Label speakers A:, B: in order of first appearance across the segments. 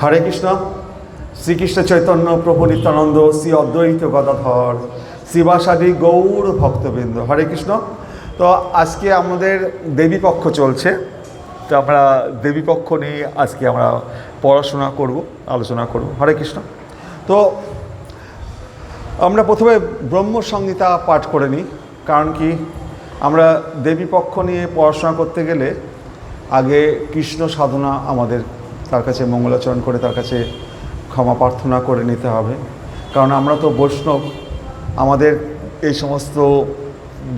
A: হরে কৃষ্ণ। শ্রীকৃষ্ণ চৈতন্য প্রভু নিত্যানন্দ, শ্রী অদ্বৈত গদাধর, শিবাসাদি গৌর ভক্তবৃন্দ, হরে কৃষ্ণ। তো আজকে আমাদের দেবীপক্ষ চলছে, তো আমরা দেবীপক্ষ নিয়ে আজকে আমরা পড়াশোনা করব, আলোচনা করব। হরে কৃষ্ণ। তো আমরা প্রথমে ব্রহ্মসংহিতা পাঠ করে নিই। কারণ কি, আমরা দেবীপক্ষ নিয়ে পড়াশোনা করতে গেলে আগে কৃষ্ণ সাধনা আমাদের তার কাছে মঙ্গলাচরণ করে তার কাছে ক্ষমা প্রার্থনা করে নিতে হবে। কারণ আমরা তো বৈষ্ণব, আমাদের এই সমস্ত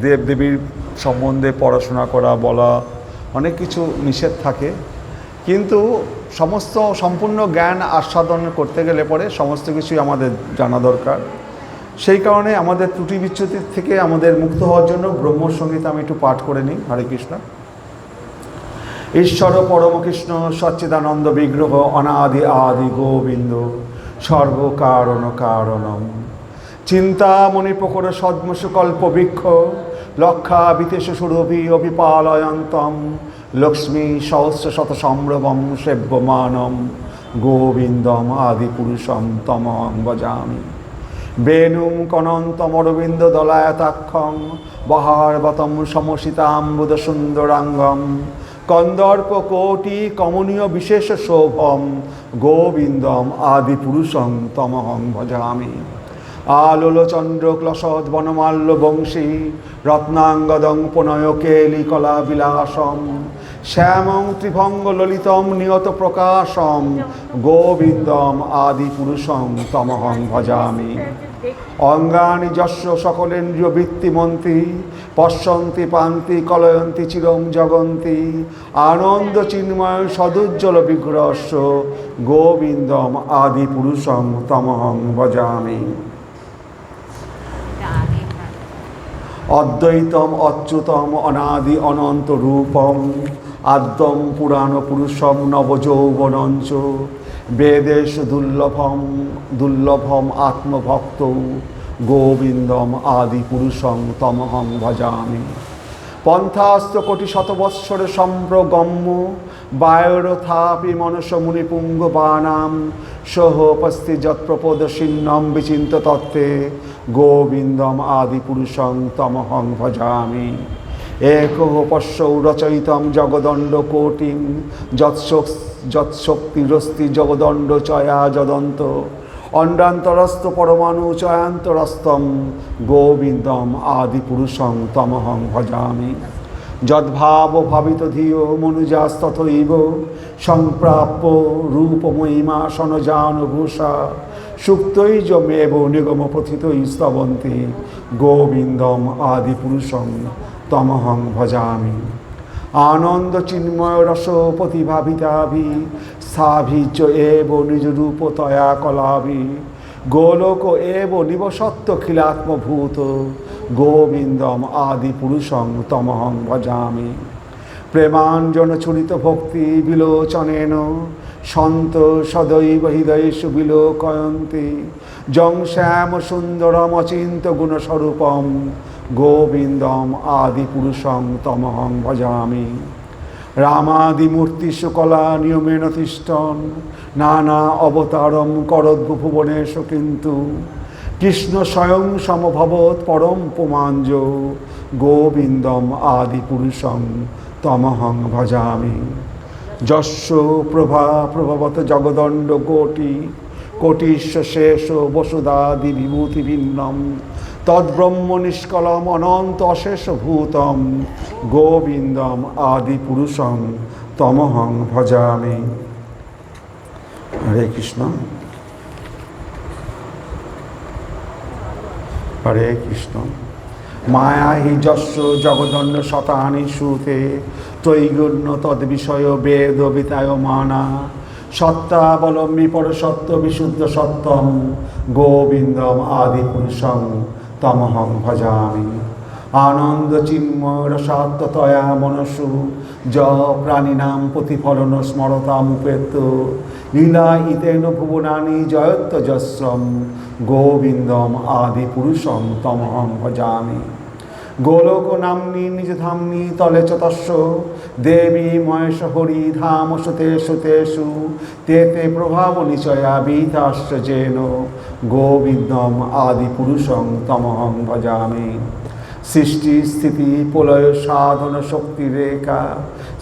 A: দেবদেবীর সম্বন্ধে পড়াশোনা করা, বলা, অনেক কিছু নিষেধ থাকে। কিন্তু সম্পূর্ণ জ্ঞান আস্বাদন করতে গেলে পরে সমস্ত কিছুই আমাদের জানা দরকার। সেই কারণে আমাদের ত্রুটি বিচ্যুতির থেকে আমাদের মুক্ত হওয়ার জন্য ব্রহ্মসংহিতা আমি একটু পাঠ করে নিই। হরে কৃষ্ণ। ঈশ্বর পরমকৃষ্ণ সচ্চিদানন্দ বিগ্রহ অনাদি আদি গোবিন্দ সর্বকারণ কারণম চিন্তামণি প্রকর সদ্মসুকল্প বৃক্ষ লক্ষা বিতেশ সুরভি অভিপালয়ন্তম লক্ষ্মী সহস্র শত সম্ভ্রমম সেব্যমানম গোবিন্দম আদি পুরুষম তমং ভজামি বেণুম কনন্তমরবিন্দ দলায়তাক্ষং বহারবতম সমসিতাম্বুদ সুন্দরাঙ্গম কন্দর্প কোটি কমনীয় বিশেষ শোভম গোবিন্দম আদি পুরুষং তমহং ভজামি আলোলচন্দ্র ক্লসদ বনমাল্য বংশী রত্নাঙ্গদং প্রণয় কেলি কলা বিলাসম শ্যামং ত্রিভঙ্গ ললিতম নিয়ত প্রকাশম গোবিন্দম আদি পুরুষং তমহং ভজামি অঙ্গানি যস্য সকলেন্দ্রিয় বৃত্তিমন্ত্রী পশ্যন্তি পান্তি কলয়ন্তি চিরম জগন্তি আনন্দ চিন্ময় সদুজ্জ্বল বিগ্রহস্য গোবিন্দম আদি পুরুষং তমহং ভজামি অদ্বৈতম অচ্যুতম অনাদি অনন্ত রূপম আদ্যম পুরাণ পুরুষম নবযৌবনঞ্চ বেদেশ দুর্লভম আত্মভক্ত গোবিন্দম আদি পুরুষং তমহং ভজামি পন্থাস্ত কোটি শতবৎসরে সম্প্রগম্য বায়রথাপি মনস মুনিপুঙ্গ বানাম সহোপস্থি যৎপ্রপদশীন্নম বিচিন্ত তত্ত্বে গোবিন্দম আদি পুরুষং তমহং ভজামি একহ পশ্যৌ রচয়িতম জগদণ্ড কোটিং যৎশক্তিরস্তি জগদণ্ড চয়া যদন্ত অণ্ডান্তরস্থ পরমাণু চয়ান্তরস্তম গোবিন্দম আদি পুরুষং তমহং ভজামি যদ্ভাব ভাবিত ধিয় মনুজাস্তথৈব সম্প্রাপ্য রূপমহিমা সনজানুভূষা সুক্তৈজমেব নিগম প্রথিতৈ স্তবন্তি গোবিন্দম আদি পুরুষং তমহং ভজামি আনন্দ চিন্ময় রস প্রতিভাবিতাভি স্থাভিচ এব নিজ রূপ তয়া কলাভি গোলোক এব নিবসত্ব খিলাত্মভূত গোবিন্দম আদি পুরুষং তমহং ভজামি প্রেমাঞ্জন ছুরিত ভক্তি বিলোচনেন সন্ত সদৈব হৃদয়েষু বিলোকয়ন্তি যং শ্যাম সুন্দরম অচিন্ত গুণস্বরূপম গোবিন্দম আদি পুরুষং তমহং ভজামি রামাদিমূর্তিষু কলা নিয়মেন তিষ্ঠন নানা অবতারম করদ্ভুবনেষু কিন্তু কৃষ্ণ স্বয়ং সমভবৎ পরম পুমাঞ্জ গোবিন্দম আদি পুরুষং তমহং ভজামি যস্য প্রভা প্রভবত জগদণ্ড কোটিশ্ব শেষ বসুদাদি বিভূতি ভিন্নম তদ্ব্রহ্ম নিষ্কলম অনন্ত অশেষ ভূতম গোবিন্দম আদি পুরুষং তমহং ভজামি। হরে কৃষ্ণ। হরে কৃষ্ণ। মায়া হি যস্য জগদণ্ড শতানি শ্রুতে ত্বৈগুণ্য তদ্বিষয় বেদ বিতায় মানা সত্তাবলম্বী পরসত্ত্ব বিশুদ্ধ সত্যম গোবিন্দম আদি পুরুষং তমহং ভজামি আনন্দ চিন্ময় রসাত্মতয়া মনসু য প্রাণিনাম প্রতিফলন স্মরতামুপেত লীলা ইতেন ভুবনানি জয়ত্ত যস্যম গোবিন্দম আদি পুরুষং তমহং ভজামি গোলক নাম্নী নিজ ধাম্নি তলে চতস্য দেবী মহেশ হরি ধাম সুতেষু তেষু তে তে প্রভাব নিচয়া বিতাশ্চ যেন গোবিন্দম আদি পুরুষং তমহং ভজামি। সৃষ্টি স্থিতি প্রলয় সাধন শক্তি রেখা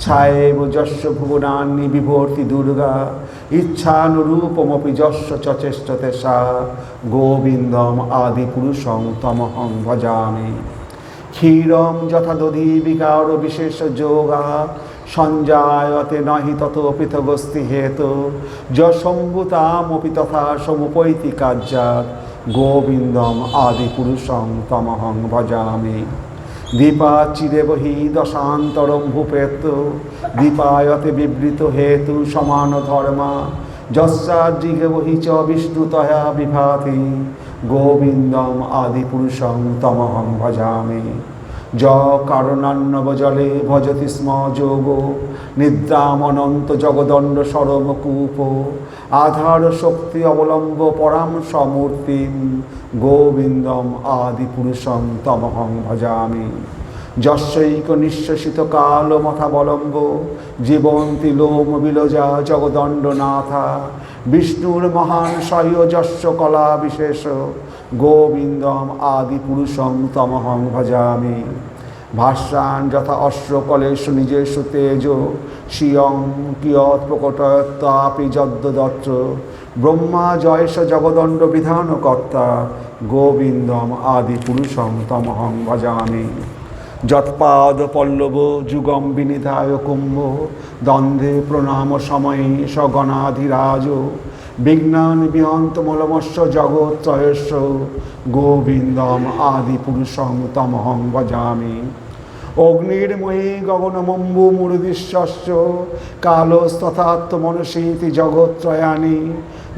A: ছায়েব যস্য ভুবনান্নি বিভর্তি দুর্গা ইচ্ছানুরূপমপি যস্য চচেষ্টতে সা গোবিন্দম আদি পুরুষং তমহং ভজামি। ক্ষীরম যথা দধি বিকার বিশেষ যোগা সঞ্জায়তে নহি তত পৃথগস্তি হেতু যশম্ভুতামপি তথা সমুপৈতি কার্যাৎ গোবিন্দম আদি পুরুষং তমহং ভজামি। দীপা চিরে বহি দশান্তরম ভূপেত দীপায়তে বিবৃত হেতু সমান ধর্মা যস্যাজিগে বহি চ বিষ্ণুতয়া বিভাতি গোবিন্দম আদি পুরুষং তমহং ভজামি। য কারণান্নব জলে ভজতি স্ম যোগ নিদ্রামনন্ত জগদণ্ড সরমকূপ আধার শক্তি অবলম্ব পরাম সমূর্তিম গোবিন্দম আদি পুরুষং তমহং ভজামি। যস্যৈক নিঃশ্বসিত কালমথাবলম্ব জীবন্তি লোম বিলজা জগদণ্ডনাথা বিষ্ণুর মহান সহ্য যস্য কলা বিশেষ গোবিন্দম আদি পুরুষং তমহং ভজামি। ভাষ্যান যথা অশ্রকলেষু নিজেষু তেজ স্বীয়ং কিয়ৎ প্রকটয়ত্তাপি যদ্দত্ত ব্রহ্মা জয়েশ জগদণ্ড বিধানকর্তা গোবিন্দম আদি পুরুষং তমহং ভজামি। যৎপাদ পল্লব যুগম বিনিধায় কুম্ভ দ্বন্দ্বে প্রণাম সময়ে সগণাধিরাজ বিঘ্নান বিহন্তমূলমস্য জগত্রয়স্য গোবিন্দম আদি পুরুষং তমহং ভজামি। অগ্নির্ময়ী গগনমম্বু মূর্ধিশ্বস্য কালস্তথাত্মনসীতি জগত্রয়ানি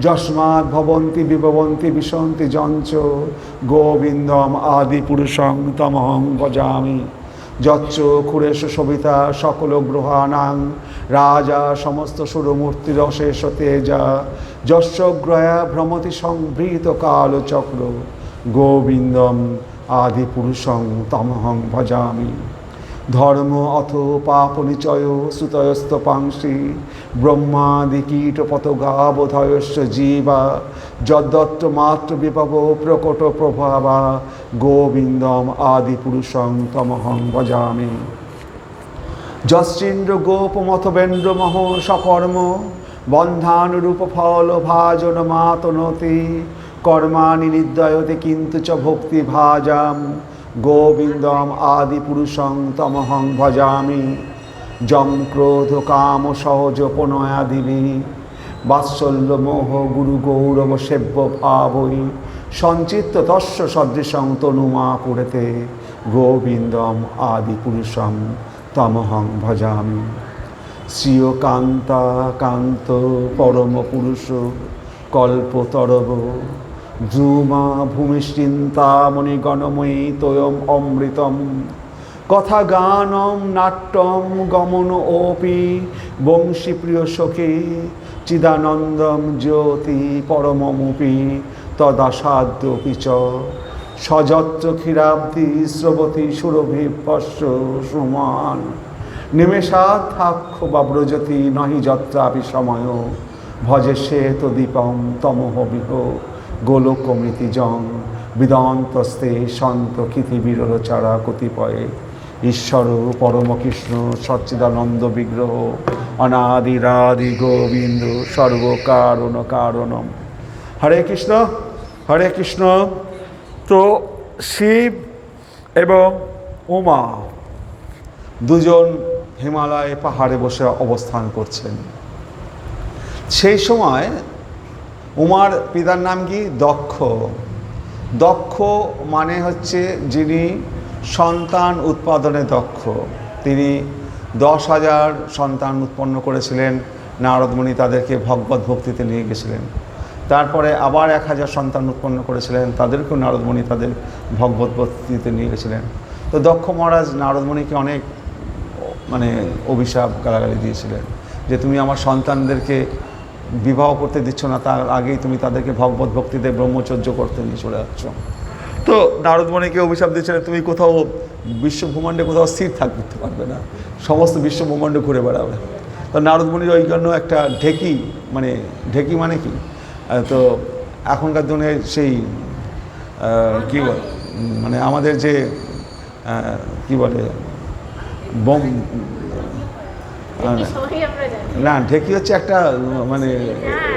A: যস্মাৎ ভবন্তি বিভবন্তি বিশন্তি যঞ্চ গোবিন্দম আদি পুরুষং তমহং ভজামি। যচ্চ খুরেশ সবিতা সকল গ্রহাণাং রাজা সমস্ত সুরমূর্তিরশেষ তেজা যস্য গ্রয়া ভ্রমতি সংভৃত কালচক্র গোবিন্দম আদি পুরুষং তমহং ভজামি। ধর্ম অথ পাপ নিচয় সুতয়স্তপাংসি ব্রহ্মাদি কীট পতগাবধয়স্য জীবা যদ্দত্ত মাত্র বিপব প্রকট প্রভাবা গোবিন্দম আদি পুরুষং তমহং ভজামি। যশ্চিন্দ্র গোপমথবেন্দ্র মহ সকর্ম বন্ধানুরূপ ফল ভাজন মাতনতি কর্মাণি নির্দয়তে কিন্তু চ ভক্তি ভাজাম গোবিন্দম আদি পুরুষং তমহং ভজামি। যম ক্রোধ কাম সহজ প্রণয়াদিবি বাৎসল্য মোহ গুরু গৌরব সেব্য ভাবই সঞ্চিত্ত তস্য সদৃশং তনুমা পুরেতে গোবিন্দম আদি পুরুষং তমহং ভজামি। শ্রিয় কান্তা কান্ত পরম পুরুষ কল্পতরব ধ্রুমা ভূমিশ্চিন্তামণি গণময়ী তোয়ম অমৃতম কথা গানম নাট্যম গমন ওপি বংশী প্রিয় সখী চিদানন্দম জ্যোতি পরমমুপি তদাসাদ্যপি চ সযত্র ক্ষীরাব্দি স্রবতী সুরভিপস্য সুমান নিমেষাধ্যাক্ষ বা ব্রজতি নহি যত্রাপি সময় ভজে শ্বেত দীপম তমহ বিহ গোলকমৃতিজং বিদন্তস্তে সন্ত ক্ষিতিবিরলচারা কতিপয়ে ঈশ্বর পরমকৃষ্ণ সচ্চিদানন্দ বিগ্রহ অনাদিরাদি গোবিন্দ সর্বকারণ কারণম। হরে কৃষ্ণ হরে কৃষ্ণ। তো শিব এবং উমা দুজন হিমালয় পাহাড়ে বসে অবস্থান করছেন। সেই সময় উমার পিতার নাম কি? দক্ষ। দক্ষ মানে হচ্ছে যিনি সন্তান উৎপাদনে দক্ষ। তিনি 10,000 সন্তান উৎপন্ন করেছিলেন। নারদমুনি তাদেরকে ভগবত ভক্তিতে নিয়ে গেছিলেন। তারপরে আবার 1000 সন্তান উৎপন্ন করেছিলেন, তাদেরকেও নারদমুনি তাদের ভগবত ভক্তিতে নিয়ে গেছিলেন। তো দক্ষ মহারাজ নারদমুনিকে অনেক অভিশাপ গালাগালি দিয়েছিলেন যে তুমি আমার সন্তানদেরকে বিবাহ করতে দিচ্ছ না, তার আগেই তুমি তাদেরকে ভগবত ভক্তিতে ব্রহ্মচর্য করতে নিয়ে চলে যাচ্ছ। তো নারদমণিকে অভিশাপ দিয়েছিলেন, তুমি কোথাও বিশ্ব ব্রহ্মাণ্ডে কোথাও স্থির থাকতে পারবে না, সমস্ত বিশ্ব ব্রহ্মাণ্ড ঘুরে বেড়াবে। তো নারদমণির ওই জন্য একটা ঢেকি, মানে ঢেকি মানে কি, তো এখনকার দিনে সেই কী বল, মানে আমাদের যে কি বলে বোম, না ঢেকি হচ্ছে একটা মানে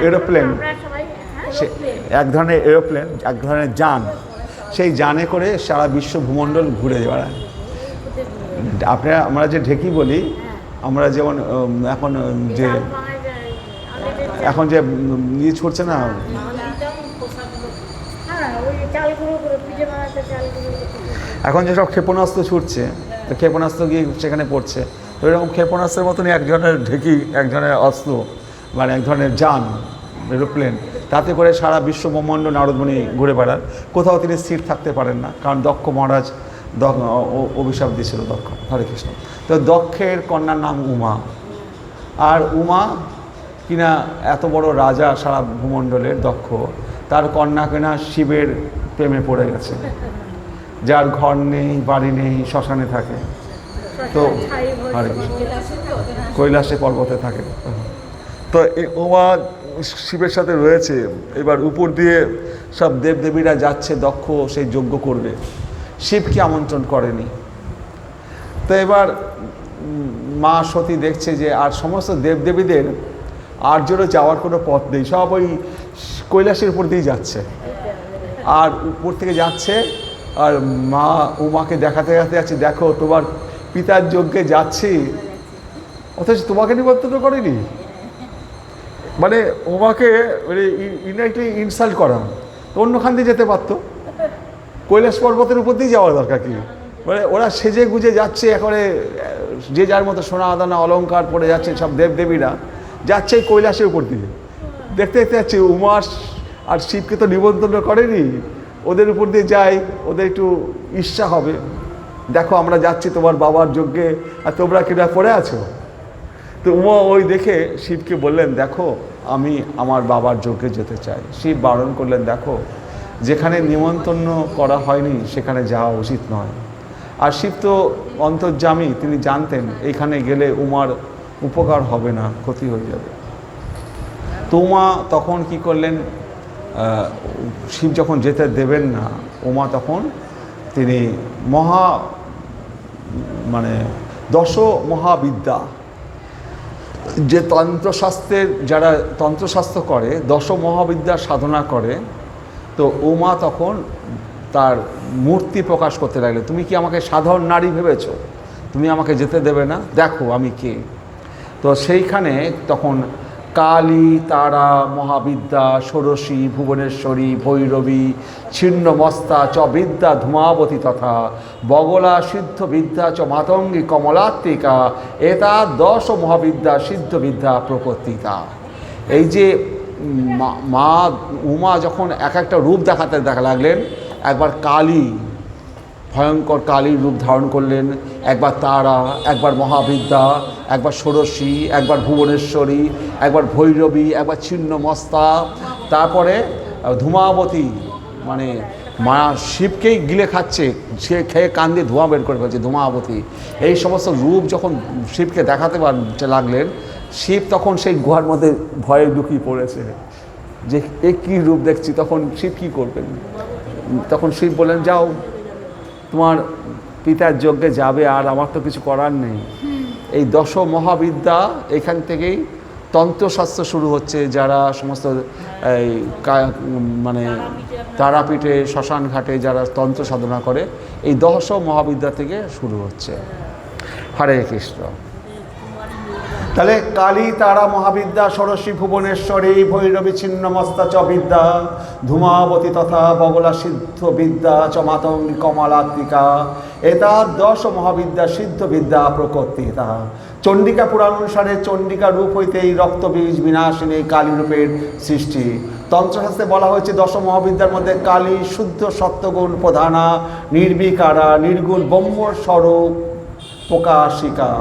A: এরোপ্লেন, সে এক ধরনের এরোপ্লেন, এক ধরনের যান, সেই যানে করে সারা বিশ্ব ভূমণ্ডল ঘুরে বেড়ায়। আমরা যে ঢেকি বলি, আমরা যেমন এখন যে ইয়ে ছুটছে না, এখন যেসব ক্ষেপণাস্ত্র ছুটছে, তো ক্ষেপণাস্ত্র গিয়ে সেখানে পড়ছে, তো এরকম ক্ষেপণাস্ত্রের মতনই এক ধরনের ঢেকি, এক ধরনের অস্ত্র, মানে এক ধরনের যান, এরোপ্লেন, তাতে করে সারা বিশ্ব ব্রহ্মাণ্ড নারদমণি ঘুরে বেড়ান। কোথাও তিনি স্থির থাকতে পারেন না, কারণ দক্ষ মহারাজ অভিশাপ দিয়েছিল দক্ষ। হরে কৃষ্ণ। তো দক্ষের কন্যার নাম উমা, আর উমা কিনা এত বড় রাজা সারা ভূমণ্ডলের দক্ষ, তার কন্যা কিনা শিবের প্রেমে পড়ে গেছে, যার ঘর নেই, বাড়ি নেই, শ্মশানে থাকে, তো হরে কৃষ্ণ, কৈলাসে পর্বতে থাকে। তো উমা শিবের সাথে রয়েছে, এবার উপর দিয়ে সব দেবদেবীরা যাচ্ছে, দক্ষ সেই যজ্ঞ করবে, শিবকে আমন্ত্রণ করেনি। তো এবার মা সতী দেখছে যে আর সমস্ত দেবদেবীদের আর্যরও যাওয়ার কোনো পথ নেই, সব ওই কৈলাসের উপর দিয়েই যাচ্ছে, আর উপর থেকে যাচ্ছে, আর মা উমাকে দেখাতে দেখাতে যাচ্ছে, দেখো তোমার পিতার যজ্ঞে যাচ্ছি, অথচ তোমাকে নিমন্ত্রণ করেনি। মানে উমাকে মানে ইনডাইরেক্টলি ইনসাল্ট করা, অন্যখান দিয়ে যেতে পারতো, কৈলাস পর্বতের উপর দিয়ে যাওয়ার দরকার কি? মানে ওরা সেজে গুজে যাচ্ছে, একেবারে যে যার মতো সোনা আদানা অলঙ্কার পরে যাচ্ছে, সব দেবদেবীরা যাচ্ছে কৈলাসের উপর দিয়ে, দেখতে দেখতে যাচ্ছে। উমা আর শিবকে তো নিমন্ত্রণ করেনি, ওদের উপর দিয়ে যায়, ওদের একটু ঈর্ষা হবে, দেখো আমরা যাচ্ছি তোমার বাবার যজ্ঞে আর তোমরা কিনা পড়ে আছো। তো উমা ওই দেখে শিবকে বললেন, দেখো আমি আমার বাবার যজ্ঞে যেতে চাই। শিব বারণ করলেন, দেখো যেখানে নিমন্ত্রণ করা হয়নি সেখানে যাওয়া উচিত নয়। আর শিব তো অন্তর্যামী, তিনি জানতেন এখানে গেলে উমার উপকার হবে না, ক্ষতি হয়ে যাবে। তো উমা তখন কি করলেন, শিব যখন যেতে দেবেন না, উমা তখন তিনি মানে দশ মহাবিদ্যা, যে তন্ত্রশাস্ত্রের, যারা তন্ত্রশাস্ত্র করে, দশ মহাবিদ্যা সাধনা করে, তো উমা তখন তার মূর্তি প্রকাশ করতে লাগলেন, তুমি কি আমাকে সাধারণ নারী ভেবেছো? তুমি আমাকে যেতে দেবে না, দেখো আমি কে। তো সেইখানে তখন কালী, তারা, মহাবিদ্যা, ষোড়শী, ভুবনেশ্বরী, ভৈরবী, ছিন্নমস্তা চ বিদ্যা ধূমাবতী তথা বগলা সিদ্ধ বিদ্যা চ মাতঙ্গী কমলাত্মিকা এতা দশ মহাবিদ্যা সিদ্ধ বিদ্যা প্রকৃতিতা। এই যে মা উমা যখন এক একটা রূপ দেখা লাগলেন, একবার কালী, ভয়ঙ্কর কালীর রূপ ধারণ করলেন, একবার তারা, একবার মহাবিদ্যা, একবার ষোড়শী, একবার ভুবনেশ্বরী, একবার ভৈরবী, একবার ছিন্নমস্তা, তারপরে ধূমাবতী, মানে মা শিবকেই গিলে খাচ্ছে, সে খেয়ে কান দিয়ে ধোঁয়া বের করে ফেলছে, ধূমাবতী। এই সমস্ত রূপ যখন শিবকে দেখাতে লাগলেন, শিব তখন সেই গুহার মধ্যে ভয়ে লুকিয়ে পড়েছে যে এ কী রূপ দেখছি। তখন শিব কী করবেন? তখন শিব বললেন, যাও তোমার পিতার যজ্ঞে যাবে, আর আমার তো কিছু করার নেই। এই দশ মহাবিদ্যা, এখান থেকেই তন্ত্রশাস্ত্র শুরু হচ্ছে। যারা সমস্ত এই মানে তারাপীঠে, শ্মশান ঘাটে যারা তন্ত্র সাধনা করে, এই দশ মহাবিদ্যা থেকে শুরু হচ্ছে। হরে কৃষ্ণ। তাহলে কালী, তারা, মহাবিদ্যা, ষোড়শী, ভুবনেশ্বরী, ভৈরবী, ছিন্নমস্তা চ বিদ্যা ধূমাবতী তথা বগলা সিদ্ধ বিদ্যা চ মাতঙ্গী কমলাত্মিকা এতা দশ মহাবিদ্যা সিদ্ধ বিদ্যা প্রকৃতিতা। চণ্ডিকা পুরাণ অনুসারে চণ্ডিকা রূপ হইতে এই রক্তবীজ বিনাশিনী কালী রূপের সৃষ্টি। তন্ত্রশাস্ত্রে বলা হয়েছে দশ মহাবিদ্যার মধ্যে কালী শুদ্ধ সত্যগুণ প্রধানা, নির্বিকারা, নির্গুণ ব্রহ্মস্বরূপ প্রকাশিকা।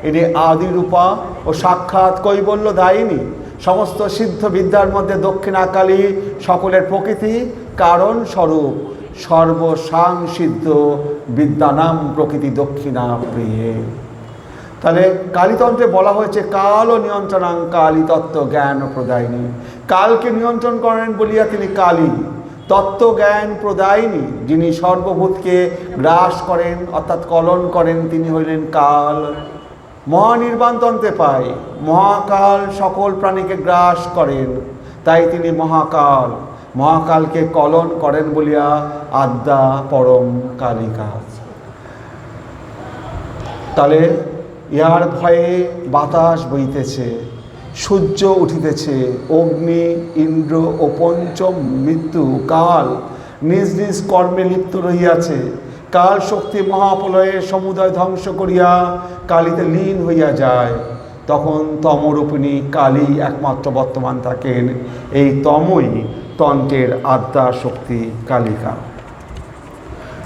A: এটি আদিরূপা ও সাক্ষাৎ কৈবল্য দায়িনী। সমস্ত সিদ্ধ বিদ্যার মধ্যে দক্ষিণাকালী সকলের প্রকৃতি কারণ স্বরূপ। সর্বসাংসিদ্ধ বিদ্যানাম প্রকৃতি দক্ষিণা প্রিয়ে। তাহলে কালীতন্ত্রে বলা হয়েছে কাল ও নিয়ন্ত্রণাং কালী তত্ত্ব জ্ঞান প্রদায়িনী। কালকে নিয়ন্ত্রণ করেন বলিয়া তিনি কালী, তত্ত্ব জ্ঞান প্রদায়িনী, যিনি সর্বভূতকে গ্রাস করেন অর্থাৎ কলন করেন, তিনি হইলেন কাল। মহানির্বাণতন্ত্রে পাই মহাকাল সকল প্রাণীকে গ্রাস করেন, তাই তিনি মহাকাল। মহাকালকে কলন করেন বলিয়া আদ্যা পরম কালিকা। তাহলে ইহার ভয়ে বাতাস বইতেছে, সূর্য উঠিতেছে, অগ্নি, ইন্দ্র ও পঞ্চম মৃত্যু কাল নিজ নিজ কর্মে লিপ্ত রহিয়াছে। কাল শক্তি মহাপ্রলয়ে সমুদয় ধ্বংস করিয়া কালীতে লীন হইয়া যায়। তখন তমরূপিণী কালী একমাত্র বর্তমান থাকেন। এই তমই তন্ত্রের আদ্যা শক্তি কালিকা।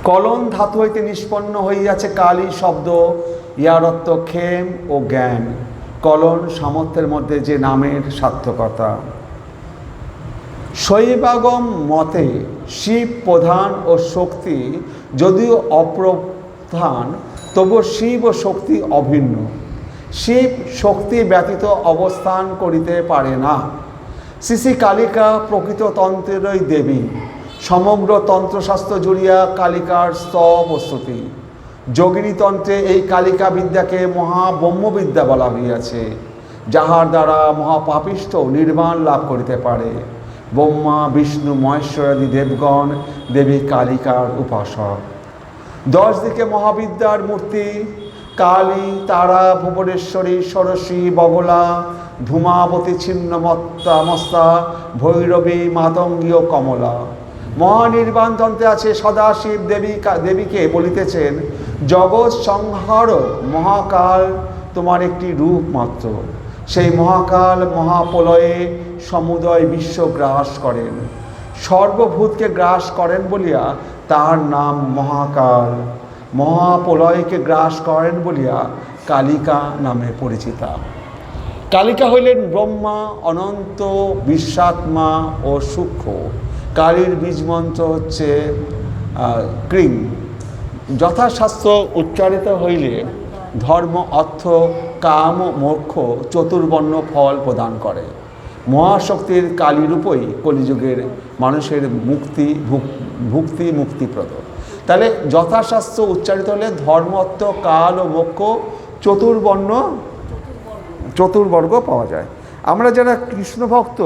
A: কলন ধাতু হইতে নিষ্পন্ন হইয়াছে কালী শব্দ, ইহার অর্থ ক্ষেম ও জ্ঞান। কলন সামর্থ্যের মধ্যে যে নামের সার্থকতা। শৈবাগম মতে শিব প্রধান ও শক্তি যদিও অপ্রধান, তবু শিব ও শক্তি অভিন্ন। শিব শক্তি ব্যতীত অবস্থান করিতে পারে না। শ্রী কালিকা প্রকৃত তন্ত্রেরই দেবী। সমগ্র তন্ত্রশাস্ত্র জুড়িয়া কালিকার স্তব ও স্তুতি। যোগিনী তন্ত্রে এই কালিকা বিদ্যাকে মহাব্রহ্মবিদ্যা বলা হইয়াছে, যাহার দ্বারা মহাপাপিষ্ঠ নির্বাণ লাভ করিতে পারে। ব্রহ্মা বিষ্ণু মহেশ্বরাদি দেবগণ দেবী কালিকার উপাসক। 10 দিকে মহাবিদ্যার মূর্তি কালী, তারা, ভুবনেশ্বরী, ষোড়শী, বগলা, ধূমাবতী, ছিন্নমত্তা মস্তা, ভৈরবী, মাতঙ্গী ও কমলা। মহানির্বাণতন্ত্রে আছে সদাশিব দেবীকে বলিতেছেন, জগৎ সংহারক মহাকাল তোমার একটি রূপ মাত্র। সেই মহাকাল মহাপ্রলয়ে সমুদয় বিশ্ব গ্রাস করেন, সর্বভূতকে গ্রাস করেন বলিয়া তার নাম মহাকাল। মহাপ্রলয়কে গ্রাস করেন বলিয়া কালিকা নামে পরিচিতা। কালিকা হইলেন ব্রহ্মা, অনন্ত, বিশ্বাত্মা ও সূক্ষ্ম। কালীর বীজমন্ত্র হচ্ছে ক্রিং। যথাশাস্ত্র উচ্চারিত হইলে ধর্ম, অর্থ, কাম ও মোক্ষ চতুর্বর্ণ ফল প্রদান করে। মহাশক্তির কালীরূপই কলিযুগের মানুষের মুক্তিপ্রদ। তাহলে যথাশাস্ত্র উচ্চারিত হলে ধর্ম, অর্থ, কাল ও মোক্ষ চতুর্বর্গ পাওয়া যায়। আমরা যারা কৃষ্ণ ভক্ত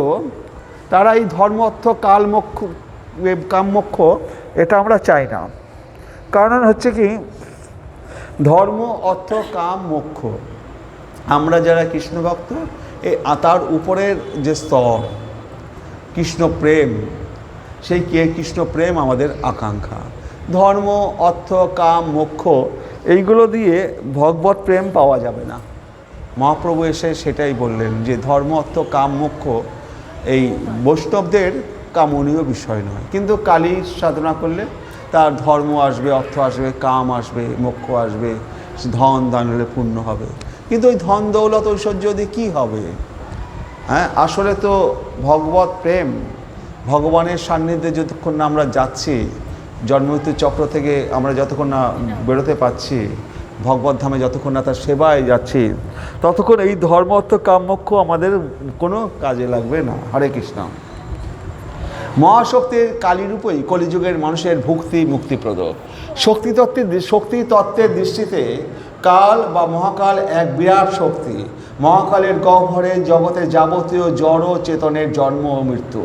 A: তারা এই ধর্ম, অর্থ, কাল, মোক্ষ, কাম, মোক্ষ এটা আমরা চাই না। কারণ হচ্ছে কি, ধর্ম, অর্থ, কাম, মোক্ষ আমরা যারা কৃষ্ণ ভক্ত তার উপরের যে স্তর কৃষ্ণ প্রেম, সেই কৃষ্ণ প্রেম আমাদের আকাঙ্ক্ষা। ধর্ম, অর্থ, কাম, মোক্ষ এইগুলো দিয়ে ভগবত প্রেম পাওয়া যাবে না। মহাপ্রভু এসে সেটাই বললেন যে ধর্ম, অর্থ, কাম, মোক্ষ এই বৈষ্ণবদের কামনীয় বিষয় নয়। কিন্তু কালীর সাধনা করলে তার ধর্ম আসবে, অর্থ আসবে, কাম আসবে, মোক্ষ আসবে, ধন দান হলে পূর্ণ হবে। কিন্তু ওই ধন দৌলত ঐশ্বর্য দিয়ে কী হবে? হ্যাঁ, আসলে তো ভগবত প্রেম, ভগবানের সান্নিধ্যে যতক্ষণ না আমরা যাচ্ছি, জন্মমৃত্যু চক্র থেকে আমরা যতক্ষণ না বেরোতে পারছি, ভগবত ধামে যতক্ষণ না তার সেবায় যাচ্ছি, ততক্ষণ এই ধর্ম, অর্থ, কাম, মোক্ষ আমাদের কোনো কাজে লাগবে না। হরে কৃষ্ণ। মহাশক্তির কালীরূপই কলিযুগের মানুষের মুক্তিপ্রদ। শক্তি তত্ত্বের দৃষ্টিতে কাল বা মহাকাল এক বিরাট শক্তি। মহাকালের গহ্বরে জগতে যাবতীয় জড় চেতনের জন্ম ও মৃত্যু।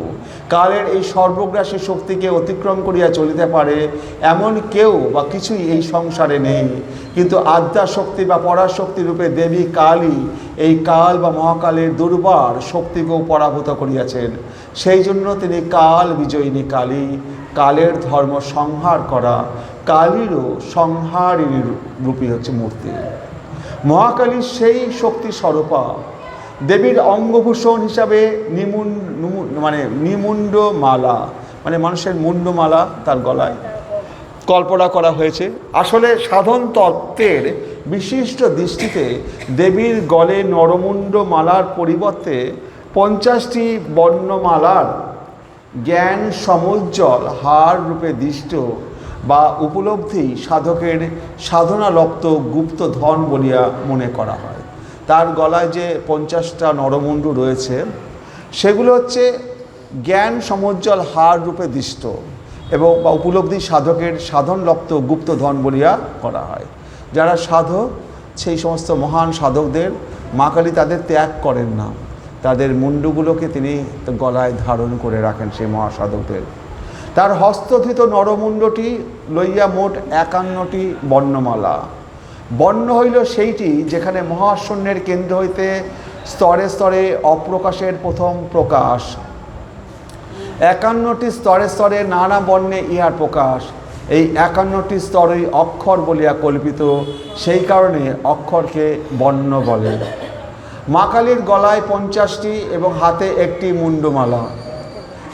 A: কালের এই সর্বগ্রাসী শক্তিকে অতিক্রম করিয়া চলিতে পারে এমন কেউ বা কিছুই এই সংসারে নেই। কিন্তু আদ্যা শক্তি বা পরাশক্তি রূপে দেবী কালী এই কাল বা মহাকালের দুর্বার শক্তিকেও পরাভূত করিয়াছেন। সেই জন্য তিনি কাল বিজয়িনী কালী, কালের ধর্ম সংহার করা, কালীরও সংহারিণী রূপী হচ্ছে মূর্তি। মহাকালীর সেই শক্তি স্বরূপা দেবীর অঙ্গভূষণ হিসাবে নিমুণ্ড মালা, মানে মানুষের মুন্ডমালা তার গলায় কল্পনা করা হয়েছে। আসলে সাধন তত্ত্বের বিশিষ্ট দৃষ্টিতে দেবীর গলে নরমুণ্ড মালার পরিবর্তে 50টি বর্ণমালার জ্ঞান সমুজ্জ্বল হার রূপে দৃষ্ট বা উপলব্ধি সাধকের সাধনালব্ধ গুপ্ত ধন বলিয়া মনে করা হয়। তার গলায় যে 50টা নরমুণ্ডু রয়েছে সেগুলো হচ্ছে জ্ঞান সমুজ্জ্বল হার রূপে দৃষ্ট এবং বা উপলব্ধি সাধকের সাধনলব্ধ গুপ্ত ধন বলিয়া করা হয়। যারা সাধক সেই সমস্ত মহান সাধকদের মা কালী তাদের ত্যাগ করেন না, তাদের মুন্ডুগুলোকে তিনি গলায় ধারণ করে রাখেন সেই মহাসাধকদের। তার হস্তধৃত নরমুণ্ডটি লইয়া মোট 51টি বর্ণমালা। বর্ণ হইল সেইটি যেখানে মহাশূন্যের কেন্দ্র হইতে স্তরে স্তরে অপ্রকাশের প্রথম প্রকাশ। 51টি স্তরে স্তরে নানা বর্ণে ইহার প্রকাশ। এই 51টি স্তরই অক্ষর বলিয়া কল্পিত, সেই কারণে অক্ষরকে বর্ণ বলে। মা কালীর গলায় 50টি এবং হাতে একটি মুন্ডমালা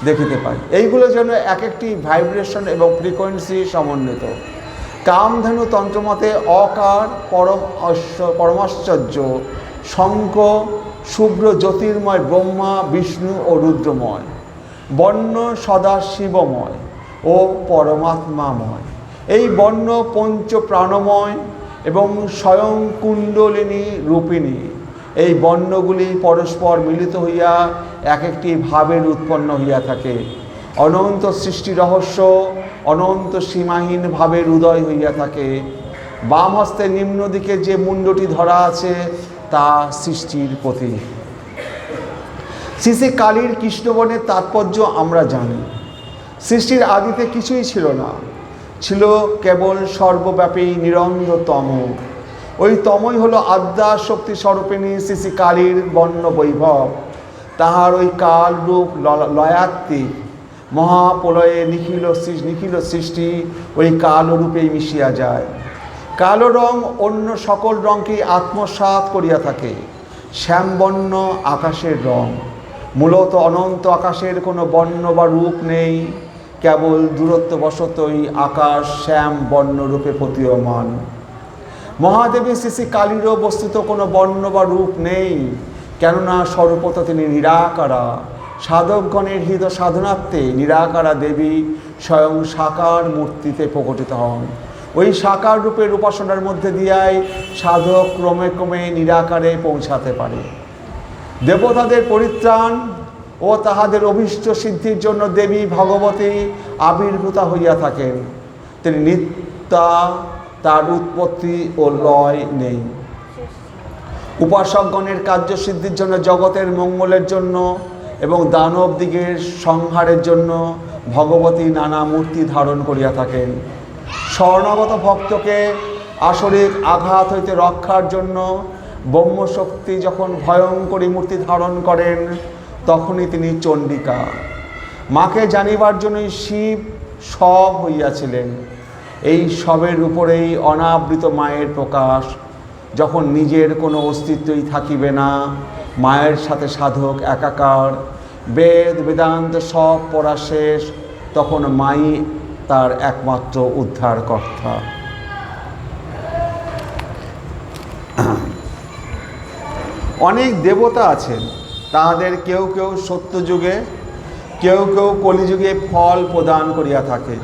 A: দেখিতে পাই। এইগুলো যেন এক একটি ভাইব্রেশন এবং ফ্রিকোয়েন্সি সমন্বিত। কামধেনু তন্ত্রমতে অকার পরমাশ্চর্য, শঙ্খ শুভ্র জ্যোতির্ময় ব্রহ্মা বিষ্ণু ও রুদ্রময়, বর্ণ সদা শিবময় ও পরমাত্মাময়। এই বর্ণ পঞ্চ প্রাণময় এবং স্বয়ং কুণ্ডলিনী রূপিণী। এই বর্ণগুলি পরস্পর মিলিত হইয়া এক একটি ভাবের উৎপন্ন হইয়া থাকে। অনন্ত সৃষ্টি রহস্য অনন্ত সীমাহীন ভাবের উদয় হইয়া থাকে। বাম হস্তে নিম্ন দিকে যে মুন্ডটি ধরা আছে তা সৃষ্টির প্রতীক। শ্রী শ্রী কালীর কৃষ্ণবর্ণের তাৎপর্য আমরা জানি। সৃষ্টির আদিতে কিছুই ছিল না, ছিল কেবল সর্বব্যাপী নিরন্ধ তম। ওই তমই হলো আদ্যা শক্তি স্বরূপিণী শ্রী শ্রী কালীর বর্ণ বৈভব। তাহার ওই কাল রূপ লয়াত্মিক মহাপ্রলয়ে নিখিল সৃষ্টি ওই কালো রূপেই মিশিয়া যায়। কালো রং অন্য সকল রঙকেই আত্মসাৎ করিয়া থাকে। শ্যামবর্ণ আকাশের রং। মূলত অনন্ত আকাশের কোনো বর্ণ বা রূপ নেই, কেবল দূরত্ববশতই আকাশ শ্যাম বর্ণরূপে প্রতীয়মান। মহাদেবী শ্রী শ্রী কালীরও বস্তুত কোনো বর্ণ বা রূপ নেই, কেননা স্বরূপত তিনি নিরাকারা। সাধকগণের হৃদয় সাধনার্থে নিরাকারা দেবী স্বয়ং সাকার মূর্তিতে প্রকটিত হন। ওই সাকার রূপের উপাসনার মধ্যে দিয়াই সাধক ক্রমে ক্রমে নিরাকারে পৌঁছাতে পারে। দেবতাদের পরিত্রাণ ও তাহাদের অভীষ্ট সিদ্ধির জন্য দেবী ভগবতী আবির্ভূতা হইয়া থাকেন। তিনি নিত্যা, তার উৎপত্তি ও লয় নেই। উপাসকগণের কার্যসিদ্ধির জন্য, জগতের মঙ্গলের জন্য এবং দানব দিগের সংহারের জন্য ভগবতী নানা মূর্তি ধারণ করিয়া থাকেন। শরণাগত ভক্তকে আসরিক আঘাত হইতে রক্ষার জন্য ব্রহ্মশক্তি যখন ভয়ঙ্করী মূর্তি ধারণ করেন তখনই তিনি চণ্ডিকা। মাকে জানিবার জন্যই শিব সব হইয়াছিলেন। এই সবের উপরেই অনাবৃত মায়ের প্রকাশ। যখন নিজের কোনো অস্তিত্বই থাকিবে না, মায়ের সাথে সাধক একাকার, বেদ বেদান্ত সব পড়া শেষ, তখন মাই তার একমাত্র উদ্ধারকর্তা। অনেক দেবতা আছেন, তাহাদের কেউ কেউ সত্যযুগে, কেউ কেউ কলিযুগে ফল প্রদান করিয়া থাকে।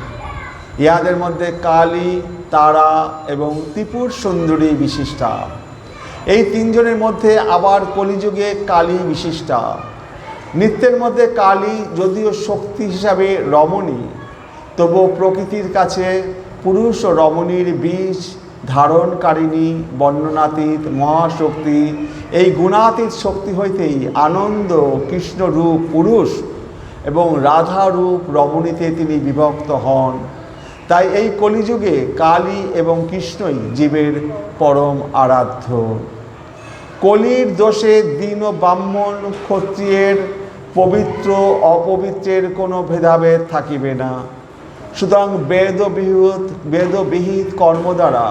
A: ইহাদের মধ্যে কালী, তারা এবং ত্রিপুর সুন্দরী বিশিষ্টা। এই তিনজনের মধ্যে আবার কলিযুগে কালী বিশিষ্টা। নিত্যের মধ্যে কালী যদিও শক্তি হিসাবে রমণী, তবুও প্রকৃতির কাছে পুরুষ ও রমণীর বীজ ধারণকারিণী বর্ণনাতীত মহাশক্তি। এই গুণাতীত শক্তি হইতেই আনন্দ কৃষ্ণরূপ পুরুষ এবং রাধারূপ রমণীতে তিনি বিভক্ত হন। তাই এই কলিযুগে কালী এবং কৃষ্ণই জীবের পরম আরাধ্য। কলির দোষে দীন ব্রাহ্মণ ক্ষত্রিয়ের পবিত্র অপবিত্রের কোনো ভেদাভেদ থাকিবে না। সুতরাং বেদবিহিত কর্ম দ্বারা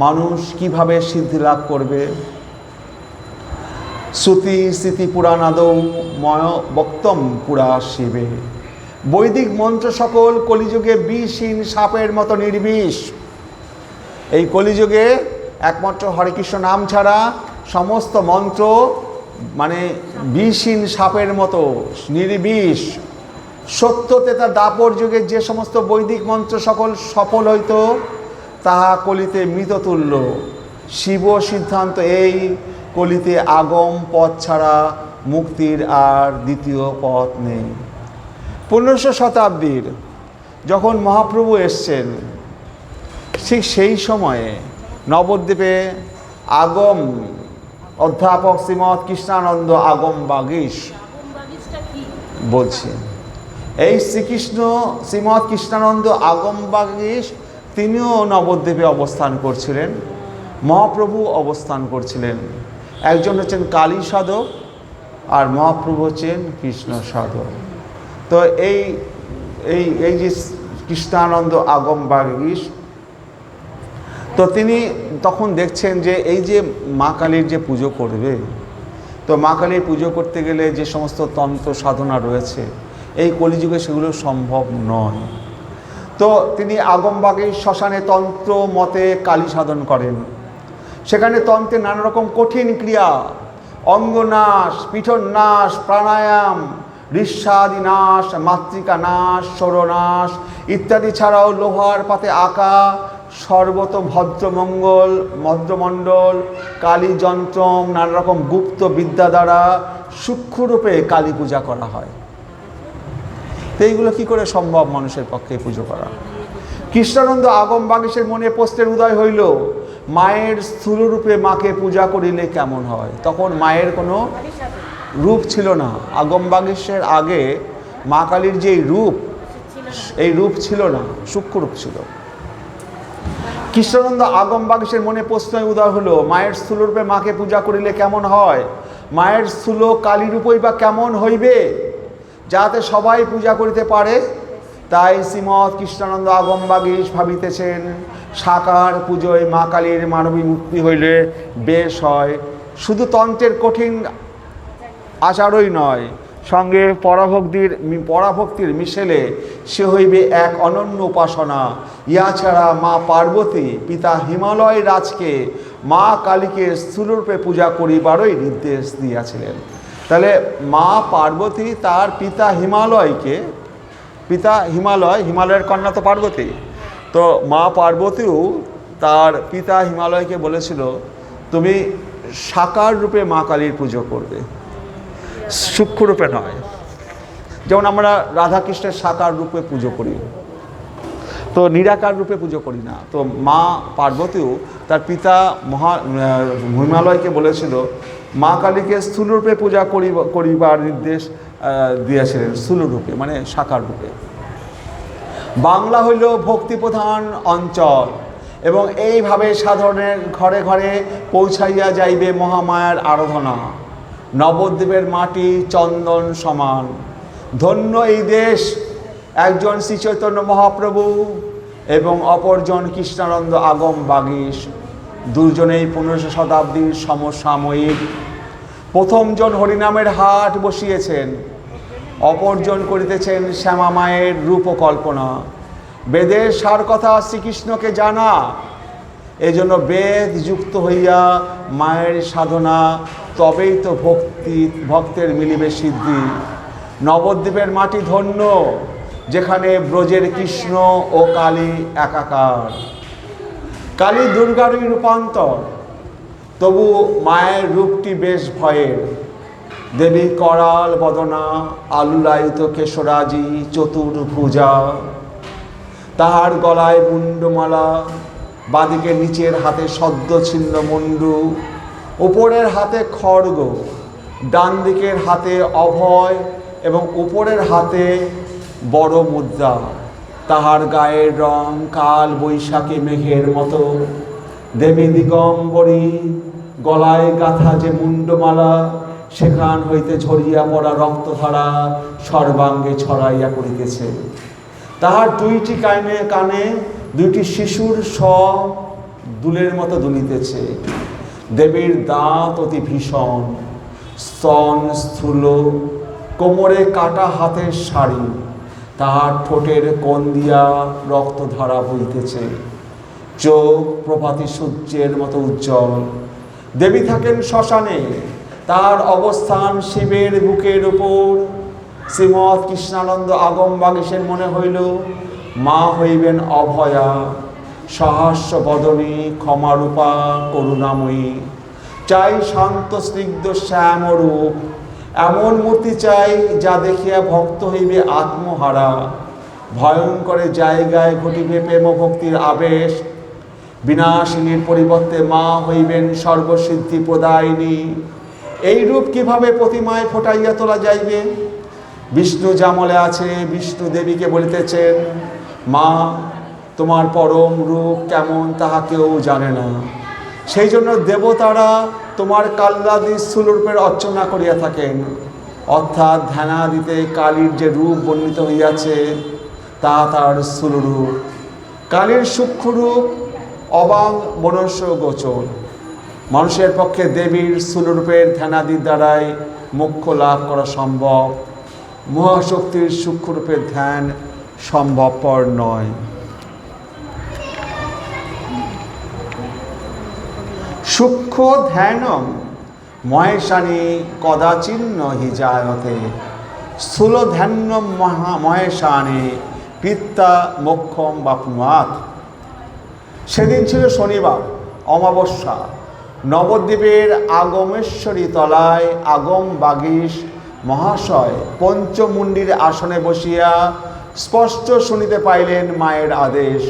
A: মানুষ কিভাবে সিদ্ধি লাভ করবে? শ্রুতি স্মৃতি পুরাণাদৌ ময় বক্তম পুরা শিবে। বৈদিক মন্ত্র সকল কলিযুগে বিষহীন সাপের মতো নির্বিষ। এই কলিযুগে একমাত্র হরে কৃষ্ণ নাম ছাড়া সমস্ত মন্ত্র মানে বিষহীন সাপের মতো নির্বিষ। সত্যতে তার দাপর যুগে যে সমস্ত বৈদিক মন্ত্র সকল সফল হইত, তাহা কলিতে মৃততুল্য। শিব সিদ্ধান্ত এই, কলিতে আগম পথ ছাড়া মুক্তির আর দ্বিতীয় পথ নেই। 1500 শতাব্দীর যখন মহাপ্রভু এসছেন, ঠিক সেই সময়ে নবদ্বীপে আগম অধ্যাপক শ্রীমৎ কৃষ্ণানন্দ আগম বাগীশ বলছেন, এই শ্রীকৃষ্ণ শ্রীমৎ কৃষ্ণানন্দ আগম বাগীশ তিনিও নবদ্বীপে অবস্থান করছিলেন, মহাপ্রভু অবস্থান করছিলেন। একজন হচ্ছেন কালী সাধক আর মহাপ্রভু হচ্ছেন কৃষ্ণ সাধক। তো এই এই এই যে কৃষ্ণানন্দ আগম বাগীশ, তো তিনি তখন দেখছেন যে এই যে মা কালীর যে পুজো করবে, তো মা কালীর পুজো করতে গেলে যে সমস্ত তন্ত্র সাধনা রয়েছে, এই কলিযুগে সেগুলো সম্ভব নয়। তো তিনি আগম বাগীশ শ্মশানে তন্ত্র মতে কালী সাধন করেন। সেখানে তন্ত্রে নানা রকম কঠিন ক্রিয়া, অঙ্গনাশ, পিঠনাশ, প্রাণায়াম, ঋষ্যাদি নাশ, মাতৃকা নাশ, স্বরনাশ ইত্যাদি ছাড়াও লোহার পাতে আঁকা সর্বত ভদ্রমঙ্গল ভদ্রমণ্ডল, কালী যন্ত্রম, নানা রকম গুপ্ত বিদ্যা দ্বারা সূক্ষ্মরূপে কালী পূজা করা হয়। তো এইগুলো কী করে সম্ভব মানুষের পক্ষে পুজো করা? কৃষ্ণানন্দ আগম বাগীশের মনে প্রশ্নের উদয় হইল, মায়ের স্থূলরূপে মাকে পূজা করিলে কেমন হয়? তখন মায়ের কোনো রূপ ছিল না। আগম বাগীশের আগে মা কালীর যে রূপ, এই রূপ ছিল না, সূক্ষ্মরূপ ছিল। কৃষ্ণানন্দ আগম বাগীশের মনে প্রশ্ন উদয় হলো, মায়ের স্থূলরূপে মাকে পূজা করিলে কেমন হয়? মায়ের স্থূল কালীরূপই বা কেমন হইবে, যাতে সবাই পূজা করিতে পারে? তাই শ্রীমৎ কৃষ্ণানন্দ আগম বাগীশ ভাবিতেছেন, সাকার পুজোয় মা কালীর মানবী মুক্তি হইলে বেশ হয়। শুধু তন্ত্রের কঠিন আচারই নয়, সঙ্গে পরাভক্তির মিশেলে সে হইবে এক অনন্য উপাসনা। ইয়া ছাড়া মা পার্বতী পিতা হিমালয় রাজকে মা কালীকে স্থূলরূপে পূজা করিবারই নির্দেশ দিয়াছিলেন। তাহলে মা পার্বতী তার পিতা হিমালয়কে, হিমালয়ের কন্যা তো পার্বতী, তো মা পার্বতীও তার পিতা হিমালয়কে বলেছিল, তুমি সাকার রূপে মা কালীর পুজো করবে, সূক্ষ্মরূপে নয়। যেমন আমরা রাধাকৃষ্ণের সাকার রূপে পুজো করি, তো নিরাকার রূপে পুজো করি না। তো মা পার্বতীও তার পিতা হিমালয়কে বলেছিল মা কালীকে স্থূলরূপে পূজা করিবার নির্দেশ দিয়েছিলেন, স্থূলরূপে মানে সাকার রূপে। বাংলা হইল ভক্তিপ্রধান অঞ্চল এবং এইভাবে সাধারণের ঘরে ঘরে পৌঁছাইয়া যাইবে মহামায়ার আরাধনা। নবদ্বীপের মাটি চন্দন সমান। ধন্য এই দেশ, একজন শ্রী চৈতন্য মহাপ্রভু এবং অপরজন কৃষ্ণানন্দ আগম বাগীশ, দুজনেই 1500 শতাব্দীর সমসাময়িক। প্রথমজন হরিনামের হাট বসিয়েছেন, অপরজন করিতেছেন শ্যামা মায়ের রূপকল্পনা। বেদের সার কথা শ্রীকৃষ্ণকে জানা, এজন্য বেদ যুক্ত হইয়া মায়ের সাধনা, তবেই তো ভক্তের মিলিবে সিদ্ধি। নবদ্বীপের মাটি ধন্য, যেখানে ব্রজের কৃষ্ণ ও কালী একাকার। কালী দুর্গারই রূপান্তর, তবু মায়ের রূপটি বেশ ভয়ের। দেবী করাল বদনা, আলুলায়িত কেশরাজি চতুর্ভুজা। তাহার গলায় মুন্ডমালা, বাদিকে নিচের হাতে সদ্য ছিন্ন মুন্ডু, উপরের হাতে খড়গ, ডান দিকের হাতে অভয় এবং উপরের হাতে বড় মুদ্রা। তাহার গায়ের রং কাল বৈশাখী মেঘের মতো। দেবী দিগম্বরী, গলায় গাঁথা যে মুন্ডমালা, সেখান হইতে ঝরিয়া পড়া রক্তধারা সর্বাঙ্গে ছড়াইয়া পড়িতেছে। তাহার দুইটি কানে দুইটি শিশুর দুলের মতো দুলিতেছে। দেবীর দাঁত অতি ভীষণ, স্তন স্থূল, কোমরে কাটা হাতের শাড়ি। তাহার ঠোঁটের কোণ দিয়া রক্তধারা বইতেছে। চোখ প্রভাতী সূর্যের মতো উজ্জ্বল। দেবী থাকেন শ্মশানে, তার অবস্থান শিবের বুকের উপর। শ্রীমৎ কৃষ্ণানন্দ আগম বাগীশের মনে হইল মা হইবেন অভয়া, সহাস্য বদনী, ক্ষমারূপা, করুণাময়ী। চাই শান্ত স্নিগ্ধ শ্যামরূপ, এমন মূর্তি চাই যা দেখিয়া ভক্ত হইবে আত্মহারা। ভয়ঙ্করের জায়গায় ঘটিবে প্রেম ভক্তির আবেশ। বিনাশিনীর পরিবর্তে মা হইবেন সর্বসিদ্ধি প্রদায়িনী। এই রূপ কিভাবে প্রতিমায় ফোটাইয়া তোলা যাইবে? বিষ্ণু জামলে আছে, বিষ্ণু দেবীকে বলিতেছেন, মা তোমার পরম রূপ কেমন তাহা কেউ জানে না। সেই জন্য দেবতারা তোমার কাল্লাদি স্থূলরূপের অর্চনা করিয়া থাকেন, অর্থাৎ ধ্যানাদিতে কালীর যে রূপ বর্ণিত হইয়াছে তা তার স্থূলরূপ। কালীর সূক্ষ্মরূপ অবাং মনুষ্য গোচর। মানুষের পক্ষে দেবীর স্থূলরূপের ধ্যানাদির দ্বারাই মোক্ষ লাভ করা সম্ভব। মহাশক্তির সূক্ষ্মরূপের ধ্যান সম্ভবপর নয়। সূক্ষ্ম ধ্যানম মহেশানি কদাচিন্ন হি জায়তে, স্থূল ধ্যানম মহেশানি পিত্তা মোক্ষম বাপ্নুয়াত। সেদিন ছিল শনিবার, অমাবস্যা। নবদ্বীপের আগমেশ্বরী তলায় আগম বাগীশ মহাশয় পঞ্চমুণ্ডির আসনে বসিয়া স্পষ্ট শুনিতে পাইলেন মায়ের আদেশ।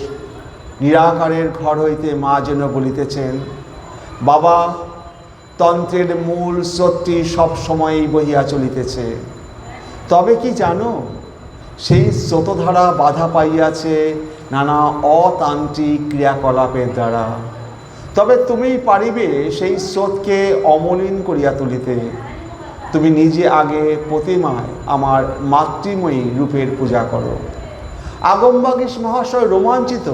A: নিরাকারের ঘর হইতে মা যেন বলিতেছেন, বাবা, তন্ত্রের মূল স্রোতটি সবসময়ই বহিয়া চলিতেছে। তবে কি জানো, সেই স্রোতধারা বাধা পাইয়াছে নানা অতান্ত্রিক ক্রিয়াকলাপের দ্বারা। তবে তুমি পারিবে সেই স্রোতকে অমলিন করিয়া তুলিতে। তুমি নিজে আগে প্রতিমায় আমার মাতৃময়ী রূপের পূজা করো। আগম বাগীশ মহাশয় রোমাঞ্চিত,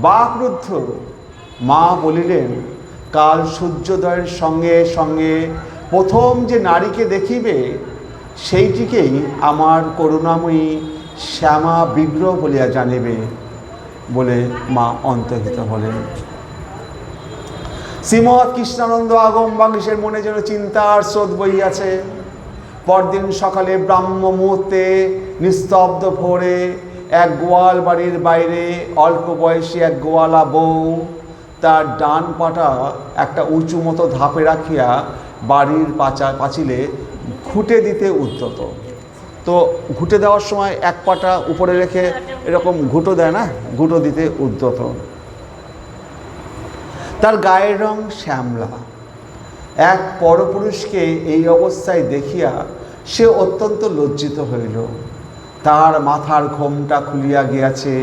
A: বাকরুদ্ধ। মা বলিলেন, কাল সূর্যোদয়ের সঙ্গে সঙ্গে প্রথম যে নারীকে দেখিবে সেইটিকেই আমার করুণাময়ী শ্যামা বিগ্রহ বলিয়া জানিবে বলে মা অন্তর্হিত হলেন। শ্রীমৎ কৃষ্ণানন্দ আগম বাগীশের মনে যেন চিন্তার স্রোত বইয়াছে। পরদিন সকালে ব্রাহ্ম মুহূর্তে নিস্তব্ধ ভোরে এক গোয়াল বাড়ির বাইরে অল্প বয়সী এক গোয়ালা বউ তার ডান পাটা একটা উঁচু মতো ধাপে রাখিয়া বাড়ির পাঁচিলে ঘুঁটে দিতে উদ্যত। তো ঘুঁটে দেওয়ার সময় এক পাটা উপরে রেখে এরকম ঘুঁটো দেয় না, ঘুঁটো দিতে উদ্যত। তার গায়ের রং শ্যামলা। এক পরপুরুষকে এই অবস্থায় দেখিয়া সে অত্যন্ত লজ্জিত হইল। তার মাথার ঘোমটা খুলিয়া গিয়াছে,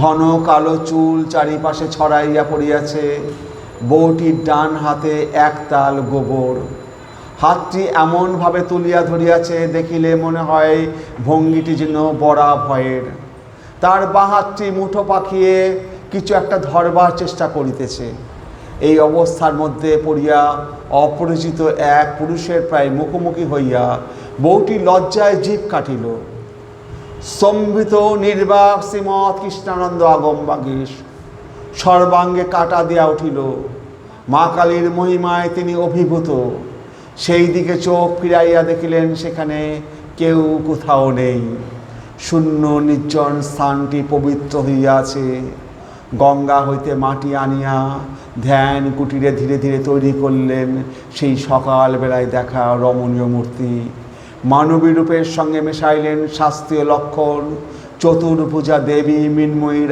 A: ঘন কালো চুল চারিপাশে ছড়াইয়া পড়িয়াছে। বউটির ডান হাতে এক তাল গোবর। হাতটি এমনভাবে তুলিয়া ধরিয়াছে দেখিলে মনে হয় ভঙ্গিটি যেন বড়া ভয়ের। তার বাঁ হাতটি মুঠো পাকিয়ে কিছু একটা ধরবার চেষ্টা করিতেছে। এই অবস্থার মধ্যে পড়িয়া অপরিচিত এক পুরুষের প্রায় মুখোমুখি হইয়া বউটি লজ্জায় জিভ কাটিল। স্তম্ভিত নির্বাক শ্রীমৎ কৃষ্ণানন্দ আগম বাগীশ সর্বাঙ্গে কাটা দিয়া উঠিল। মা কালীর মহিমায় তিনি অভিভূত। সেই দিকে চোখ ফিরাইয়া দেখিলেন সেখানে কেউ কোথাও নেই। শূন্য নির্জন স্থানটি পবিত্র হইয়াছে। গঙ্গা হইতে মাটি আনিয়া ধ্যান কুটিরে ধীরে ধীরে তৈরি করলেন সেই সকালবেলায় দেখা রমণীয় মূর্তি। মানবী রূপের সঙ্গে মেশাইলেন শাস্ত্রীয় লক্ষণ। চতুর্ভুজা দেবী মৃন্ময়ীর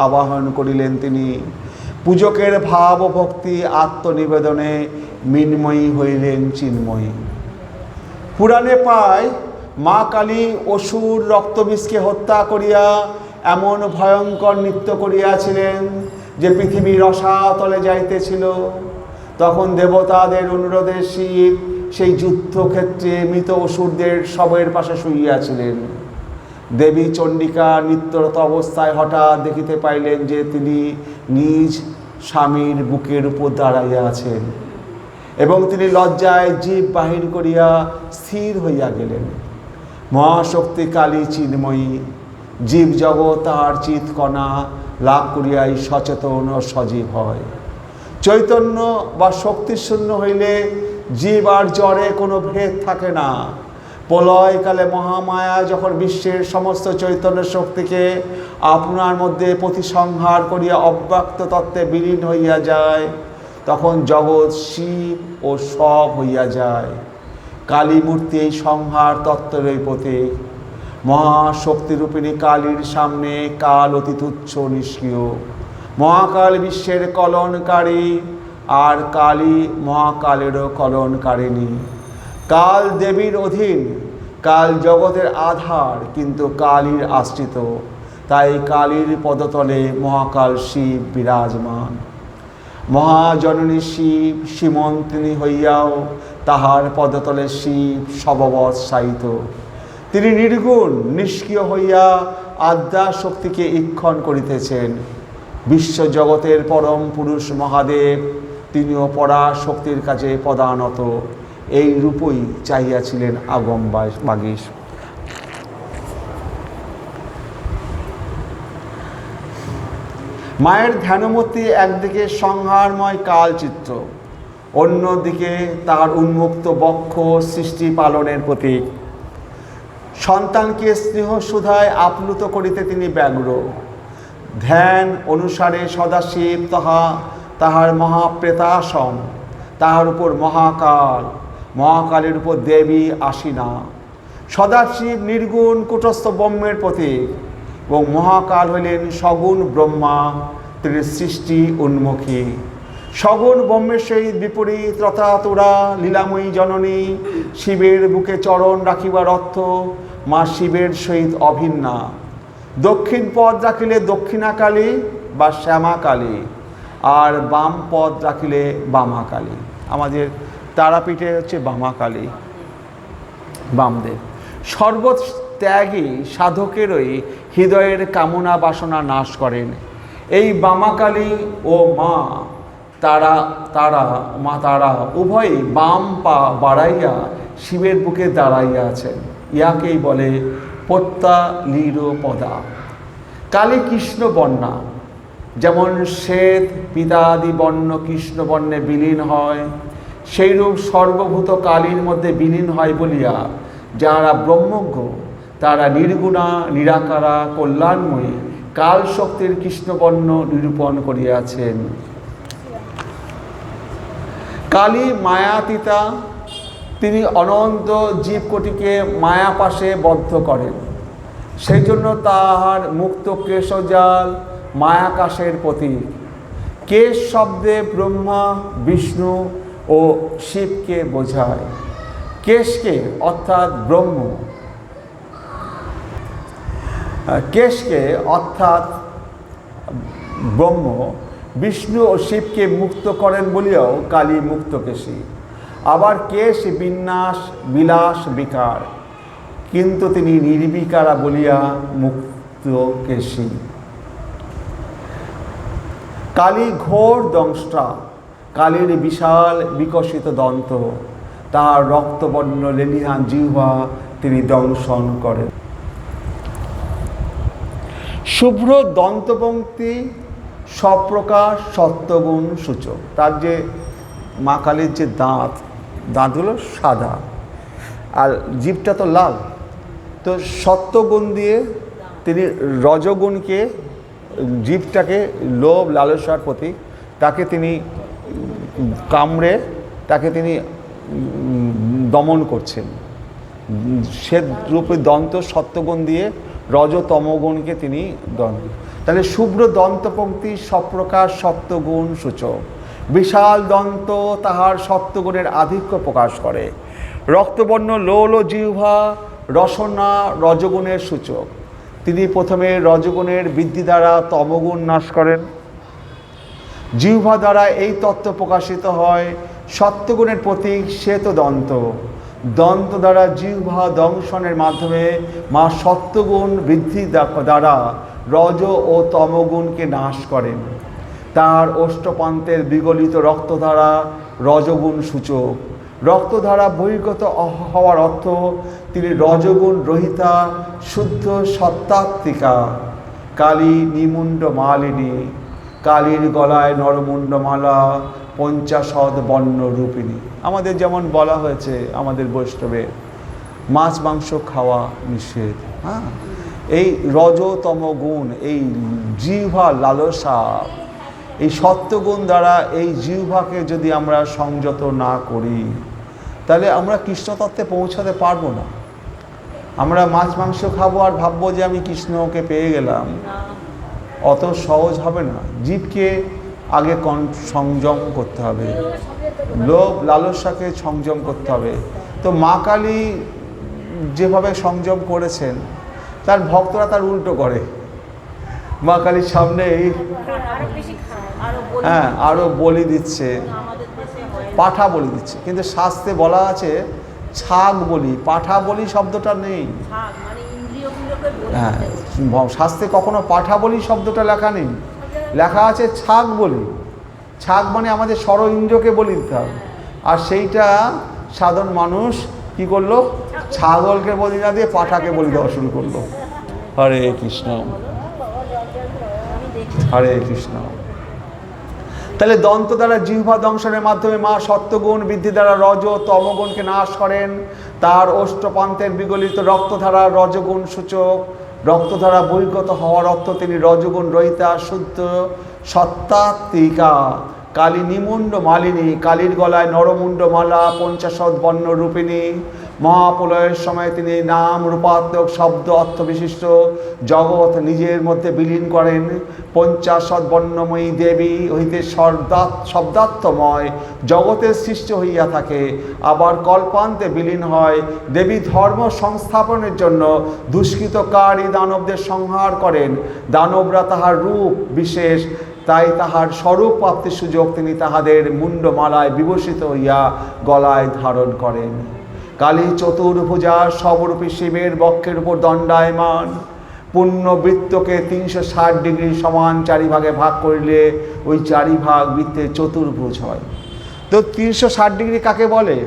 A: আবাহন করিলেন তিনি। পূজকের ভাব ও ভক্তি আত্মনিবেদনে মৃন্ময়ী হইলেন চিন্ময়ী। পুরাণে পায় মা কালী অসুর রক্তবীজকে হত্যা করিয়া এমন ভয়ঙ্কর নৃত্য করিয়াছিলেন যে পৃথিবী রসাতলে যাইতেছিল। তখন দেবতাদের অনুরোধে শিব সেই যুদ্ধক্ষেত্রে মৃত অসুরদের শবের পাশে শুইয়াছিলেন। দেবী চণ্ডিকা নৃত্যরত অবস্থায় হঠাৎ দেখিতে পাইলেন যে তিনি নিজ স্বামীর বুকের উপর দাঁড়াইয়া আছেন এবং তিনি লজ্জায় জীব বাহির করিয়া স্থির হইয়া গেলেন। মহাশক্তি কালী চিন্ময়ী। জীব জগৎ তাহার চিৎকণা লাভ করিয়াই সচেতন ও সজীব হয়। চৈতন্য বা শক্তিশূন্য হইলে জীব আর জড়ে কোনো ভেদ থাকে না। প্রলয়কালে মহামায়া যখন বিশ্বের সমস্ত চৈতন্য শক্তিকে আপনার মধ্যে প্রতিসংহার করিয়া অব্যক্ত তত্ত্বে বিলীন হইয়া যায়, তখন জগৎ শিব ও সব হইয়া যায়। কালী মূর্তি এই সংহার তত্ত্বেরই প্রতীক। মহাশক্তিরূপিণী কালীর সামনে কাল অতি তুচ্ছ নিষ্ক্রিয়। মহাকাল বিশ্বের কলনকারী, আর কালী মহাকালেরও কলনকারিণী। কাল দেবীর অধীন, কাল জগতের আধার, কিন্তু কালীর আশ্রিত। তাই কালীর পদতলে মহাকাল শিব বিরাজমান। মহাজননী শিব সীমন্তিনী হইয়াও তাহার পদতলে শিব সববৎ শায়িত। তিনি নির্গুণ নিষ্ক্রিয় হইয়া আদ্যা শক্তিকে ঈক্ষণ করিতেছেন। বিশ্বজগতের পরম পুরুষ মহাদেব তিনিও পরাশক্তির কাছে পদানত। এই রূপই চাহিয়াছিলেন আগম বাগীশ। মায়ের ধ্যানমূর্তি একদিকে সংহারময় কালচিত্র, অন্যদিকে তার উন্মুক্ত বক্ষ সৃষ্টি পালনের প্রতীক। সন্তানকে স্নেহ সুধায় আপ্লুত করিতে তিনি ব্যগ্র। ধ্যান অনুসারে সদাশিব তাহার মহাপ্রেতাসন, তাহার উপর মহাকাল, মহাকালের উপর দেবী আসীনা। সদাশিব নির্গুণ কূটস্থ ব্রহ্মের প্রতীক এবং মহাকাল হইলেন সগুণ ব্রহ্মা, তিনি সৃষ্টি উন্মুখী। সগুণ ব্রহ্মের সহিত বিপরীত রথাতুরা লীলাময়ী জননী। শিবের বুকে চরণ রাখিবার অর্থ মা শিবের সহিত অভিন্না। দক্ষিণ পদ রাখিলে দক্ষিণাকালী বা শ্যামাকালী, আর বাম পদ রাখিলে বামাকালী। আমাদের তারাপীঠে হচ্ছে বামাকালী, বামদেব। সর্বত্যাগী সাধকেরই হৃদয়ের কামনা বাসনা নাশ করেন। এই বামাকালী ও মা তারা উভয়ই বাম পা বাড়াইয়া শিবের বুকে দাঁড়াইয়া আছেন। ইয়াকেই বলে প্রত্যালীরপদা। কালী কৃষ্ণ বর্ণা, যেমন শ্বেত পিতাদি বর্ণ কৃষ্ণ বর্ণে বিলীন হয়, সেইরূপ সর্বভূত কালীর মধ্যে বিলীন হয় বলিয়া যারা ব্রহ্মজ্ঞ তারা নির্গুণা নিরাকারা কল্যাণময়ী কাল শক্তির কৃষ্ণবর্ণ নিরূপণ করিয়াছেন। কালী মায়াতীতা, তিনি অনন্ত জীবকোটিকে মায়াপাশে বদ্ধ করেন। সেই জন্য তাহার মুক্ত কেশজাল মায়াকাশের প্রতীক। কেশ শব্দে ব্রহ্মা বিষ্ণু ও শিবকে বোঝায়। কেশকে অর্থাৎ ব্রহ্ম, কেশকে অর্থাৎ ব্রহ্ম বিষ্ণু ও শিবকে মুক্ত করেন বলিয়াও কালী মুক্তকেশী। আবার কেশ বিন্যাস বিলাস বিকার, কিন্তু তিনি নির্বিকারা বলিয়া মুক্তকেশী। কালী ঘোর দংষ্টা, কালীর বিশাল বিকশিত দন্ত, তাহার রক্তবর্ণ লেলিহান জিহ্বা তিনি দংশন করেন। শুভ্র দন্তপঙ্ক্তি সপ্রকাশ সত্যগুণ সূচক। তার যে মা কালীর যে দাঁতগুলো সাদা আর জিভটা তো লাল, তো সত্যগুণ দিয়ে তিনি রজগুণকে, জীবটাকে লোভ লালসার প্রতীক, তাকে তিনি কামড়ে তাকে তিনি দমন করছেন। সে রূপে দন্ত সত্যগুণ দিয়ে রজতমগুণকে তিনি দমন। তাহলে শুভ্র দন্তপঙ্ক্তি সপ্রকাশ সত্যগুণ সূচক। বিশাল দন্ত তাহার সত্যগুণের আধিক্য প্রকাশ করে। রক্তবর্ণ লোল জিহ্বা রসনা রজগুণের সূচক। তিনি প্রথমে রজগুণের বৃদ্ধি দ্বারা তমগুণ নাশ করেন। জিহ্বা দ্বারা এই তত্ত্ব প্রকাশিত হয়। সত্যগুণের প্রতীক শ্বেত দন্ত। দন্ত দ্বারা জিহ্বা দংশনের মাধ্যমে মা সত্যগুণ বৃদ্ধি দ্বারা রজ ও তমগুণকে নাশ করেন। তার অষ্টপ্রান্তের বিগলিত রক্তধারা রজগুণ সূচক। রক্তধারা বহির্গত হওয়ার অর্থ তিনি রজগুণ রহিতা শুদ্ধ সত্তাত্মিকা। কালী নিমুণ্ড মালিনী, কালীর গলায় নরমুণ্ডমালা, পঞ্চাশদ বর্ণ রূপিণী। আমাদের যেমন বলা হয়েছে আমাদের বৈষ্ণবে মাছ মাংস খাওয়া নিষেধ। হ্যাঁ, এই রজতম গুণ, এই জিহ্বার লালসা, এই সত্যগুণ দ্বারা এই জিহ্বাকে যদি আমরা সংযত না করি তাহলে আমরা কৃষ্ণতত্ত্বে পৌঁছাতে পারবো না। আমরা মাছ মাংস খাবো আর ভাববো যে আমি কৃষ্ণকে পেয়ে গেলাম, অত সহজ হবে না। জীবকে আগে সংযম করতে হবে, লোভ লালসাকে সংযম করতে হবে। তো মা কালী যেভাবে সংযম করেছেন তার ভক্তরা তার উল্টো করে। মা কালীর সামনে হ্যাঁ আরও বলি দিচ্ছে, পাঠা বলি দিচ্ছে, কিন্তু শাস্ত্রে বলা আছে ছাগ বলি, পাঠা বলি শব্দটা নেই। হ্যাঁ, শাস্ত্রে কখনো পাঠা বলি শব্দটা লেখা নেই, লেখা আছে ছাগ বলি। ছাগ মানে আমাদের ষড় ইন্দ্রিয়কে বলি দিতে হবে। আর সেইটা সাধারণ মানুষ কি করলো, ছাগলকে বলি না দিয়ে পাঠাকে বলি দেওয়া শুরু করলো। হরে কৃষ্ণ, হরে কৃষ্ণ। তাহলে দন্ত দ্বারা জিহ্বা দংশনের মাধ্যমে মা সত্যগুণ বৃদ্ধি দ্বারা রজ তমগুণকে নাশ করেন। তার অষ্টপান্তের বিগলিত রক্তধারা রজগুণ সূচক। রক্তধারা বহির্গত হওয়ার অর্থ তিনি রজগুণ রহিতা শুদ্ধ সত্তাত্মিকা। কালী নিমুণ্ড মালিনী, কালীর গলায় নরমুণ্ড মালা, পঞ্চাশদ বর্ণ রূপিণী। মহাপ্রলয়ের সময় তিনি নাম রূপাত্মক শব্দ অর্থ বিশিষ্ট জগৎ নিজের মধ্যে বিলীন করেন। পঞ্চাশদ বর্ণময়ী দেবী হইতে শব্দার্থময় জগতের সৃষ্টি হইয়া থাকে, আবার কল্পান্তে বিলীন হয়। দেবী ধর্ম সংস্থাপনের জন্য দুষ্কৃতকারী দানবদের সংহার করেন। দানবরা তাহার রূপ বিশেষ, তাই তাহার স্বরূপ প্রাপ্তির সুযোগ তিনি তাহাদের মুন্ডমালায় বিভূষিত হইয়া গলায় ধারণ করেন। কালী চতুর্ভুজা সবরূপী শিবের বক্ষের উপর দণ্ডায়মান। পূর্ণবৃত্তকে 360 ডিগ্রি সমান 4 ভাগে ভাগ করিলে ওই 4 ভাগ বৃত্তের চতুর্ভুজ হয়। তো 360 ডিগ্রি কাকে বলে?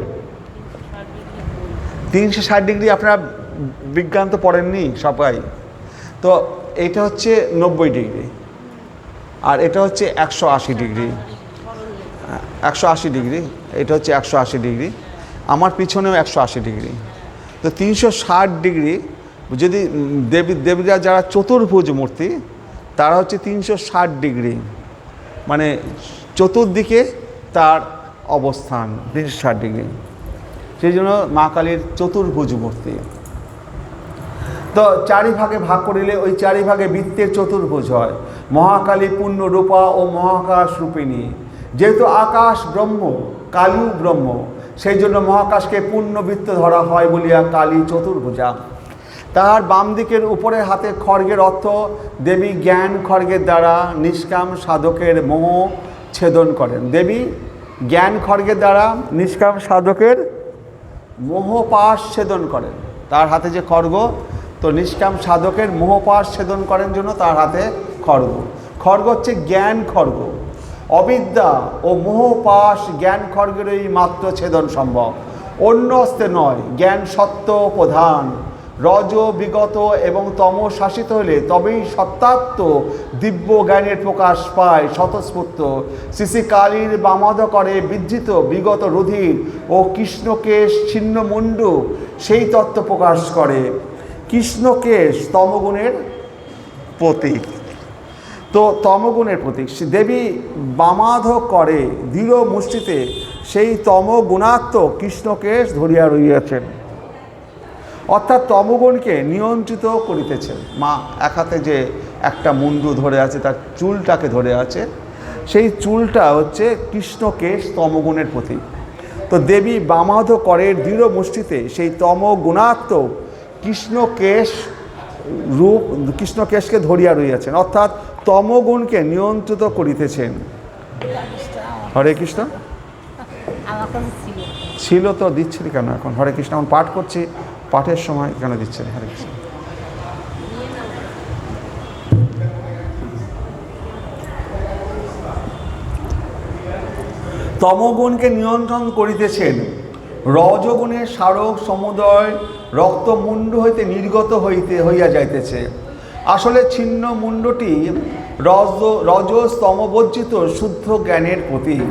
A: 360 ডিগ্রি আপনারা বিজ্ঞান তো পড়েননি সবাই, তো এটা হচ্ছে 90 ডিগ্রি আর এটা হচ্ছে 180 ডিগ্রি। 180 ডিগ্রি, এটা হচ্ছে 180 ডিগ্রি, আমার পিছনেও 180 ডিগ্রি। তো 360 ডিগ্রি যদি দেবীরা যারা চতুর্ভুজ মূর্তি তারা হচ্ছে 360 ডিগ্রি, মানে চতুর্দিকে তার অবস্থান 360 ডিগ্রি। সেই জন্য মা কালীর চতুর্ভুজ মূর্তি। তো 4 ভাগে ভাগ করিলে ওই 4 ভাগে বৃত্তের চতুর্ভুজ হয়। মহাকালী পূর্ণ রূপা ও মহাকাশ রূপিণী। যেহেতু আকাশ ব্রহ্ম, কালীও ব্রহ্ম, সেই জন্য মহাকাশকে পূর্ণবৃত্ত ধরা হয় বলিয়া কালী চতুর্ভুজা। তাহার বাম দিকের উপরের হাতে খড়গের অর্থ দেবী জ্ঞান খড়গের দ্বারা নিষ্কাম সাধকের মোহ ছেদন করেন। দেবী জ্ঞান খড়গের দ্বারা নিষ্কাম সাধকের মোহপাশ ছেদন করেন। তার হাতে যে খড়গ, তো নিষ্কাম সাধকের মোহপাশ ছেদন করেন জন্য তার হাতে খড়গ। খড়গ হচ্ছে জ্ঞান খড়গ। অবিদ্যা ও মোহপাশ জ্ঞান খড়গেরই মাত্র ছেদন সম্ভব, অন্য অস্ত্রে নয়। জ্ঞান সত্য প্রধান, রজ বিগত এবং তম শাসিত হলে তবেই সত্যাত্ম দিব্য জ্ঞানের প্রকাশ পায় স্বতঃস্ফূর্ত। শ্রী কালীর বামাদ করে বিধৃত বিগত রুধির ও কৃষ্ণকেশ ছিন্নমুণ্ডু সেই তত্ত্ব প্রকাশ করে। কৃষ্ণকেশ তমগুণের প্রতীক, তো তমগুণের প্রতীক। দেবী বামাধ করে দৃঢ় মুষ্টিতে সেই তমগুণাত্মক কৃষ্ণকেশ ধরিয়া রইয়াছেন, অর্থাৎ তমগুণকে নিয়ন্ত্রিত করিতেছেন। মা এক হাতে যে একটা মুন্ডু ধরে আছে, তার চুলটাকে ধরে আছে, সেই চুলটা হচ্ছে কৃষ্ণকেশ তমগুণের প্রতীক। তো দেবী বামাধ করের দৃঢ় মুষ্টিতে সেই তমগুণাত্মক কৃষ্ণকেশ রূপ কৃষ্ণকেশকে ধরিয়া রইয়াছেন, অর্থাৎ তমগুণকে নিয়ন্ত্রিত করিতেছেন। হরে কৃষ্ণ। ছিল তো দিচ্ছেন কেন এখন? হরে কৃষ্ণ এখন পাঠ করছি, পাঠের সময় কেন দিচ্ছেন? হরে কৃষ্ণ। তমগুণকে নিয়ন্ত্রণ করিতেছেন। রজগুণের স্মারক সমুদয় রক্তমুণ্ড হইতে নির্গত হইয়া যাইতেছে। আসলে ছিন্ন মুণ্ডটি রজস্তমবর্জিত শুদ্ধ জ্ঞানের প্রতীক।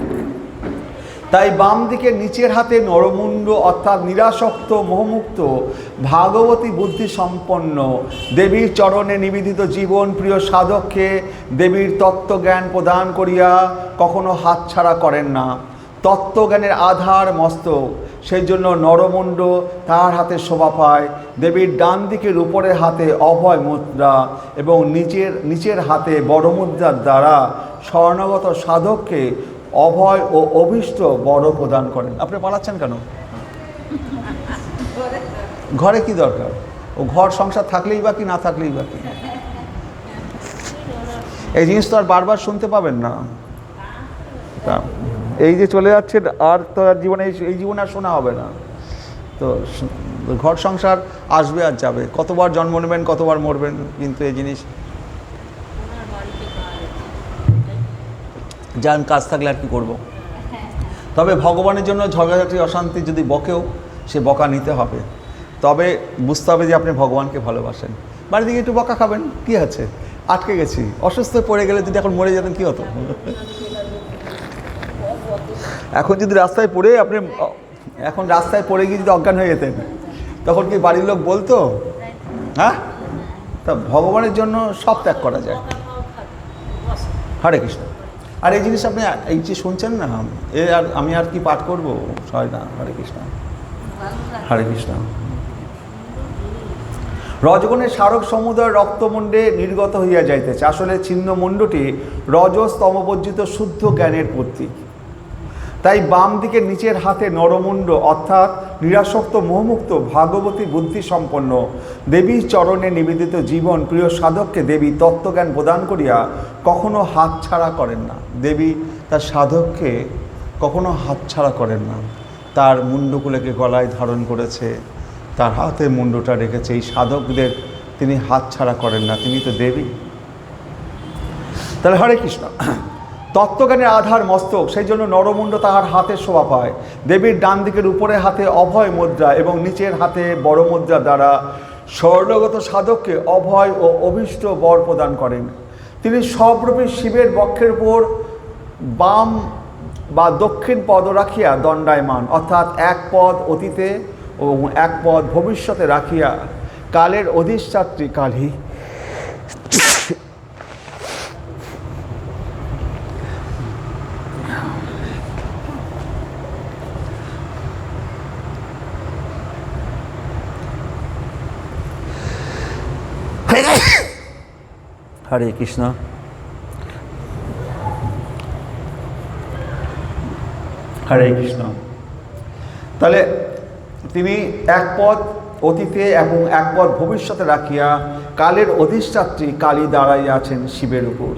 A: তাই বাম দিকে নিচের হাতে নরমুণ্ড অর্থাৎ নিরাসক্ত মোহমুক্ত ভাগবতী বুদ্ধি সম্পন্ন দেবীর চরণে নিবেদিত জীবন প্রিয় সাধককে দেবীর তত্ত্বজ্ঞান প্রদান করিয়া কখনো হাতছাড়া করেন না। তত্ত্বজ্ঞানের আধার মস্তক, সেই জন্য নরমুণ্ড তার হাতে শোভা পায়। দেবীর ডান দিকের উপরের হাতে অভয় মুদ্রা এবং নিচের হাতে বড় মুদ্রার দ্বারা স্বর্ণগত সাধককে অভয় ও অভীষ্ট বড় প্রদান করেন। আপনি পালাচ্ছেন কেন? ঘরে কি দরকার? ও ঘর সংসার থাকলেই বা কি, না থাকলেই বা কি? এই জিনিস তো আর বারবার শুনতে পাবেন না। এই যে চলে যাচ্ছে আর তো আর জীবনে এই জীবনে আর শোনা হবে না। তো ঘর সংসার আসবে আর যাবে, কতবার জন্ম নেবেন, কতবার মরবেন, কিন্তু এই জিনিস যান কাজ থাকলে আর কি করবো। তবে ভগবানের জন্য ঝগড়াঝাটি অশান্তি যদি বকেও সে বকা নিতে হবে, তবে বুঝতে হবে যে আপনি ভগবানকে ভালোবাসেন। বাড়ি দিকে একটু বকা খাবেন, কি আছে, আটকে গেছি, অসুস্থ পড়ে গেলে যদি এখন মরে যেতেন কী হতো? এখন যদি রাস্তায় পড়ে আপনি এখন রাস্তায় পড়ে গিয়ে যদি অজ্ঞান হয়ে যেতেন, তখন কি বাড়ির লোক বলতো? হ্যাঁ, তা ভগবানের জন্য সব ত্যাগ করা যায়। হরে কৃষ্ণ। আর এই জিনিস আপনি এই যে শুনছেন না, আর আমি আর কি পাঠ করবো, হয় না। হরে কৃষ্ণ, হরে কৃষ্ণ। রজগুণের স্মারক সমুদয় রক্তমুণ্ডে নির্গত হইয়া যাইতেছে। আসলে ছিন্নমুণ্ডটি রজস্তমবর্জিত শুদ্ধ জ্ঞানের প্রতীক। তাই বাম দিকে নিচের হাতে নরমুণ্ড অর্থাৎ নিরাসক্ত মোহমুক্ত ভাগবতী বুদ্ধি সম্পন্ন দেবীর চরণে নিবেদিত জীবন প্রিয় সাধককে দেবী তত্ত্বজ্ঞান প্রদান করিয়া কখনো হাতছাড়া করেন না। দেবী তার সাধককে কখনো হাতছাড়া করেন না। তার মুণ্ডকুলেকে গলায় ধারণ করেছে, তার হাতে মুণ্ডটা রেখেছে। এই সাধকদের তিনি হাতছাড়া করেন না, তিনি তো দেবী। তাহলে হরে কৃষ্ণ। তত্ত্বজ্ঞানের আধার মস্তক, সেই জন্য নরমুণ্ড তাহার হাতে শোভা পায়। দেবীর ডান দিকের উপরের হাতে অভয় মুদ্রা এবং নিচের হাতে বড় মুদ্রা দ্বারা স্বর্ণগত সাধককে অভয় ও অভীষ্ট বর প্রদান করেন। তিনি সবরূপী শিবের বক্ষের উপর বাম বা দক্ষিণ পদ রাখিয়া দণ্ডায়মান, অর্থাৎ এক পদ অতীতে ও এক পদ ভবিষ্যতে রাখিয়া কালের অধিষ্ঠাত্রী কালী হরে কৃষ্ণ। হরে কৃষ্ণ। তাহলে তিনি এক পদ অতীতে এবং এক পদ ভবিষ্যতে রাখিয়া কালের অধিষ্ঠাত্রী কালী দাঁড়াইয়া আছেন শিবের উপর।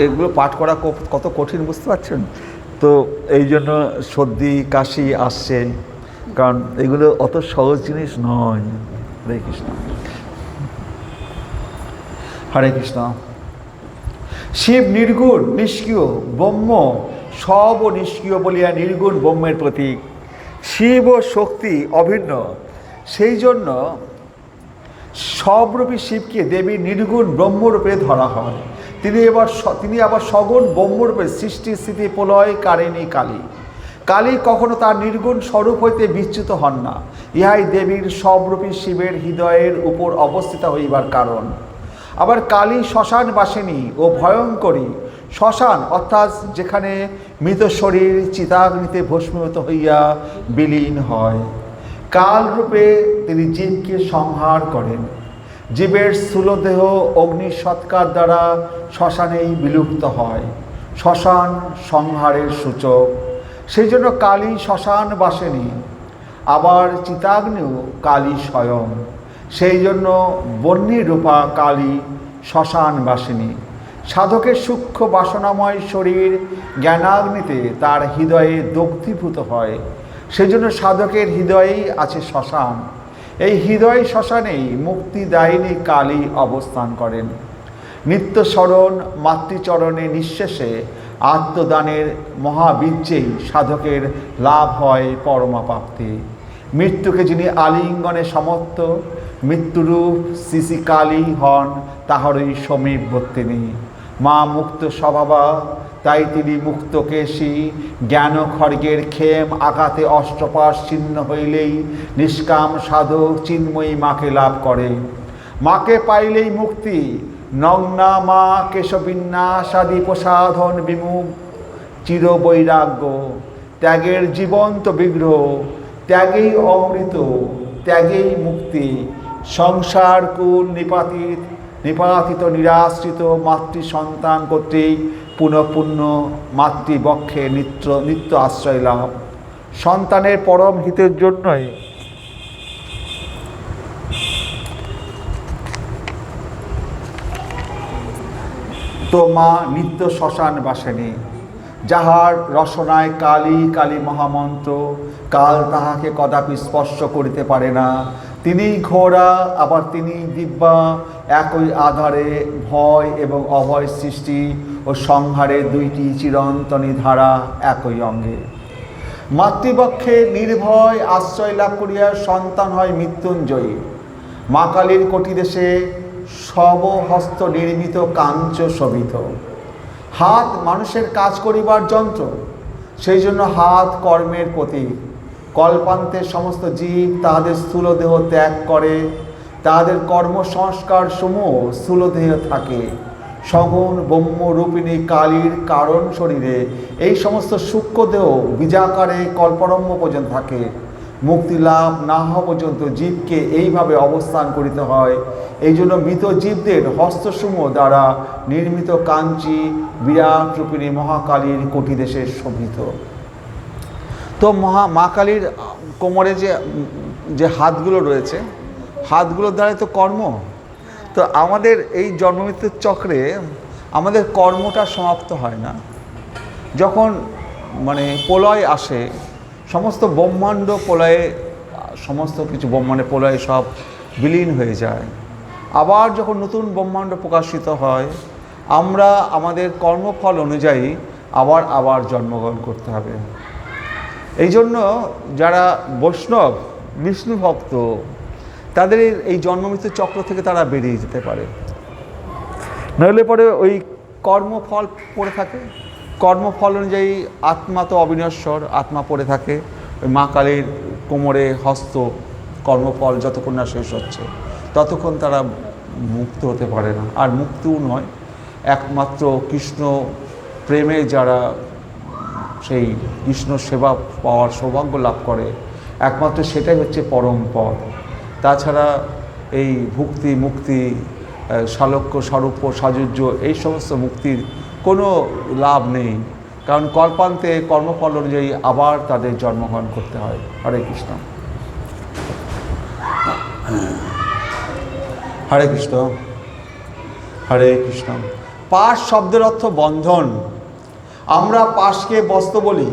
A: এগুলো পাঠ করা কত কঠিন বুঝতে পারছেন তো? এই জন্য সর্দি কাশি আসছে, কারণ এগুলো অত সহজ জিনিস নয়। হরে কৃষ্ণ, হরে কৃষ্ণ। শিব নির্গুণ নিষ্ক্রিয় ব্রহ্ম, সব ও নিষ্ক্রিয় বলিয়া নির্গুণ ব্রহ্মের প্রতীক। শিব ও শক্তি অভিন্ন, সেই জন্য সবরূপী শিবকে দেবী নির্গুণ ব্রহ্মরূপে ধরা হয়। তিনি আবার সগুণ ব্রহ্মরূপে সৃষ্টি স্থিতি প্রলয় কারিণী কালী। কালী কখনো তার নির্গুণ স্বরূপ হইতে বিচ্যুত হন না। ইহাই দেবীর সবরূপী শিবের হৃদয়ের উপর অবস্থিত হইবার কারণ। আবার কালী শ্মশানবাসিনী ও ভয়ঙ্করী। শ্মশান অর্থাৎ যেখানে মৃত শরীর চিতাগ্নিতে ভস্মীভূত হইয়া বিলীন হয়। কালরূপে তিনি জীবকে সংহার করেন। জীবের স্থূলদেহ অগ্নি সৎকার দ্বারা শ্মশানেই বিলুপ্ত হয়। শ্মশান সংহারের সূচক, সেই জন্য কালী শ্মশান বাসিনী। আবার চিতাগ্নিও কালী স্বয়ং, সেই জন্য বহ্নি রূপা কালী শ্মশান বাসিনী। সাধকের সূক্ষ্ম বাসনাময় শরীর জ্ঞানাগ্নিতে তার হৃদয়ে দগ্ধীভূত হয়, সেই জন্য সাধকের হৃদয়েই আছে শ্মশান। এই হৃদয় শ্মশানেই মুক্তিদায়িনী কালী অবস্থান করেন। নিত্য স্মরণ মাতৃচরণে নিঃশেষে আত্মদানের মহাবীর্যেই সাধকের লাভ হয় পরমাপ্তি। মৃত্যুকে যিনি আলিঙ্গনে সমর্থ, মৃত্যুরূপ শিশিকালী হন তাহারই সমীপবর্তিনী। মা মুক্ত স্বভাবা, তাই তিনি মুক্তকেশী। জ্ঞান খড়গের খেম আঘাতে অষ্টপাশ ছিন্ন হইলেই নিষ্কাম সাধক চিন্ময়ী মাকে লাভ করে। মাকে পাইলেই মুক্তি। নগ্না মা কেশবিন্যাসাদি প্রসাধন বিমুখ চির বৈরাগ্য। ত্যাগের জীবন্ত বিগ্রহ, ত্যাগেই অমৃত, ত্যাগেই মুক্তি। সংসার কুল নিপাতিত নিরাশ্রিত মাতৃ সন্তান কর্তৃক পুনঃপুণ্য মাতৃবক্ষে নিত্য আশ্রয় লাভ। সন্তানের পরম হিতের জন্যই তো মা নিত্য শ্মশান বাসেনি। যাহার রসনায় কালী কালী মহামন্ত্র, কাল তাহাকে কদাপি স্পর্শ করিতে পারে না। তিনি ঘোড়া, আবার তিনি দিব্যা। একই আধারে ভয় এবং অভয় সৃষ্টি ও সংহারের দুইটি চিরন্তনী ধারা একই অঙ্গে। মাতৃপক্ষে নির্ভয় আশ্রয় লাভ করিয়া সন্তান হয় মৃত্যুঞ্জয়ী। মা কালীর কোটিদেশে সবহস্ত নির্মিত কাঞ্চ শোভিত। হাত মানুষের কাজ করিবার যন্ত্র, সেই জন্য হাত কর্মের প্রতীক। কল্পান্তের সমস্ত জীব তাহাদের স্থূল দেহ ত্যাগ করে, তাহাদের কর্মসংস্কার সমূহ স্থূল দেহে থাকে। সগুণ ব্রহ্মরূপিণী কালীর কারণ শরীরে এই সমস্ত সূক্ষ্ম দেহ বীজাকারে কল্পরম্য পর্যন্ত থাকে। মুক্তি লাভ না হওয়া পর্যন্ত জীবকে এইভাবে অবস্থান করিতে হয়। এই জন্য মৃত জীবদের হস্তসমূহ দ্বারা নির্মিত কাঞ্চি বিরাট রূপিণী মহাকালীর কোটিদেশে শোভিত। তো মা কালীর কোমরে যে হাতগুলো রয়েছে, হাতগুলোর দ্বারাই তো কর্ম। তো আমাদের এই জন্মমৃত্যুর চক্রে আমাদের কর্মটা সমাপ্ত হয় না। যখন প্রলয় আসে, সমস্ত ব্রহ্মাণ্ড প্রলয়ে, সমস্ত কিছু ব্রহ্মাণ্ডে প্রলয়ে সব বিলীন হয়ে যায়। আবার যখন নতুন ব্রহ্মাণ্ড প্রকাশিত হয়, আমরা আমাদের কর্মফল অনুযায়ী আবার জন্মগ্রহণ করতে হবে। এই জন্য যারা বৈষ্ণব বিষ্ণু ভক্ত, তাদের এই জন্মমৃত্যু চক্র থেকে তারা বেরিয়ে যেতে পারে। নইলে পরে ওই কর্মফল পড়ে থাকে। কর্মফল অনুযায়ী আত্মা তো অবিনশ্বর, আত্মা পড়ে থাকে ওই মা কালীর কোমরে হস্ত। কর্মফল যতক্ষণ না শেষ হচ্ছে ততক্ষণ তারা মুক্ত হতে পারে না। আর মুক্তিও নয়, একমাত্র কৃষ্ণ প্রেমে যারা সেই কৃষ্ণ সেবা পাওয়ার সৌভাগ্য লাভ করে, একমাত্র সেটাই হচ্ছে পরম পদ। তাছাড়া এই ভুক্তি মুক্তি, সালোক্য স্বরূপ সাযুজ্য, এই সমস্ত মুক্তির কোনো লাভ নেই। কারণ কল্পান্তে কর্মফল অনুযায়ী আবার তাদের জন্মগ্রহণ করতে হয়। হরে কৃষ্ণ, হরে কৃষ্ণ, হরে কৃষ্ণ। পাশ শব্দের অর্থ বন্ধন। আমরা পাশকে বস্ত্র বলি।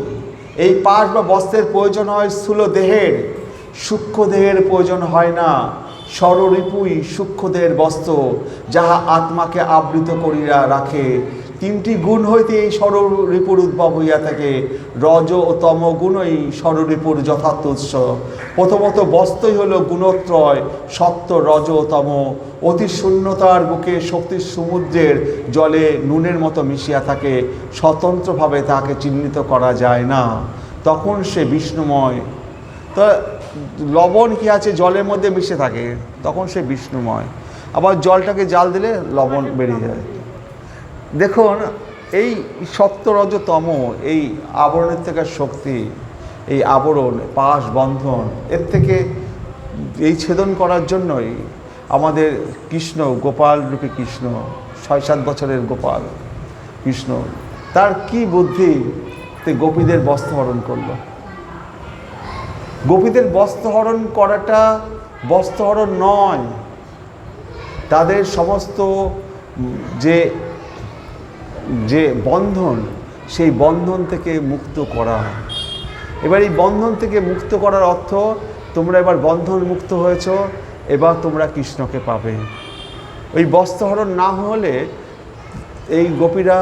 A: এই পাশ বা বস্ত্রের প্রয়োজন হয় স্থূল দেহের, সূক্ষ্ম দেহের প্রয়োজন হয় না। ষড়রিপুই সূক্ষ্মদেহের বস্ত্র, যাহা আত্মাকে আবৃত করিয়া রাখে। তিনটি গুণ হইতে এই ষড়রিপুর উদ্ভব হইয়া থাকে। রজ ও তম গুণই ষড়রিপুর যথার্থ উৎস। প্রথমত বস্ত্রই হল গুণত্রয়, সত্য রজ ও তম। অতি শূন্যতার বুকে শক্তির সমুদ্রের জলে নুনের মতো মিশিয়া থাকে। স্বতন্ত্রভাবে তাকে চিহ্নিত করা যায় না, তখন সে বিষ্ণুময়। তো লবণ কি আছে, জলের মধ্যে মিশে থাকে, তখন সে বিষ্ণুময়। আবার জলটাকে জাল দিলে লবণ বেরিয়ে যায়। দেখুন, এই সত্য রজ তম, এই আবরণের থেকে শক্তি, এই আবরণ পাশ বন্ধন, এর থেকে এই ছেদন করার জন্যই আমাদের কৃষ্ণ, গোপাল রূপী কৃষ্ণ, ৬-৭ বছরের গোপাল কৃষ্ণ, তার কি বুদ্ধি, গোপীদের বস্ত্রহরণ করল। গোপীদের বস্ত্রহরণ করাটা বস্ত্রহরণ নয়, তাদের সমস্ত যে বন্ধন, সেই বন্ধন থেকে মুক্ত করা। এবার এই বন্ধন থেকে মুক্ত করার অর্থ, তোমরা এবার বন্ধন মুক্ত হয়েছ, এবার তোমরা কৃষ্ণকে পাবে। ওই বস্ত্রহরণ না হলে এই গোপীরা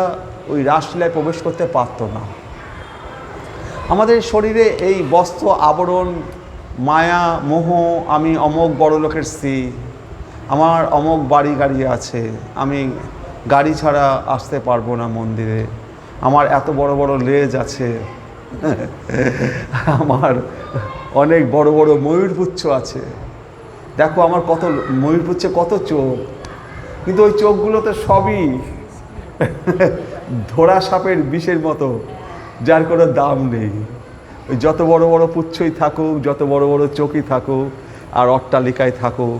A: ওই রাসলীলায় প্রবেশ করতে পারত না। আমাদের শরীরে এই বস্ত্র আবরণ মায়া মোহ, আমি অমোক বড় লোকের স্ত্রী, আমার অমোক বাড়ি গাড়ি আছে, আমি গাড়ি ছাড়া আসতে পারবো না মন্দিরে, আমার এত বড় বড় লেজ আছে, আমার অনেক বড় বড় ময়ূরপুচ্ছ আছে, দেখো আমার কত ময়ূরপুচ্ছে কত চোখ, কিন্তু ওই চোখগুলো তো সবই ধরা সাপের বিষের মতো, যার কোনো দাম নেই। ওই যত বড় বড় পুচ্ছই থাকুক, যত বড় বড় চোখই থাকুক, আর অট্টালিকায় থাকুক,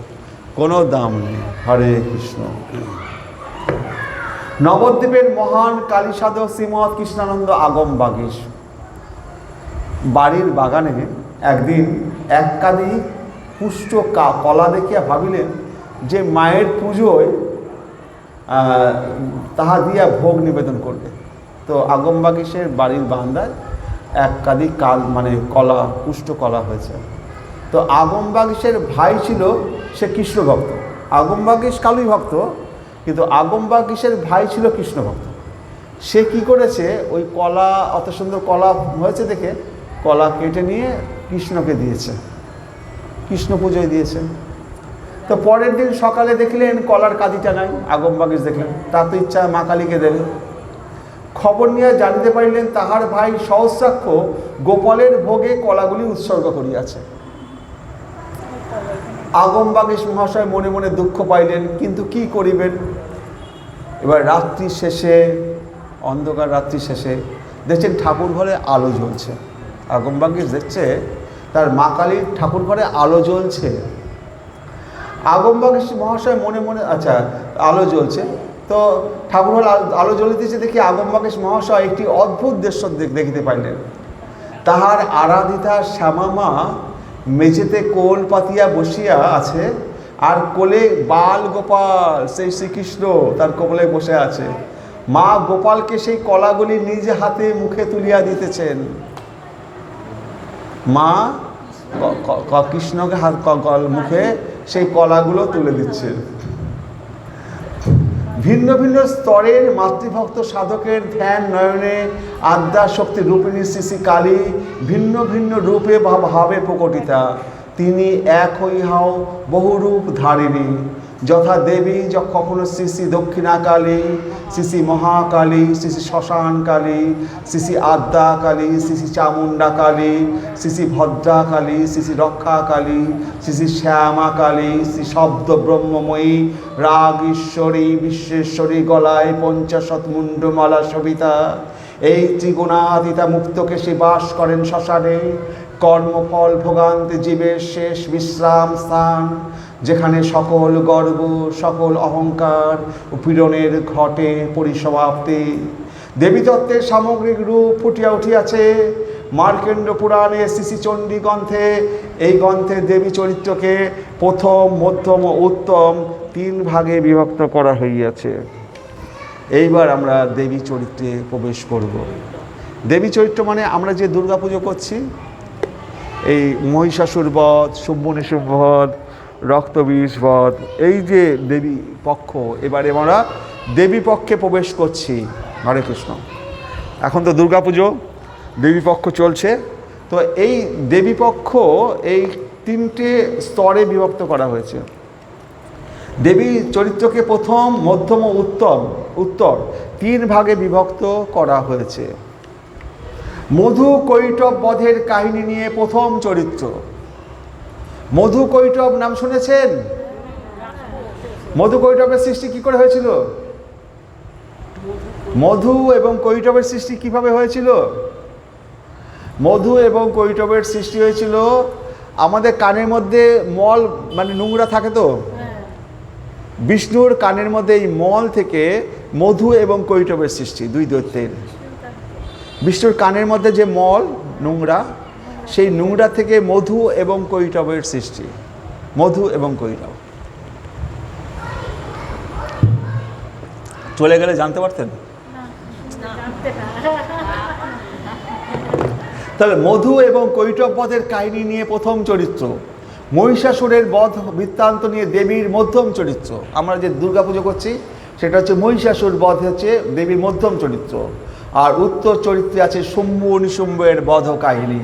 A: কোনো দাম নেই। হরে কৃষ্ণ। নবদ্বীপের মহান কালী সাধক শ্রীমৎ কৃষ্ণানন্দ আগম বাগীশ বাড়ির বাগানে একদিন এক কাঁদি পুষ্ট কলা দেখিয়া ভাবিলেন যে মায়ের পুজোয় তাহা দিয়া ভোগ নিবেদন করবে। তো আগম বাগীশের বাড়ির বারান্দায় এক কাঁদি কলা, পুষ্ট কলা হয়েছে। তো আগম বাগীশের ভাই ছিল, সে কৃষ্ণ ভক্ত। আগম বাগীশ কালী ভক্ত, কিন্তু আগম বাগীশের ভাই ছিল কৃষ্ণ ভক্ত। সে কি করেছে, ওই কলা, অত সুন্দর কলা হয়েছে দেখে কলা কেটে নিয়ে কৃষ্ণকে দিয়েছে, কৃষ্ণ পুজোয় দিয়েছে। তো পরের দিন সকালে দেখলেন কলার কাঁদিটা নাই, আগম বাগীশ দেখলেন, তার তো ইচ্ছা মা কালীকে দেবে। খবর নিয়ে জানিতে পারিলেন তাহার ভাই সহস্রাক্ষ গোপালের ভোগে কলাগুলি উৎসর্গ করিয়াছে। আগম বাগীশ মহাশয় মনে মনে দুঃখ পাইলেন, কিন্তু কি করিবেন। এবার রাত্রি শেষে, অন্ধকার রাত্রি শেষে দেখছেন ঠাকুর ঘরে আলো জ্বলছে। আগম বাগীশ দেখছে তার মা কালীর ঠাকুর ঘরে আলো জ্বলছে। আগম বাগীশ মহাশয় মনে মনে, আচ্ছা আলো জ্বলছে, তো ঠাকুর ঘরে আলো জ্বলিতেছে দেখি আগম বাগীশ মহাশয় একটি অদ্ভুত দৃশ্য দেখিতে পাইলেন। তাহার আরাধিতা শ্যামামা মেঝেতে কোল পাতিয়া বসিয়া আছে, আর কোলে বাল গোপাল, সেই শ্রীকৃষ্ণ তার কোলে বসে আছে। মা গোপালকে সেই কলাগুলি নিজে হাতে মুখে তুলিয়া দিতেছেন। মা কৃষ্ণকে মুখে সেই কলাগুলো তুলে দিচ্ছেন। ভিন্ন ভিন্ন স্তরের মাতৃভক্ত সাধকের ধ্যান নয়নে আদ্যা শক্তি রূপিণী শ্রী শ্রী কালী ভিন্ন ভিন্ন রূপে বা ভাবে প্রকটিতা। তিনি এক হইহাও বহুরূপ ধারিণী, যথা দেবী কখনো শ্রী শ্রী দক্ষিণা কালী, শ্রী শ্রী মহাকালী, শ্রী শ্রী শ্মশান কালী, শ্রী শ্রী আদ্যা কালী, শ্রী শ্রী চামুণ্ডা কালী, শ্রী শ্রী ভদ্রা কালী, শ্রী শ্রী রক্ষা কালী, শ্রী শ্রী শ্যামা কালী, শ্রী শব্দ ব্রহ্মময়ী, রাগ ঈশ্বরী, বিশ্বেশ্বরী, গলায় পঞ্চাশত মুন্ডমালা সবিতা। এই ত্রিগুণাতীতা মুক্তকে সে বাস করেন শ্মশানে, কর্মফল ভোগান্তে জীবের শেষ বিশ্রাম স্থান, যেখানে সকল গর্ব, সকল অহংকার ও পীড়নের ঘটে পরিসমাপ্তি। দেবীতত্ত্বের সামগ্রিক রূপ ফুটিয়া উঠিয়াছে মার্কেন্ড পুরাণে শ্রী শ্রী চণ্ডী গ্রন্থে। এই গ্রন্থে দেবী চরিত্রকে প্রথম, মধ্যম ও উত্তম 3 ভাগে বিভক্ত করা হইয়াছে। এইবার আমরা দেবী চরিত্রে প্রবেশ করব। দেবী চরিত্র মানে আমরা যে দুর্গাপুজো করছি, এই মহিষাসুর বধ, শুম্ভ নিশুম্ভ বধ, রক্তবীজ বধ, এই যে দেবী পক্ষ, এবারে আমরা দেবী পক্ষে প্রবেশ করছি। হরে কৃষ্ণ। এখন তো দুর্গাপুজো, দেবী পক্ষ চলছে। তো এই দেবী পক্ষ এই 3টে স্তরে বিভক্ত করা হয়েছে। দেবী চরিত্রকে প্রথম, মধ্যম ও উত্তর 3 ভাগে বিভক্ত করা হয়েছে। মধু কৈটব বধের কাহিনী নিয়ে প্রথম চরিত্র। মধু কৈটব নাম শুনেছেন? মধু কৈটবের সৃষ্টি কি করে হয়েছিল? মধু এবং কৈটবের সৃষ্টি কিভাবে হয়েছিল? মধু এবং কৈটবের সৃষ্টি হয়েছিল, আমাদের কানের মধ্যে মল নোংরা থাকে, তো বিষ্ণুর কানের মধ্যে এই মল থেকে মধু এবং কৈটবের সৃষ্টি, 2 দৈত্যের। বিষ্ণুর কানের মধ্যে যে মল নোংরা, সেই নোংরা থেকে মধু এবং কৈটবের সৃষ্টি। মধু এবং কৈটব চলে গেলে জানতে পারতেন? তাহলে মধু এবং কৈটব বধের কাহিনী নিয়ে প্রথম চরিত্র। মহিষাসুরের বধ বৃত্তান্ত নিয়ে দেবীর মধ্যম চরিত্র। আমরা যে দুর্গাপুজো করছি সেটা হচ্ছে মহিষাসুর বধ, হচ্ছে দেবীর মধ্যম চরিত্র। আর উত্তর চরিত্রে আছে শুম্ভ নিশুম্ভের বধ কাহিনী।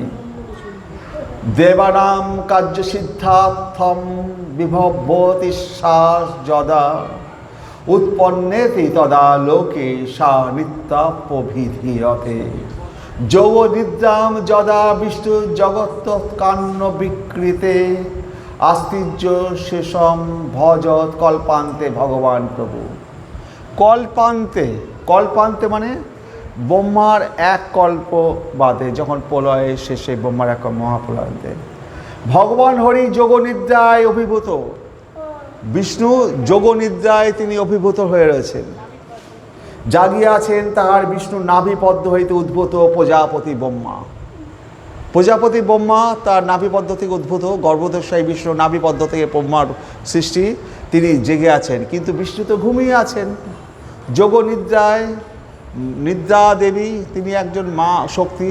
A: দেবানাম কার্য সিদ্ধার্থম বিভবতি শ্বাস যদা উৎপন্নেতি তদা লোকে সা নিত্যাপভিধীয়তে যোগ নিদ্রাম যদা বিষ্ণু জগৎ কান্ন বিকৃতে আস্তির্য শেষম ভজত কল্পান্তে ভগবান প্রভু। কল্পান্তে, কল্পান্তে মানে ব্রহ্মার এক কল্প বাদে, যখন প্রলয়ের শেষে ব্রহ্মার এক মহাপ্রলয়তে ভগবান হরি যোগনিদ্রায় অভিভূত। বিষ্ণু যোগনিদ্রায় তিনি অভিভূত হয়ে রয়েছেন, জাগিয়ে আছেন তাহার বিষ্ণু নাভিপদ্ম হইতে উদ্ভূত প্রজাপতি ব্রহ্মা। প্রজাপতি ব্রহ্মা তার নাভিপদ্ম থেকে উদ্ভূত, গর্ভদশায়ী বিষ্ণু নাভিপদ্ম থেকে ব্রহ্মার সৃষ্টি, তিনি জেগে আছেন, কিন্তু বিষ্ণু তো ঘুমিয়ে আছেন যোগনিদ্রায়। নিদ্রা দেবী তিনি একজন মা শক্তি,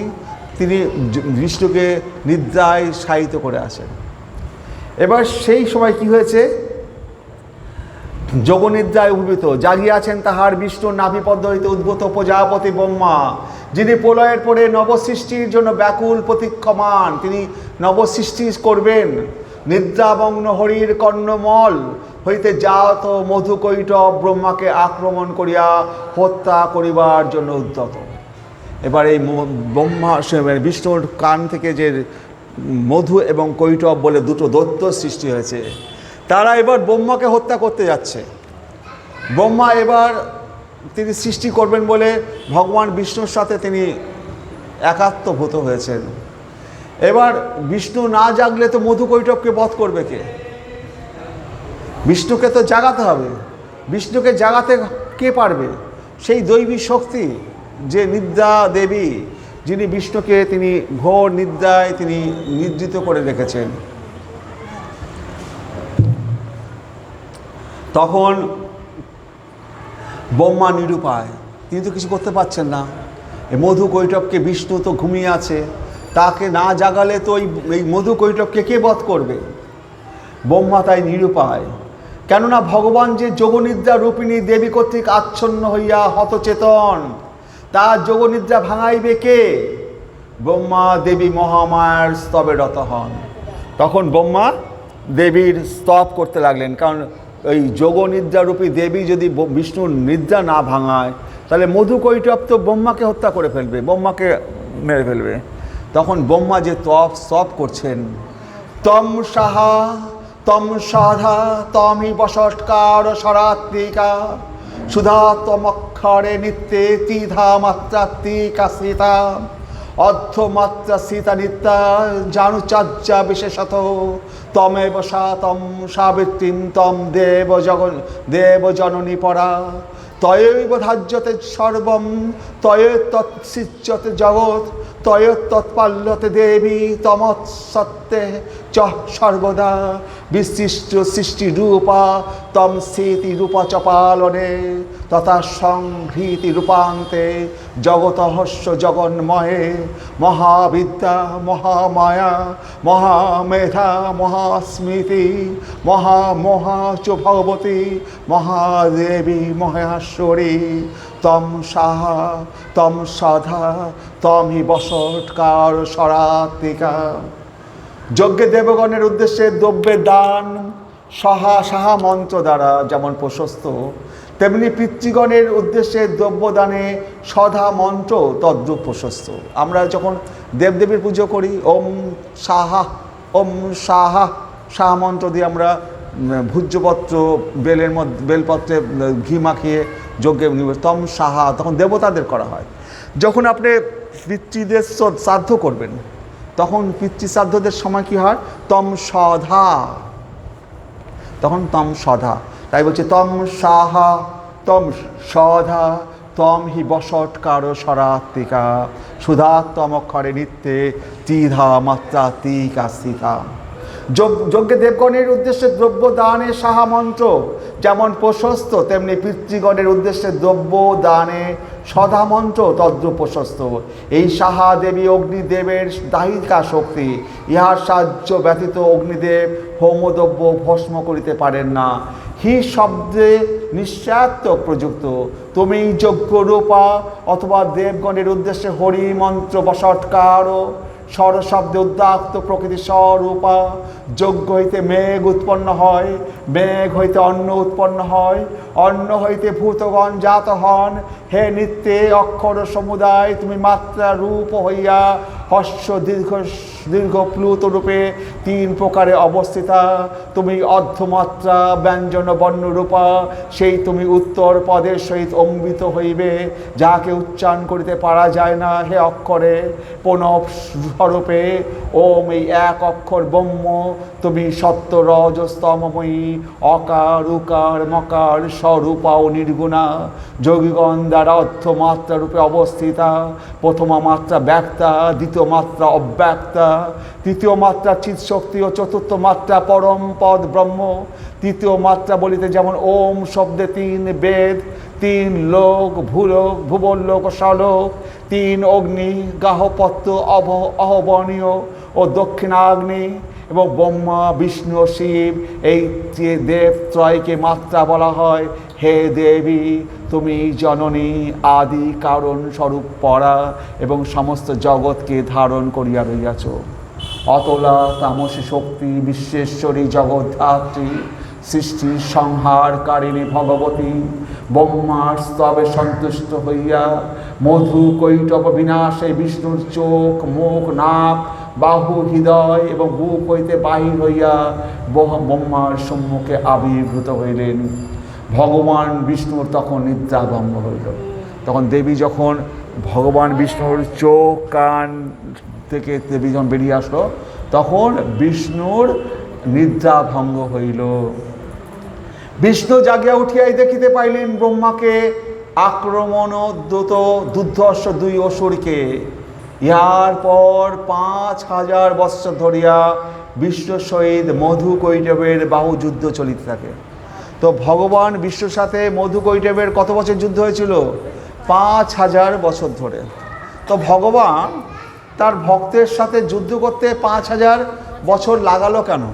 A: তিনি বিষ্ণুকে নিদ্রায় শায়িত করে আছেন। এবার সেই সময় কি হয়েছে, যোগনিদ্রায় অভিভূত, জাগিয়ে আছেন তাহার বিষ্ণু নাভিপদ্ম হইতে উদ্ভূত প্রজাপতি ব্রহ্মা, যিনি প্রলয়ের পরে নবসৃষ্টির জন্য ব্যাকুল প্রতীক্ষমান, তিনি নবসৃষ্টি করবেন। নিদ্রামগ্ন হরির কর্ণমল হইতে জাত মধুকৈটব ব্রহ্মাকে আক্রমণ করিয়া হত্যা করিবার জন্য উদ্যত। এবার এই ব্রহ্মা বিষ্ণুর কান থেকে যে মধু এবং কৈটব বলে দুটো দৈত্য সৃষ্টি হয়েছে, তারা এবার ব্রহ্মাকে হত্যা করতে যাচ্ছে। ব্রহ্মা এবার তিনি সৃষ্টি করবেন বলে ভগবান বিষ্ণুর সাথে তিনি একাত্মভূত হয়েছেন। এবার বিষ্ণু না জাগলে তো মধু কৈটবকে বধ করবে কে? বিষ্ণুকে তো জাগাতে হবে। বিষ্ণুকে জাগাতে কে পারবে? সেই দৈবী শক্তি, যে নিদ্রা দেবী, যিনি বিষ্ণুকে তিনি ঘোর নিদ্রায় তিনি নিদ্রিত করে রেখেছেন। তখন ব্রহ্মা নিরুপায়, তিনি তো কিছু করতে পারছেন না। এই মধু কৈটবকে, বিষ্ণু তো ঘুমিয়ে আছে, তাকে না জাগালে তো এই মধু কৈটবকে কে বধ করবে? ব্রহ্মা তাই নিরুপায়, কেননা ভগবান যে যোগনিদ্রা রূপিণী দেবী কর্তৃক আচ্ছন্ন হইয়া হতচেতন, তার যোগনিদ্রা ভাঙাইবে কে? ব্রহ্মা দেবী মহামায়ার স্তবে রত হন। তখন ব্রহ্মা দেবীর স্তব করতে লাগলেন, কারণ এই যোগনিদ্রারূপী দেবী যদি বিষ্ণুর নিদ্রা না ভাঙায়, তাহলে মধু কৈটব তো ব্রহ্মাকে হত্যা করে ফেলবে, ব্রহ্মাকে মেরে ফেলবে। তখন ব্রহ্মা যে স্তব করছেন, তম সাহা তম সাধা তমি বসৎকার সরাত্মিকা সুধা তমক্ষরে নিত্যে তীধা মাত্রাত্মিকা সীতা অর্ধমাত্রা সীতা নিত্যা জানুচার্যা বিশেষত তমেব সা তম সাবিত্রীম তম দেব জননী পরা তয়ৈব ধার্যতে সর্বম তয়ে তৎসৃজ্যতে জগৎ তয়ে তৎপাল্যতে দেবী তমৎসত্তে চ সর্বদা বিশিষ্ট সৃষ্টি রূপা তম স্থিতি রূপা চ পালনে তথা সংহৃতি রূপান্তে জগতহস্য জগন্ময়ে মহাবিদ্যা মহামায়া মহামেধা মহাস্মৃতি মহামোহা চ ভগবতী মহাদেবী মহেশ্বরী তম সাহা তম সাধা তম হি বসৎকার সরাত্মিকা। যজ্ঞে দেবগণের উদ্দেশ্যে দ্রব্যের দান সাহা মন্ত্র দ্বারা যেমন প্রশস্ত, তেমনি পিতৃগণের উদ্দেশ্যে দ্রব্যদানে সধা মন্ত্র তদ্রূপ প্রশস্ত। আমরা যখন দেবদেবীর পুজো করি, ওম সাহা সাহা মন্ত্র দিয়ে আমরা ভূজ্যপত্র বেলের মধ্যে বেলপত্রে ঘি মাখিয়ে যজ্ঞে তম সাহা, তখন দেবতাদের করা হয়। যখন আপনি পিতৃদের শ্রাদ্ধ করবেন, তখন পিতৃশ্রাদ্ধদের সময় কী হয়? তম সধা, তখন তম সধা। তাই বলছে তম সাহা তম সধা তম হি বসৎকার সরাত্মিকা সুধাত্তম অক্ষরে নিত্যে তীধা মাত্রাত্মিকা স্থিতা। যজ্ঞে দেবগণের উদ্দেশ্যে দ্রব্য দানে সাহা মন্ত্র যেমন প্রশস্ত, তেমনি পিতৃগণের উদ্দেশ্যে দ্রব্য দানে সধা মন্ত্র তদ্রূপ প্রশস্ত। এই সাহা দেবী অগ্নিদেবের দাহিকা শক্তি, ইহার সাহায্য ব্যতীত অগ্নিদেব হোমদ্রব্য ভস্ম করিতে পারেন না। হি শব্দে নিশ্চাত্মক প্রযুক্ত, তুমি যজ্ঞরূপা অথবা দেবগণের উদ্দেশ্যে হরি মন্ত্র বসৎকার স্বর শব্দে উদ্দাক্ত প্রকৃতি স্বরূপা। যজ্ঞ হইতে মেঘ উৎপন্ন হয়, মেঘ হইতে অন্ন উৎপন্ন হয়, অন্ন হইতে ভূতগণ জাত হন। হে নিত্যে অক্ষর সমুদায়, তুমি মাত্রা রূপ হইয়া হস্য দীর্ঘ দীর্ঘ প্লুত রূপে তিন প্রকারে অবস্থিতা। তুমি অর্ধমাত্রা ব্যঞ্জন বর্ণরূপা, সেই তুমি উত্তর পদের সহিত অম্বিত হইবে, যাকে উচ্চারণ করিতে পারা যায় না। হে অক্ষরে প্রণব স্বরূপে ওম, এই এক অক্ষর ব্রহ্ম, তুমি সত্য রজস্তমময়ী, অকার উকার মকার স্বরূপা ও নির্গুণা, যোগীগণ দ্বারা অর্ধমাত্রা রূপে অবস্থিতা। প্রথমা মাত্রা ব্যক্তা, দ্বিতীয় মাত্রা অব্যক্তা, তৃতীয় মাত্রা চিৎশক্তি ও চতুর্থ মাত্রা পরম পদ ব্রহ্ম। তৃতীয় মাত্রা বলিতে যেমন ওম শব্দে তিন বেদ, তিন লোক ভূলোক ভুবনলোক ও স্বলোক, তিন অগ্নি গাহপত্য অহবনীয় ও দক্ষিণাগ্নি, এবং ব্রহ্মা বিষ্ণু ও শিব, এই দেব ত্রয়কে মাত্রা বলা হয়। হে দেবী, তুমি জননী, আদি কারণ স্বরূপ পরা, এবং সমস্ত জগৎকে ধারণ করিয়া রইয়াছ। অতলা তামসী শক্তি, বিশ্বেশ্বরী জগদ্ধাত্রী, সৃষ্টির সংহারকারিণী ভগবতী, ব্রহ্মার স্তবে সন্তুষ্ট হইয়া মধু কৈটব বিনাশে বিষ্ণুর চোখ মুখ নাক বাহু হৃদয় এবং বুক হইতে বাহির হইয়া ব্রহ্মার সম্মুখে আবির্ভূত হইলেন। ভগবান বিষ্ণুর তখন নিদ্রাভঙ্গ হইল। তখন দেবী যখন ভগবান বিষ্ণুর চোখ কান থেকে দেবী যখন বেরিয়ে আসলো, তখন বিষ্ণুর নিদ্রাভঙ্গ হইল। বিষ্ণু জাগিয়া উঠিয়াই দেখিতে পাইলেন ব্রহ্মাকে আক্রমণোদ্যত দুর্ধর্ষ দুই অসুরকে। ইহার পর 5000 বৎসর ধরিয়া বিষ্ণুর সহিত মধু কৈটবের বাহু যুদ্ধ চলিতে থাকে। তো ভগবান বিষ্ণুর সাথে মধু কৈটবের কত বছর যুদ্ধ হয়েছিল? 5000 বছর ধরে। তো ভগবান তার ভক্তের সাথে যুদ্ধ করতে 5000 বছর লাগালো কেন?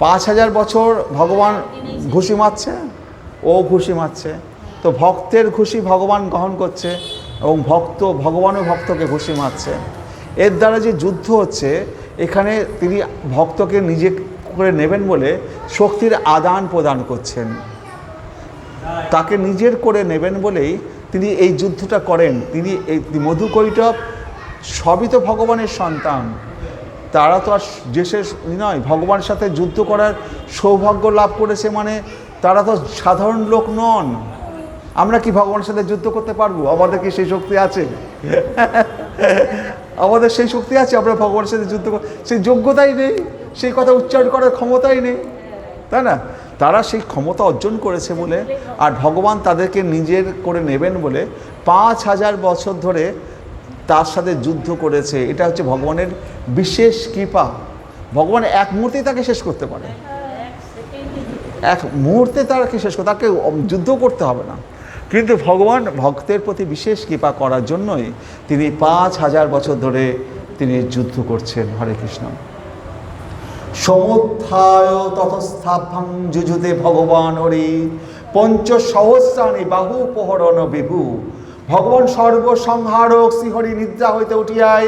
A: 5000 বছর ভগবান ঘুষি মারছে, ও ঘুষি মারছে, তো ভক্তের ঘুষি ভগবান গ্রহণ করছে এবং ভগবানও ভক্তকে ঘুষি মারছে। এর দ্বারা যে যুদ্ধ হচ্ছে, এখানে তিনি ভক্তকে নিজে করে নেবেন বলে শক্তির আদান প্রদান করছেন। তাকে নিজের করে নেবেন বলেই তিনি এই যুদ্ধটা করেন। তিনি এই মধু কৈটব সবই তো ভগবানের সন্তান, তারা তো আর দেশের নয়। ভগবানের সাথে যুদ্ধ করার সৌভাগ্য লাভ করেছে মানে তারা তো সাধারণ লোক নন। আমরা কি ভগবানের সাথে যুদ্ধ করতে পারবো? আমাদের কি সেই শক্তি আছে? আমাদের সেই শক্তি আছে আমরা ভগবানের সাথে যুদ্ধ সেই যোগ্যতাই নেই, সেই কথা উচ্চারণ করার ক্ষমতাই নেই, তাই না? তারা সেই ক্ষমতা অর্জন করেছে বলে, আর ভগবান তাদেরকে নিজের করে নেবেন বলে 5000 বছর ধরে তার সাথে যুদ্ধ করেছে। এটা হচ্ছে ভগবানের বিশেষ কৃপা। ভগবান এক মুহূর্তেই তাকে শেষ করতে পারে, এক মুহূর্তে তাকে শেষ করতে, তাকে যুদ্ধ করতে হবে না। কিন্তু ভগবান ভক্তের প্রতি বিশেষ কৃপা করার জন্যই তিনি 5000 বছর ধরে তিনি যুদ্ধ করছেন। হরে কৃষ্ণ। সমুত্থায় ততস্থাভ্যাং যুযুধে ভগবান হরি, পঞ্চসহস্রাণি বাহু প্রহরণ বিভু। ভগবান সর্বসংহারক শ্রীহরি নিদ্রা হইতে উঠিয়াই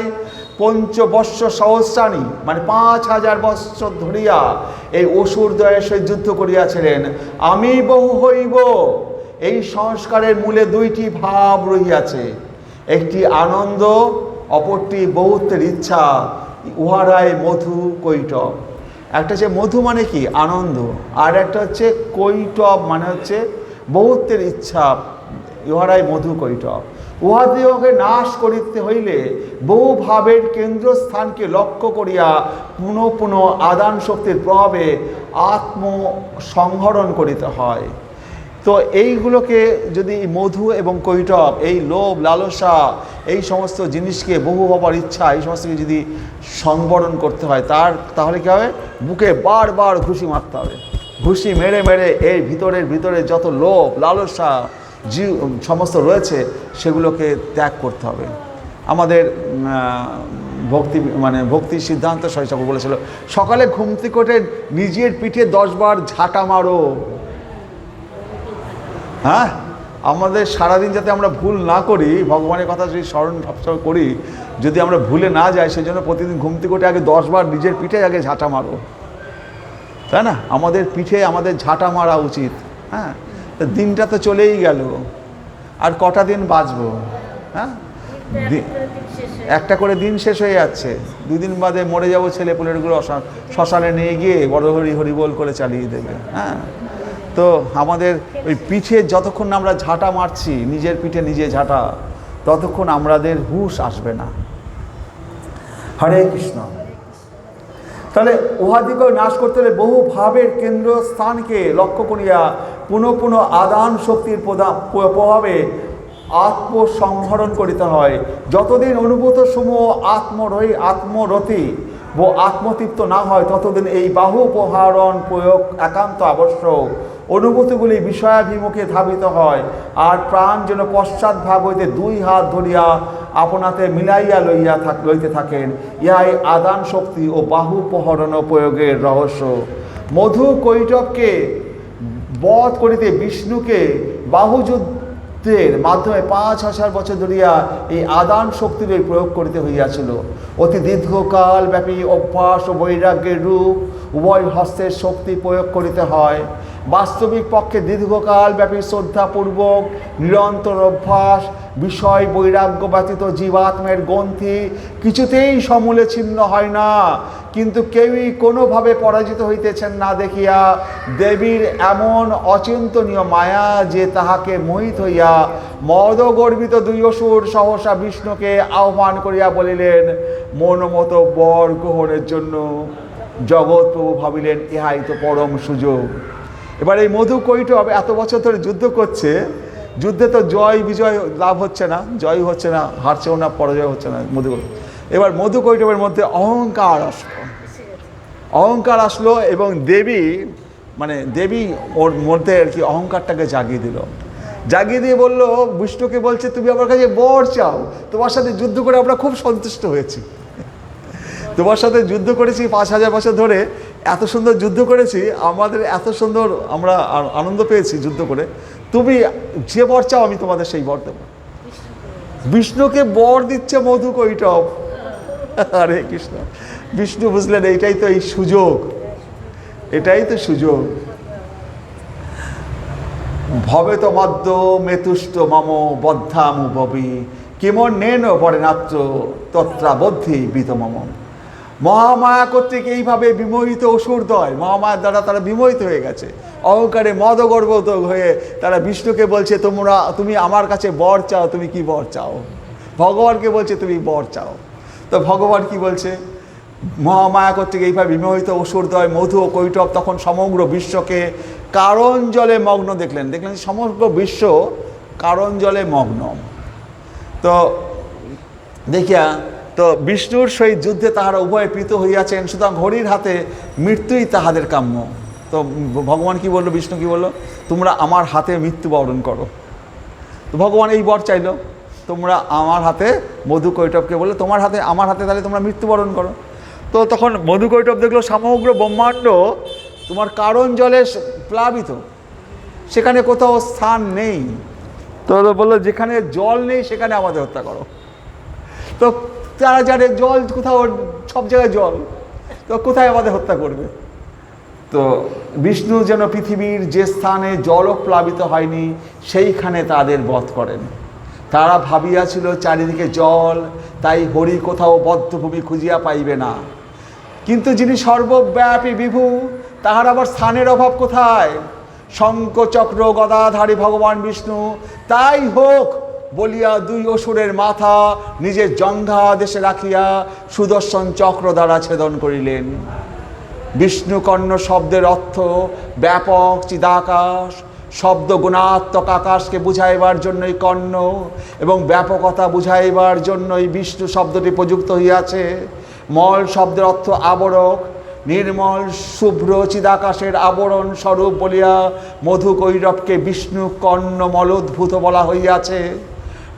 A: পঞ্চবর্ষ সহস্রাণী মানে 5000 বৎসর ধরিয়া এই অসুরদ্বয়ের সহিত যুদ্ধ করিয়াছিলেন। আমি বহু হইব, এই সংস্কারের মূলে দুইটি ভাব রহিয়াছে, একটি আনন্দ, অপরটি বহুত্বের ইচ্ছা। উহারাই মধু কৈটব। একটা হচ্ছে মধু মানে কি? আনন্দ, আর একটা হচ্ছে কৈটব মানে হচ্ছে বহুত্বের ইচ্ছা। ইহারাই মধু কৈটব। উহাদিওকে নাশ করিতে হইলে বহু ভাবের কেন্দ্রস্থানকে লক্ষ্য করিয়া পুনঃ পুনঃ আদান শক্তির প্রভাবে আত্মসংহরণ করিতে হয়। তো এইগুলোকে যদি মধু এবং কৈটব, এই লোভ লালসা, এই সমস্ত জিনিসকে বহু হবার ইচ্ছা, এই সমস্তকে যদি সংবরণ করতে হয়, তাহলে কী হবে? বুকে বারবার ঘুষি মারতে হবে। ঘুষি মেরে মেরে এই ভিতরে যত লোভ লালসা সমস্ত রয়েছে সেগুলোকে ত্যাগ করতে হবে। আমাদের ভক্তি সিদ্ধান্ত সরস্বতী ঠাকুর বলেছিল, সকালে ঘুম থেকে উঠে নিজের পিঠে 10 বার ঝাঁটা মারো। হ্যাঁ, আমাদের সারাদিন যাতে আমরা ভুল না করি, ভগবানের কথা যদি স্মরণ সবসময় করি, যদি আমরা ভুলে না যাই, সেই জন্য প্রতিদিন ঘুম থেকে উঠে আগে 10 বার নিজের পিঠে আগে ঝাঁটা মারো, তাই না? আমাদের পিঠে আমাদের ঝাঁটা মারা উচিত। হ্যাঁ, দিনটা তো চলেই গেল, আর কটা দিন বাঁচবো? হ্যাঁ, একটা করে দিন শেষ হয়ে যাচ্ছে। 2 দিন বাদে মরে যাবো, ছেলে পুলেরগুলো শ্মশানে নিয়ে গিয়ে বড় হরি হরি বল করে চালিয়ে দেবে। হ্যাঁ, তো আমাদের ওই পিঠে যতক্ষণ না আমরা ঝাঁটা মারছি, নিজের পিঠে নিজে ঝাঁটা, ততক্ষণ আমাদের হুঁশ আসবে না। হরে কৃষ্ণ। তাহলে উহাদিকে নাশ করতে হলে বহু ভাবের কেন্দ্র স্থানকে লক্ষ্য করিয়া পুনঃ পুনঃ আদান শক্তির প্রভাবে আত্মসংহরণ করিতে হয়। যতদিন অনুভূত সমূহ আত্মরতি ও আত্মতৃপ্ত না হয়, ততদিন এই বাহু প্রহারণ প্রয়োগ একান্ত আবশ্যক। অনুভূতিগুলি বিষয়াভিমুখে ধাবিত হয়, আর প্রাণ যেন পশ্চাৎ ভাগ হইতে 2 হাত ধরিয়া আপনাতে মিলাইয়া লইতে থাকেন। ইহাই আদান শক্তি ও বাহু প্রহরণ প্রয়োগের রহস্য। মধু কৈটবকে বধ করিতে বিষ্ণুকে বাহুযুদ্ধের মাধ্যমে 5000 বছর ধরিয়া এই আদান শক্তির প্রয়োগ করিতে হইয়াছিল। অতি দীর্ঘকাল ব্যাপী অভ্যাস ও বৈরাগ্যের রূপ উভয় হস্তের শক্তি প্রয়োগ করিতে হয়। বাস্তবিক পক্ষে দীর্ঘকাল ব্যাপী শ্রদ্ধাপূর্বক নিরন্তর অভ্যাস বিষয় বৈরাগ্য ব্যতীত জীবাত্মের গ্রন্থি কিছুতেই সমূলে ছিন্ন হয় না। কিন্তু কেউই কোনোভাবে পরাজিত হইতেছেন না দেখিয়া দেবীর এমন অচিন্তনীয় মায়া যে তাহাকে মোহিত হইয়া মদগর্বিত 2 অসুর সহসা বিষ্ণুকে আহ্বান করিয়া বলিলেন, মনোমত বর গ্রহণের জন্য। জগৎ প্রভু ভাবিলেন, ইহাই তো পরম সুযোগ। এবার এই মধু কৈটব এত বছর ধরে যুদ্ধ করছে, যুদ্ধে তো জয় বিজয় লাভ হচ্ছে না, জয় হচ্ছে না, হারছেও না, পরাজয় হচ্ছে না মধু। এবার মধু কৈটবের মধ্যে অহংকার আসলো এবং দেবী ওর মধ্যে আর কি অহংকারটাকে জাগিয়ে দিল। জাগিয়ে দিয়ে বলল, বিষ্ণুকে বলছে, তুমি আমার কাছে বর চাও, তোমার সাথে যুদ্ধ করে আমরা খুব সন্তুষ্ট হয়েছি, তোমার সাথে যুদ্ধ করেছি 5000 বছর ধরে, এত সুন্দর যুদ্ধ করেছি, আমাদের এত সুন্দর আমরা আনন্দ পেয়েছি যুদ্ধ করে, তুমি যে বর চাও আমি তোমাদের সেই বর দেব। বিষ্ণুকে বর দিচ্ছে মধু কৈটব। হরে কৃষ্ণ। বিষ্ণু বুঝলেন এইটাই তো এই সুযোগ, এটাই তো সুযোগ। ভবে তো মদ্য মেতুষ্ট মম বদ্ধামু ববি কেমন নেন বরেনাত্র তত্রাবদ্ধি বিত মম। মহামায়া কর্তৃক এইভাবে বিমোহিত অসুরদ্বয়, মহামায়ার দ্বারা তারা বিমোহিত হয়ে গেছে, অহংকারে মদগর্বিত হয়ে তারা বিষ্ণুকে বলছে, তুমি আমার কাছে বর চাও, তুমি কি বর চাও? ভগবানকে বলছে তুমি বর চাও। তো ভগবান কি বলছে? মহামায়া কর্তৃক এইভাবে বিমোহিত অসুরদ্বয় মধু ও কৈটব তখন সমগ্র বিশ্বকে কারণ জলে মগ্ন দেখলেন সমগ্র বিশ্ব কারণ জলে মগ্ন। তো দেখিয়া তো বিষ্ণুর সহিত যুদ্ধে তাহারা উভয়ে প্রীত হইয়াছেন, সুতরাং হরির হাতে মৃত্যুই তাহাদের কাম্য। তো ভগবান কি বললো, বিষ্ণু কি বললো, তোমরা আমার হাতে মৃত্যুবরণ করো। তো ভগবান এই বর চাইল, তোমরা আমার হাতে, মধু কৈটবকে বললো তোমার হাতে, আমার হাতে তাহলে তোমরা মৃত্যুবরণ করো। তো তখন মধু কৈটব দেখলো সমগ্র ব্রহ্মাণ্ড তোমার কারণ জলে প্লাবিত, সেখানে কোথাও স্থান নেই। তো বললো যেখানে জল নেই সেখানে আমাদের হত্যা করো। তো তারা জানে জল কোথাও, সব জায়গায় জল, তো কোথায় আমাদের হত্যা করবে? তো বিষ্ণু যেন পৃথিবীর যে স্থানে জলও প্লাবিত হয়নি সেইখানে তাদের বধ করেন। তারা ভাবিয়াছিল চারিদিকে জল, তাই হরি কোথাও বদ্ধভূমি খুঁজিয়া পাইবে না। কিন্তু যিনি সর্বব্যাপী বিভু, তাহার আবার স্থানের অভাব কোথায়? শঙ্খ চক্র গদাধারী ভগবান বিষ্ণু তাই হোক বলিয়া 2 অসুরের মাথা নিজের জঙ্ঘা দেশে রাখিয়া সুদর্শন চক্র দ্বারা ছেদন করিলেন। বিষ্ণু কর্ণ শব্দের অর্থ ব্যাপক চিদাকাশ, শব্দ গুণাত্মক আকাশকে বুঝাইবার জন্যই কর্ণ এবং ব্যাপকতা বুঝাইবার জন্যই বিষ্ণু শব্দটি প্রযুক্ত হইয়াছে। মল শব্দের অর্থ আবরক, নির্মল শুভ্র চিদাকাশের আবরণ স্বরূপ বলিয়া মধু কৈটবকে বিষ্ণু কর্ণ মলোদ্ভূত বলা হইয়াছে।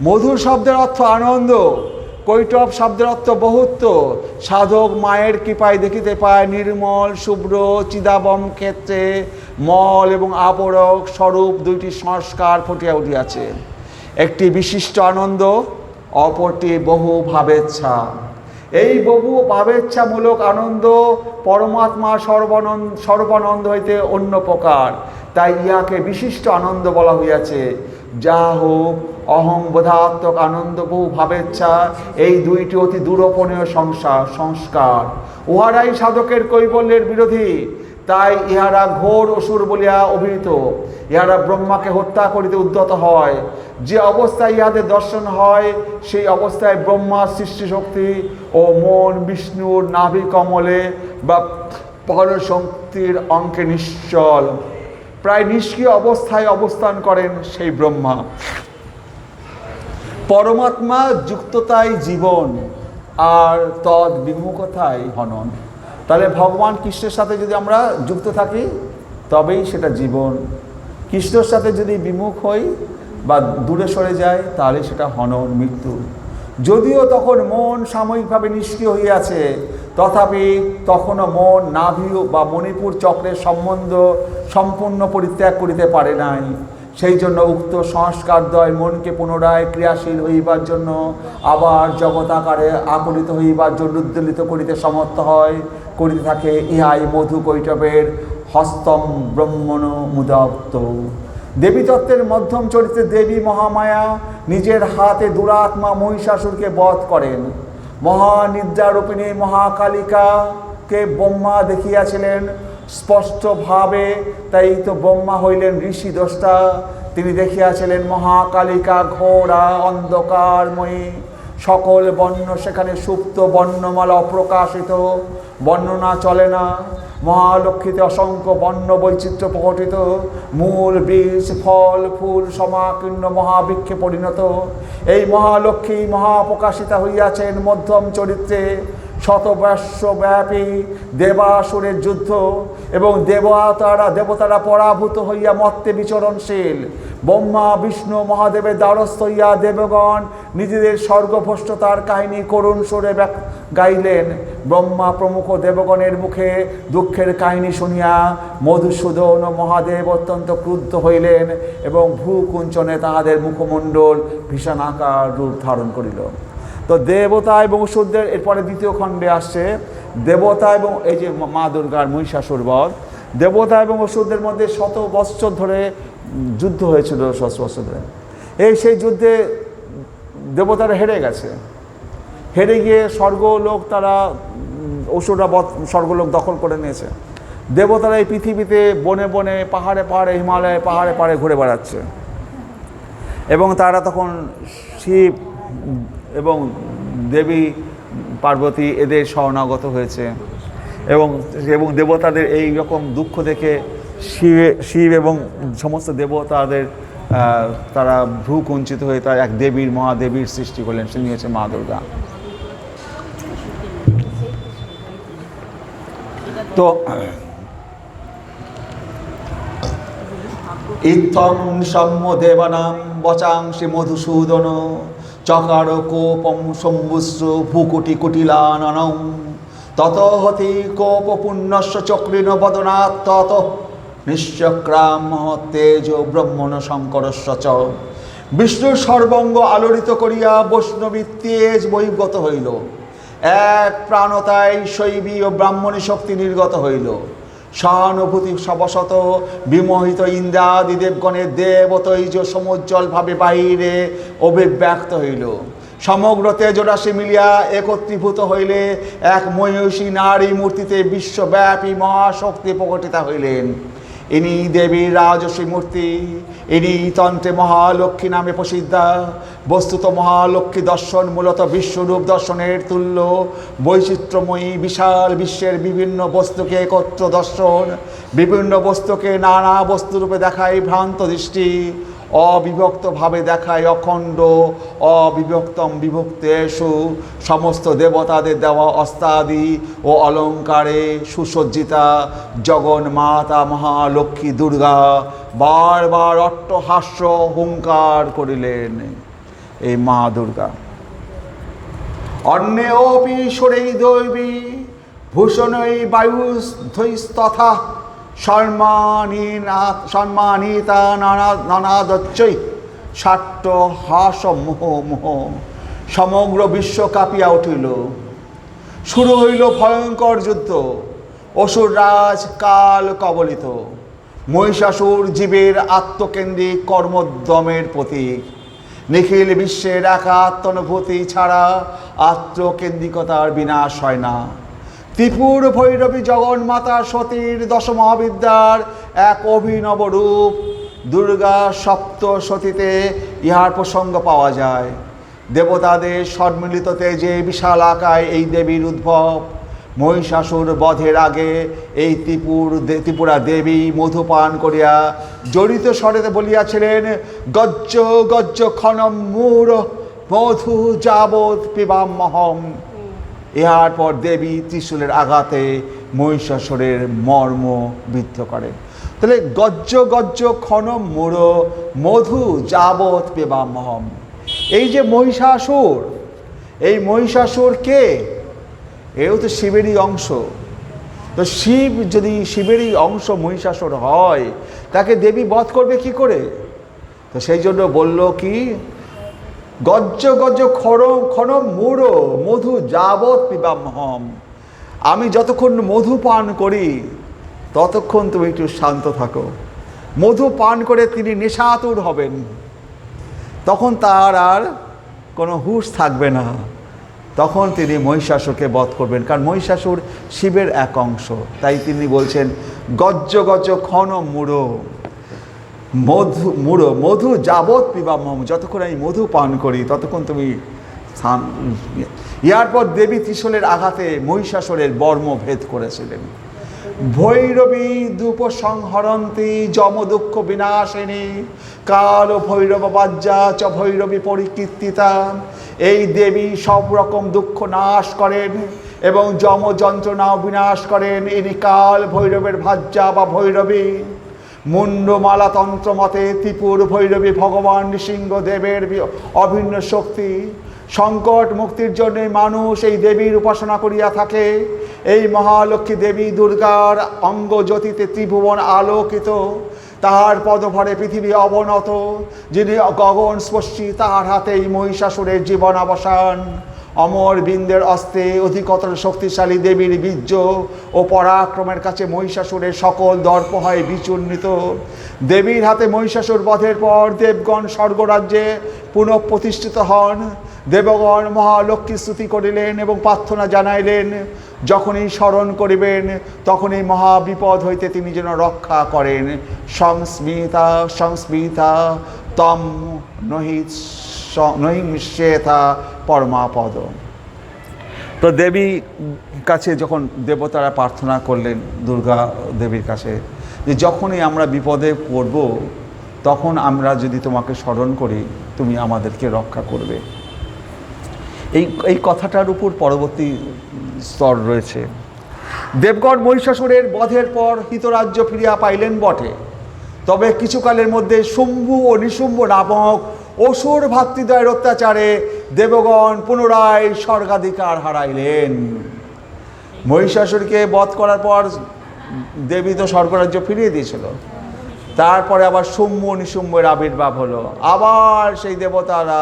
A: মধুর শব্দের অর্থ আনন্দ, কৈটব শব্দের অর্থ বহুত্ব। সাধক মায়ের কৃপায় দেখিতে পায় নির্মল শুভ্র চিদাবম ক্ষেত্রে মল এবং আবরক স্বরূপ দুইটি সংস্কার ফুটিয়া উঠিয়াছে, একটি বিশিষ্ট আনন্দ, অপরটি বহু ভাবেচ্ছা। এই বহু ভাবেচ্ছামূলক আনন্দ পরমাত্মা সর্বানন্দ হইতে অন্য প্রকার, তাই ইহাকে বিশিষ্ট আনন্দ বলা হইয়াছে। যা হোক, অহংবোধাত্মক আনন্দ বহু ভাবেচ্ছা এই দুইটি অতি দুরূপণীয় সংস্কার, উহারাই সাধকের কৈবল্যের বিরোধী। তাই ইহারা ঘোর অসুর বলিয়া অভিহিত। ইহারা ব্রহ্মাকে হত্যা করিতে উদ্যত হয়। যে অবস্থায় ইহাদের দর্শন হয় সেই অবস্থায় ব্রহ্মার সৃষ্টিশক্তি ও মন বিষ্ণুর নাভি কমলে বা পরশক্তির অঙ্কে নিশ্চল প্রায় নিষ্ক্রিয় অবস্থায় অবস্থান করেন সেই ব্রহ্মা। পরমাত্মা যুক্ততাই জীবন, আর তদ বিমুখতাই হনন। তাহলে ভগবান কৃষ্ণের সাথে যদি আমরা যুক্ত থাকি তবেই সেটা জীবন। কৃষ্ণের সাথে যদি বিমুখ হই বা দূরে সরে যায় তাহলে সেটা হনন, মৃত্যু। যদিও তখন মন সাময়িকভাবে নিষ্ক্রিয় হইয়াছে, তথাপি তখনও মন নাভি বা মণিপুর চক্রের সম্বন্ধ সম্পূর্ণ পরিত্যাগ করিতে পারে নাই। সেই জন্য উক্ত সংস্কারদ্বয় মনকে পুনরায় ক্রিয়াশীল হইবার জন্য আবার জগতাকারে আকলিত হইবার জন্য উদ্দোলিত করিতে সমর্থ হয়, করিতে থাকে। ইহাই মধু কৈটবের হস্তম ব্রহ্মণ মুদাপ্ত। দেবীতত্ত্বের মধ্যম চরিত্রে দেবী মহামায়া নিজের হাতে দুরাত্মা মহিষাসুরকে বধ করেন। মহানিদ্রারূপিণী মহাকালিকাকে ব্রহ্মা দেখিয়াছিলেন স্পষ্টভাবে, তাই তো ব্রহ্মা হইলেন ঋষি দ্রষ্টা। তিনি দেখিয়াছিলেন মহাকালিকা ঘোরা অন্ধকারময়ী, সকল বর্ণ সেখানে সুপ্ত, বর্ণমালা অপ্রকাশিত, বর্ণনা চলে না। মহালক্ষ্মীতে অসংখ্য বর্ণ বৈচিত্র্য প্রকটিত, মূল বীজ ফল ফুল সমাকীর্ণ মহাবৃক্ষে পরিণত। এই মহালক্ষ্মী মহাপ্রকাশিতা হইয়াছেন মধ্যম চরিত্রে। শতবর্ষব্যাপী দেবাসুরের যুদ্ধ এবং দেবতারা পরাভূত হইয়া মত্তে বিচরণশীল। ব্রহ্মা বিষ্ণু মহাদেবের দ্বারস্থ হইয়া দেবগণ নিজেদের স্বর্গভ্রষ্টতার কাহিনী করুণ সুরে গাইলেন। ব্রহ্মা প্রমুখ দেবগণের মুখে দুঃখের কাহিনী শুনিয়া মধুসূদন ও মহাদেব অত্যন্ত ক্রুদ্ধ হইলেন এবং ভূকুঞ্চনে তাহাদের মুখমণ্ডল ভীষণাকার রূপ ধারণ করিল। তো দেবতা এবং অসুরদের এরপরে দ্বিতীয় খণ্ডে আসছে দেবতা এবং এই যে মা দুর্গার মহিষাসুর বধ। দেবতা এবং অসুরদের মধ্যে শত বৎসর ধরে যুদ্ধ হয়েছিল, শত বৎসর ধরে। সেই যুদ্ধে দেবতারা হেরে গেছে। হেরে গিয়ে স্বর্গলোক তারা অসুররা স্বর্গলোক দখল করে নিয়েছে। দেবতারা এই পৃথিবীতে বনে বনে পাহাড়ে পাহাড়ে হিমালয়ে পাহাড়ে পাহাড়ে ঘুরে বেড়াচ্ছে এবং তারা তখন শিব এবং দেবী পার্বতী এদের শরণাগত হয়েছে এবং দেবতাদের এই রকম দুঃখ দেখে শিব এবং সমস্ত দেবতাদের তারা ভ্রু কুঞ্চিত হয়ে তার এক দেবীর মহাদেবীর সৃষ্টি করলেন, তিনি হচ্ছে মা দুর্গা। তো ইত্থং সম্য দেবানাম বচাংসি মধুসূদন চকার কোপম সম্বুশ্র ভূকুটি কুটিলাননং তত হতি কোপ পুণ্যস্য চক্রিণ বদনাৎ তত নিশ্চক্রাম তেজ ব্রহ্মণ শঙ্করস্য চ। বিষ্ণুর সর্বঙ্গ আলোড়িত করিয়া বৈষ্ণবী তেজ বহির্গত হইল। এক প্রাণতায় শৈবী ও ব্রাহ্মণী শক্তি নির্গত হইল। সহানুভূতি সবশত বিমোহিত ইন্দ্রাদি দেবগণের দেবতৈজ সমুজ্জ্বলভাবে বাহিরে অভিব্যক্ত হইল। সমগ্র তেজরাশি মিলিয়া একত্রীভূত হইলে এক মহিষী নারী মূর্তিতে বিশ্বব্যাপী মহাশক্তি প্রকটিতা হইলেন। ইনি দেবীর রাজসী মূর্তি, ইনি তন্ত্রে মহালক্ষ্মী নামে প্রসিদ্ধা। বস্তুত মহালক্ষ্মী দর্শন মূলত বিশ্বরূপ দর্শনের তুল্য। বৈচিত্র্যময়ী বিশাল বিশ্বের বিভিন্ন বস্তুকে একত্র দর্শন, বিভিন্ন বস্তুকে নানা বস্তুরূপে দেখায় ভ্রান্ত দৃষ্টি, অবিভক্তভাবে দেখায় অখণ্ড অবিভক্তম বিভক্তেষু। সমস্ত দেবতাদের দেওয়া অস্ত্রাদি ও অলঙ্কারে সুসজ্জিতা জগন্মাতা মহালক্ষ্মী দুর্গা বারবার অট্টহাস্য হুঙ্কার করিলেন। এই মা দুর্গা অন্যেऽপি সুরৈ দৈবী ভূষণৈ বায়ুস্থৈস্তথা সম্মানিতা নানাদচ্চৈ ষাট্ট হাস মোহ মোহ। সমগ্র বিশ্ব কাঁপিয়া উঠিল। শুরু হইল ভয়ঙ্কর যুদ্ধ। অসুররাজ কাল কবলিত। মহিষাসুর জীবের আত্মকেন্দ্রিক কর্মোদ্যমের প্রতীক। নিখিল বিশ্বের একাত্মানুভূতি ছাড়া আত্মকেন্দ্রিকতার বিনাশ হয় না। ত্রিপুর ভৈরবী জগন্মাতা সতীর দশমহাবিদ্যার এক অভিনব রূপ দুর্গা সপ্তশতীতে ইহার প্রসঙ্গ পাওয়া যায়। দেবতাদের সম্মিলিত তেজে বিশাল আকায় এই দেবীর উদ্ভব। মহিষাসুর বধের আগে এই ত্রিপুরা দেবী মধুপান করিয়া জড়িত স্বরেতে বলিয়াছিলেন, গজ্জ গজ্জ ক্ষণম মূঢ় মধু যাবৎ পিবাম্যহম। ইহার পর দেবী ত্রিশূলের আঘাতে মহিষাসুরের মর্ম বিদ্ধ করেন। তাহলে গজ্জ গজ্জ ক্ষণম মূঢ় মধু যাবৎ পিবাম্যহম। এই যে মহিষাসুর, এই মহিষাসুর কে? এও তো শিবেরই অংশ। তো শিব যদি শিবেরই অংশ মহিষাসুর হয়, তাকে দেবী বধ করবে কি করে? তো সেই জন্য বলল কি, গজ্জ গজ্জ ক্ষণম মূঢ় মধু যাবৎ পিবাম্যহম। আমি যতক্ষণ মধু পান করি ততক্ষণ তুমি একটু শান্ত থাকো। মধু পান করে তিনি নেশাতুর হবেন, তখন তার আর কোনো হুঁশ থাকবে না। তখন তিনি মহিষাসুরকে বধ করবেন, কারণ মহিষাসুর শিবের এক অংশ। তাই তিনি বলছেন গজ্জ গজ্জ ক্ষণম মূঢ় মধু যাবৎ পিবাম্যহম। যতক্ষণ আমি মধু পান করি ততক্ষণ তুমি। ইয়ার পর দেবী ত্রিশূলের আঘাতে মহিষাসুরের বর্ম ভেদ করেছিলেন। ভৈরবী দুপ সংহরন্তি যম দুঃখ বিনাশিনী কাল ভৈরব বাজ্যা চ ভৈরবী পরিকীর্তিতা। এই দেবী সব রকম দুঃখ নাশ করেন এবং যম যন্ত্রণাও বিনাশ করেন। ইনি কাল ভৈরবের ভাজ্যা বা ভৈরবী। মুন্ডমালা তন্ত্র মতে ত্রিপুর ভৈরবী ভগবান নৃসিংহদেবের অভিন্ন শক্তি। সংকট মুক্তির জন্য মানুষ এই দেবীর উপাসনা করিয়া থাকে। এই মহালক্ষ্মী দেবী দুর্গার অঙ্গজ্যোতিতে ত্রিভুবন আলোকিত। তাহার পদভরে পৃথিবী অবনত। যিনি গগন স্পর্শী, তাহার হাতেই মহিষাসুরের জীবন অবসান। অমর বৃন্দের অস্ত্রে অধিকতর শক্তিশালী দেবীর বীর্য ও পরাক্রমের কাছে মহিষাসুরের সকল দর্প হয় বিচূর্ণিত। দেবীর হাতে মহিষাসুর বধের পর দেবগণ স্বর্গরাজ্যে পুনঃপ্রতিষ্ঠিত হন। দেবগণ মহালক্ষ্মী স্তুতি করিলেন এবং প্রার্থনা জানাইলেন, যখনই স্মরণ করিবেন তখনই মহাবিপদ হইতে তিনি যেন রক্ষা করেন। সংস্মিতা সংস্মিতা তম নহিংস্যেথা পরমাপদ। তো দেবী কাছে যখন দেবতারা প্রার্থনা করলেন দুর্গা দেবীর কাছে, যে যখনই আমরা বিপদে পড়ব তখন আমরা যদি তোমাকে স্মরণ করি তুমি আমাদেরকে রক্ষা করবে। এই কথাটার উপর পরবর্তী স্তর রয়েছে। দেবগণ মহিষাসুরের বধের পর হিতরাজ্য ফিরিয়া পাইলেন বটে, তবে কিছুকালের মধ্যে শুম্ভু ও নিশুম্ভ নামক অসুর ভাতৃদ্বয়ের অত্যাচারে দেবগণ পুনরায় স্বর্গাধিকার হারাইলেন। মহিষাসুরকে বধ করার পর দেবী তো স্বর্গরাজ্য ফিরিয়ে দিয়েছিল, তারপরে আবার শুম্ভ নিশুম্ভের আবির্ভাব হলো। আবার সেই দেবতারা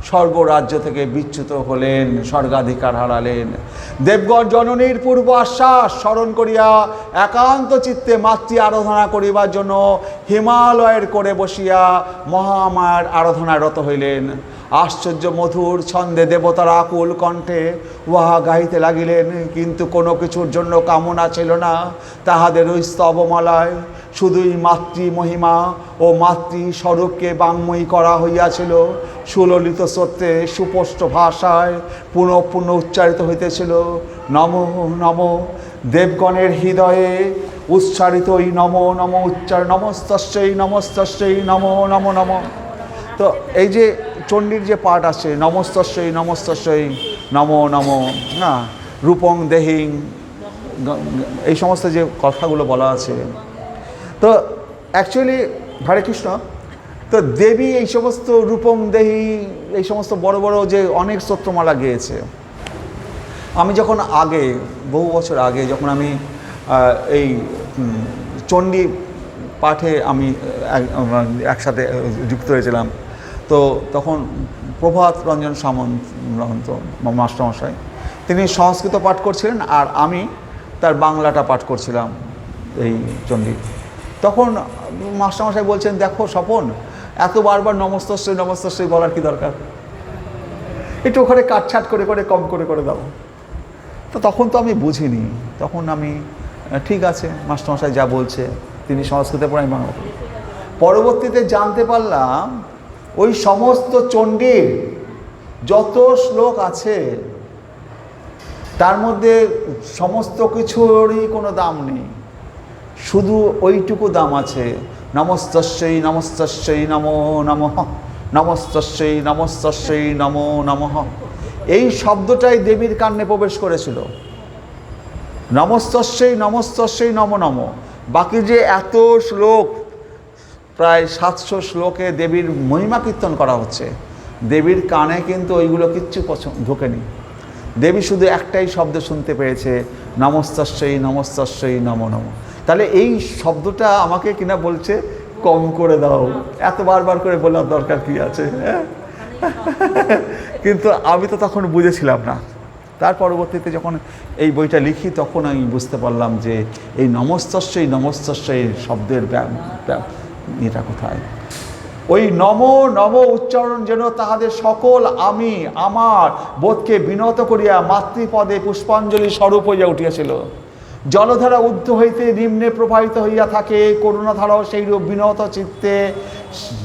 A: স্বর্গরাজ্য থেকে বিচ্যুত হলেন, স্বর্গাধিকার হারালেন। দেবগণ জননীর পূর্ব আশ্বাস স্মরণ করিয়া একান্ত চিত্তে মাতৃ আরাধনা করিবার জন্য হিমালয়ের করে বসিয়া মহামায়ার আরাধনায় রত হইলেন। আশ্চর্য মধুর ছন্দে দেবতারা আকুল কণ্ঠে উহা গাইতে লাগিলেন, কিন্তু কোনো কিছুর জন্য কামনা ছিল না তাহাদের ওই স্তবমালায়। শুধুই মাতৃ মহিমা ও মাতৃ স্বরূপকে বাঙ্ময়ী করা হইয়াছিল। সুললিত সত্যে সুস্পষ্ট ভাষায় পুনঃ পুনঃ উচ্চারিত হইতেছিল, নম নম। দেবগণের হৃদয়ে উচ্চারিত ওই নম নম উচ্চার নমস্তস্যৈ নমস্তস্যৈ নম নম নম। তো এই যে চণ্ডীর যে পাঠ আছে, নমস্তস্যৈ নমস্তস্যৈ নম নম, না রূপং দেহিং, এই সমস্ত যে কথাগুলো বলা আছে, তো অ্যাকচুয়ালি হরে কৃষ্ণ, তো দেবী এই সমস্ত রূপং দেহি এই সমস্ত বড় বড় যে অনেক স্তোত্রমালা গেয়েছে, আমি যখন আগে বহু বছর আগে যখন আমি এই চণ্ডী পাঠে আমি একসাথে যুক্ত হয়েছিলাম, তো তখন প্রভাত রঞ্জন সামন্ত মাস্টারমশাই তিনি সংস্কৃত পাঠ করছিলেন আর আমি তার বাংলাটা পাঠ করছিলাম এই চণ্ডী। তখন মাস্টারমশাই বলছেন, দেখো স্বপন, এত বারবার নমস্তশ্রী নমস্তশ্রী বলার কি দরকার, একটু ওখানে কাটছাট করে করে কম করে করে দাও। তো তখন তো আমি বুঝিনি, তখন আমি ঠিক আছে মাস্টারমশাই যা বলছে, তিনি সংস্কৃতে পড়ে আমি বাংলা পড়ি। পরবর্তীতে জানতে পারলাম ওই সমস্ত চণ্ডীর যত শ্লোক আছে তার মধ্যে সমস্ত কিছুরই কোনো দাম নেই, শুধু ওইটুকু দাম আছে, নমস্তস্যৈ নমস্তস্যৈ নমো নমঃ, নমস্তস্যৈ নমস্তস্যৈ নমো নমঃ। এই শব্দটাই দেবীর কানে প্রবেশ করেছিল, নমস্তস্যৈ নমস্তস্যৈ নমো নমঃ। বাকি যে এত শ্লোক, প্রায় 700 শ্লোকে দেবীর মহিমা কীর্তন করা হচ্ছে, দেবীর কানে কিন্তু ওইগুলো কিচ্ছু ঢোকেনি। দেবী শুধু একটাই শব্দ শুনতে পেয়েছে, নমস্তস্যৈ নমস্তস্যৈ নমো নমঃ। তাহলে এই শব্দটা আমাকে কিনা বলছে কম করে দাও, এত বারবার করে বলার দরকার কি আছে। কিন্তু আমি তো তখন বুঝেছিলাম না। তার পরবর্তীতে যখন এই বইটা লিখি তখন আমি বুঝতে পারলাম যে এই নমস্তস্যৈ নমস্তস্যৈ শব্দের এটা কোথায়। ওই নম নম উচ্চারণ যেন তাহাদের সকল আমি আমার বোধকে বিনত করিয়া মাতৃপদে পুষ্পাঞ্জলি স্বরূপ হইয়া উঠিয়াছিল। জলধারা ঊর্ধ্ব হইতে নিম্নে প্রবাহিত হইয়া থাকে, করুণাধারাও সেইরূপ বিনত চিত্তে,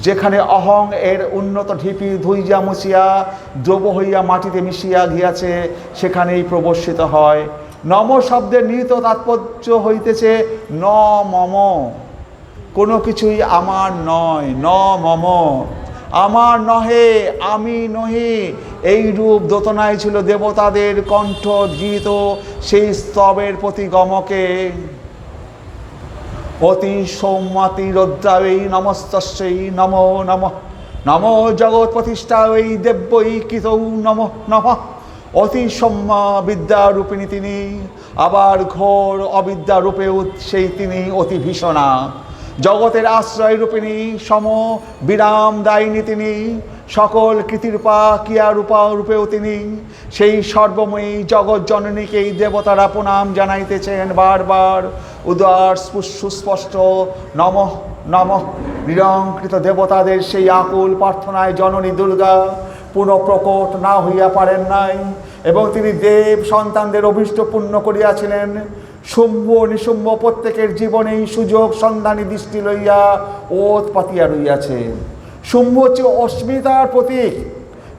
A: যেখানে অহং এর উন্নত ঢিপি ধুইয়া মুছিয়া দ্রব হইয়া মাটিতে মিশিয়া গিয়াছে, সেখানেই প্রবর্ষিত হয়। নম শব্দের নিহিত তাৎপর্য হইতেছে ন মম, কোনো কিছুই আমার নয়, ন মম, আমার নহে, আমি নহি। এই রূপ দোতনায় ছিল দেবতাদের কণ্ঠ গীত সেই স্তবের প্রতি গমকে। অতি সৌমাতি রৌদ্রাবৈ নমস্তস্যৈ নমো নমঃ, নমো জগৎ প্রতিষ্ঠাবৈ দেব্যৈ কৃতৌ নমঃ নমঃ। অতি সৌম্যা বিদ্যারূপিণী তিনি, আবার ঘোর অবিদ্যারূপেও সেই তিনি অতি ভীষণা। জগতের আশ্রয় রূপিণী সম বিরাম দায়িনী তিনি, সকল কৃতিরূপা ক্রিয়ারূপা রূপেও তিনি। সেই সর্বময়ী জগৎ জননীকেই দেবতারা প্রণাম জানাইতেছেন বারবার, উদার সুস্পষ্ট নমঃ নমঃ। নিরঙ্কৃত দেবতাদের সেই আকুল প্রার্থনায় জননী দুর্গা পুনঃপ্রকট না হইয়া পারেন নাই, এবং তিনি দেব সন্তানদের অভীষ্ট পূর্ণ করিয়াছিলেন। শুম্ভ নিশুম্ভ প্রত্যেকের জীবনেই সুযোগ সন্ধানী দৃষ্টি লইয়া ওত পাতিয়া রইয়াছে। শুম্ভ হচ্ছে অস্মিতার প্রতীক,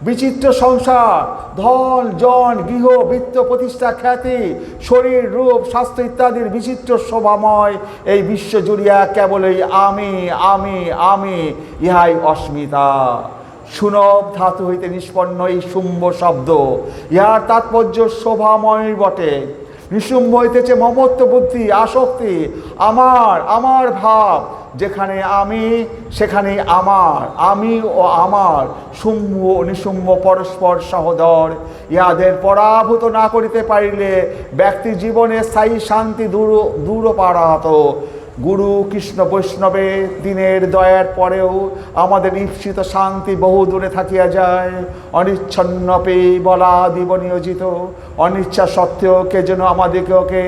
A: বিচিত্র সংসার, ধন জন গৃহ বৃত্ত প্রতিষ্ঠা খ্যাতি শরীর রূপ স্বাস্থ্য ইত্যাদির বিচিত্র শোভাময় এই বিশ্ব জুড়িয়া কেবলই আমি আমি আমি, ইহাই অস্মিতা। সুনব ধাতু হইতে নিষ্পন্ন এই শুম্ভ শব্দ, ইহার তাৎপর্য শোভাময় বটে। নিশুম্ভ হইতেছে মমত্ব বুদ্ধি আসক্তি, আমার আমার ভাব, যেখানে আমি সেখানে আমার, আমি ও আমার। শুম্ভ ও নিশুম্ভ পরস্পর সহোদর, ইহাদের পরাভূত না করিতে পারিলে ব্যক্তি জীবনে স্থায়ী শান্তি দূর পারাহত। গুরু কৃষ্ণ বৈষ্ণবে দিনের দয়ার পরেও আমাদের ঈপ্সিত শান্তি বহু দূরে থাকিয়া যায়। অনিচ্ছন্নপে বলাদিব নিয়োজিত, অনিচ্ছা সত্ত্বেও কে যেন আমাদেরকে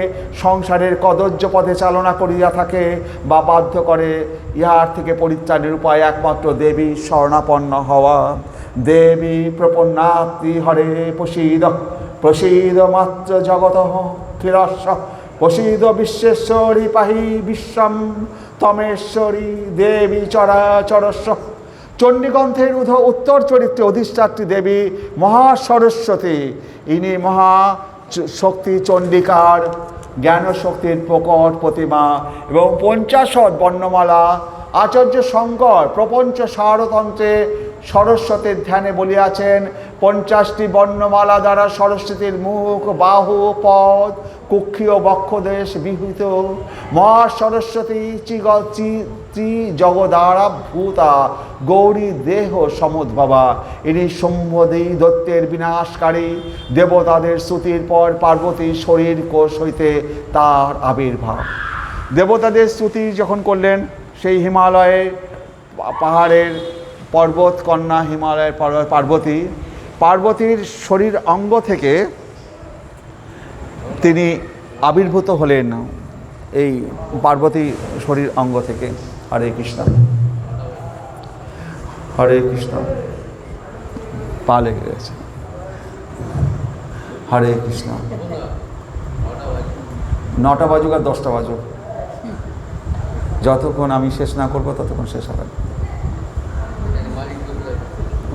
A: সংসারের কদর্য পথে চালনা করিয়া থাকে বা বাধ্য করে। ইহার থেকে পরিত্রাণের উপায় একমাত্র দেবী শরণাপন্ন হওয়া। দেবী প্রপন্নাতি হরে প্রসীদ, প্রসীদ মাত্র জগত ক্ষীরস্য, প্রসীদ বিশ্বেশ্বরী পাহি বিশ্বম তমেশ্বরী দেবী চরাচরস্য। চণ্ডীগ্রন্থের উত্তর চরিত্রে অধিষ্ঠাত্রী দেবী মহাসরস্বতী, ইনি মহাশক্তি চণ্ডিকার জ্ঞান শক্তির প্রকট প্রতিমা। এবং 50 বর্ণমালা আচার্য শঙ্কর প্রপঞ্চ সারতন্ত্রে সরস্বতীর ধ্যানে বলিয়াছেন, 50টি বর্ণমালা দ্বারা সরস্বতীর মুখ, বাহু, পদ, কুক্ষীয় বক্ষদেশ বিহিত। মহা সরস্বতী জগদারাভূতা গৌরী দেহ সমুদ্ভবা। ইনি সম্বদী দৈত্যের বিনাশকারী। দেবতাদের স্তুতির পর পার্বতী শরীর কোষ হইতে তার আবির্ভাব। দেবতাদের স্তুতি যখন করলেন, সেই হিমালয়ে পাহাড়ের পর্বত কন্যা হিমালয়ের পার্বতীর শরীর অঙ্গ থেকে তিনি আবির্ভূত হলেন, এই পার্বতী শরীর অঙ্গ থেকে। হরে কৃষ্ণ, হরে কৃষ্ণ। পা লেগে গেছে। হরে কৃষ্ণ। 9টা বাজুক আর 10টা বাজুক, যতক্ষণ আমি শেষ না করবো ততক্ষণ শেষ হবে।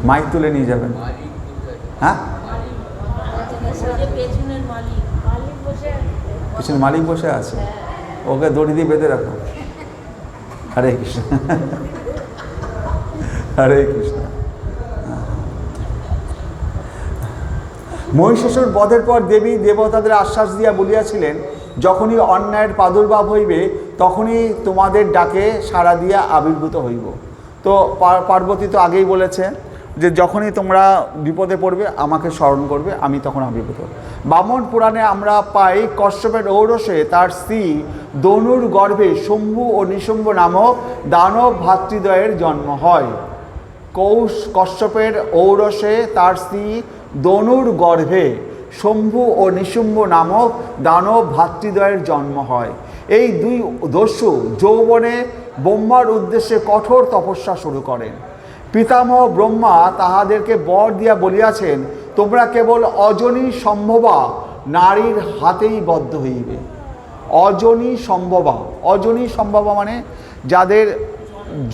A: মাইক তুলে নিয়ে যাবেন। হ্যাঁ, পিছনে মালিক বসে আছে, ওকে দড়ি দিয়ে বেঁধে রাখো। হরে কৃষ্ণ, হরে কৃষ্ণ। মহিষাসুর বধের পর দেবী দেবতাদের আশ্বাস দিয়া বলিয়াছিলেন, যখনই অন্যায়ের প্রাদুর্ভাব হইবে তখনই তোমাদের ডাকে সাড়া দিয়া আবির্ভূত হইব। তো পার্বতী তো আগেই বলেছে যে যখনই তোমরা বিপদে পড়বে আমাকে স্মরণ করবে, আমি তখন আবির্ভূত। বামন পুরাণে আমরা পাই, কশ্যপের ঔরসে তার স্ত্রী দনুর গর্ভে শম্ভু ও নিশুম্ভ নামক দানব ভাতৃদ্বয়ের জন্ম হয়। কশ্যপের ঔরসে তার স্ত্রী দনুর গর্ভে শম্ভু ও নিশুম্ভ নামক দানব ভাতৃদ্বয়ের জন্ম হয়। এই দুই দস্যু যৌবনে ব্রহ্মার উদ্দেশ্যে কঠোর তপস্যা শুরু করেন। পিতামহ ব্রহ্মা তাহাদেরকে বর দিয়া বলিয়াছেন, তোমরা কেবল অজনী সম্ভবা নারীর হাতেই বদ্ধ হইবে। অজনী সম্ভবা মানে যাদের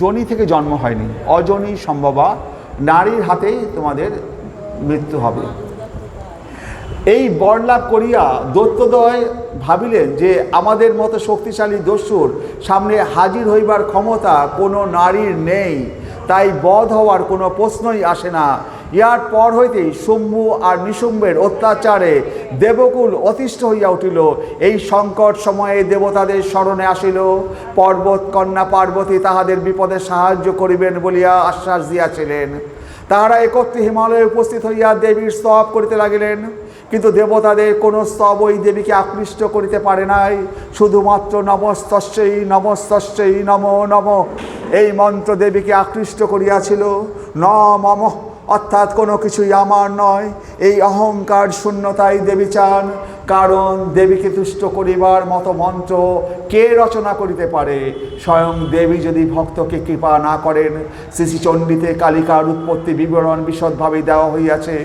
A: যোনি থেকে জন্ম হয়নি, অজনী সম্ভবা নারীর হাতেই তোমাদের মৃত্যু হবে। এই বরলাভ করিয়া দৈত্যদ্বয় ভাবিলেন যে আমাদের মতো শক্তিশালী দস্যুর সামনে হাজির হইবার ক্ষমতা কোনো নারীর নেই, তাই বধ হওয়ার কোনো প্রশ্নই আসে না। ইয়ার পর হইতেই শম্ভু আর নিশুম্ভের অত্যাচারে দেবকুল অতিষ্ঠ হইয়া উঠিল। এই সংকট সময়ে দেবতাদের স্মরণে আসিল। পর্বত কন্যা পার্বতী তাহাদের বিপদে সাহায্য করিবেন বলিয়া আশ্বাস দিয়াছিলেন। তাহারা একত্রে হিমালয়ে উপস্থিত হইয়া দেবীর স্তব করিতে লাগিলেন, কিন্তু দেবতাদের কোনো স্তবই দেবীকে আকৃষ্ট করিতে পারে নাই। শুধুমাত্র নমস্তস্যৈ নমস্তস্যৈ নমো নমঃ এই মন্ত্র দেবীকে আকৃষ্ট করিয়াছিল। ন মম অর্থাৎ কোনো কিছুই আমার নয়, এই অহংকার শূন্যতাই দেবী চান। কারণ দেবীকে তুষ্ট করিবার মতো মন্ত্র কে রচনা করিতে পারে? স্বয়ং দেবী যদি ভক্তকে কৃপা না করেন। শ্রী চণ্ডীতে কালিকার উৎপত্তি বিবরণ বিশদভাবে দেওয়া হইয়াছে।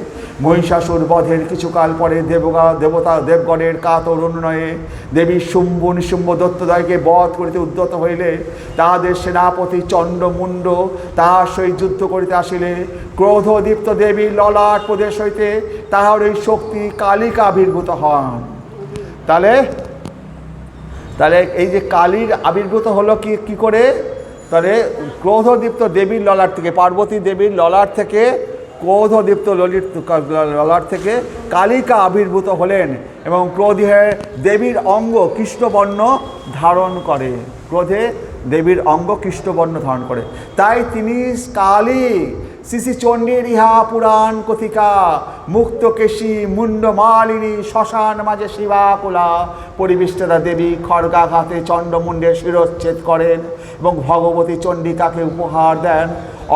A: মহিষাসুর বধের কিছুকাল পরে দেবগণের কাতর অনুনয়ে দেবী শুম্ভ নিশুম্ভ দত্তদ্বয়কে বধ করিতে উদ্যত হইলে তাহাদের সেনাপতি চণ্ডমুণ্ড তাহার সহিত যুদ্ধ করিতে আসিলে ক্রোধদীপ্ত দেবী ললাট প্রদেশ হইতে তাহার এই শক্তি কালিকা আবির্ভূত হন। তাহলে এই যে কালীর আবির্ভূত হলো কি করে? তাহলে ক্রোধদীপ্ত দেবীর ললাট থেকে, পার্বতী দেবীর ললাট থেকে, ক্রোধদীপ্ত ললাট থেকে কালিকা আবির্ভূত হলেন এবং ক্রোধে দেবীর অঙ্গ কৃষ্ণবর্ণ ধারণ করে। ক্রোধে দেবীর অঙ্গ কৃষ্ণবর্ণ ধারণ করে, তাই তিনি কালী। শ্রী চণ্ডীর ইহা পুরাণ কথিকা, মুক্তকেশী মুন্ডমালিনী শ্মশান মাঝে শিবাকুলা পরিবিষ্টতা দেবী খড়গাঘাতে চণ্ডমুণ্ডের শিরচ্ছেদ করেন এবং ভগবতী চণ্ডিকাকে উপহার দেন।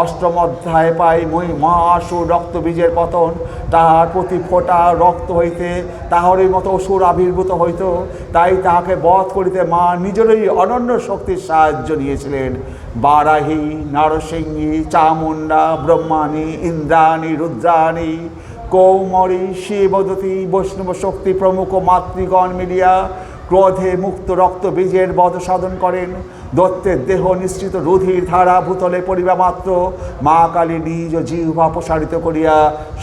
A: অষ্টম অধ্যায় পাই মহাসুর রক্তবীজের পতন, তাহার প্রতি ফোঁটা রক্ত হইতে তাহারই মতো অসুর আবির্ভূত হইত। তাই তাহাকে বধ করিতে মা নিজেরই অনন্য শক্তির সাহায্য নিয়েছিলেন। বারাহী, নরসিংহী, চামুণ্ডা, ব্রহ্মাণী, ইন্দ্রাণী, রুদ্রাণী, কৌমরী, শিবদতী, বৈষ্ণব শক্তি প্রমুখ মাতৃগণ মিলিয়া ক্রোধে মুক্ত রক্ত বীজের বধ সাধন করেন। দত্তের দেহ নিশ্চিত রুধির ধারা ভূতলে পড়িবা মাত্র মা কালী নিজ জিহ্বা প্রসারিত করিয়া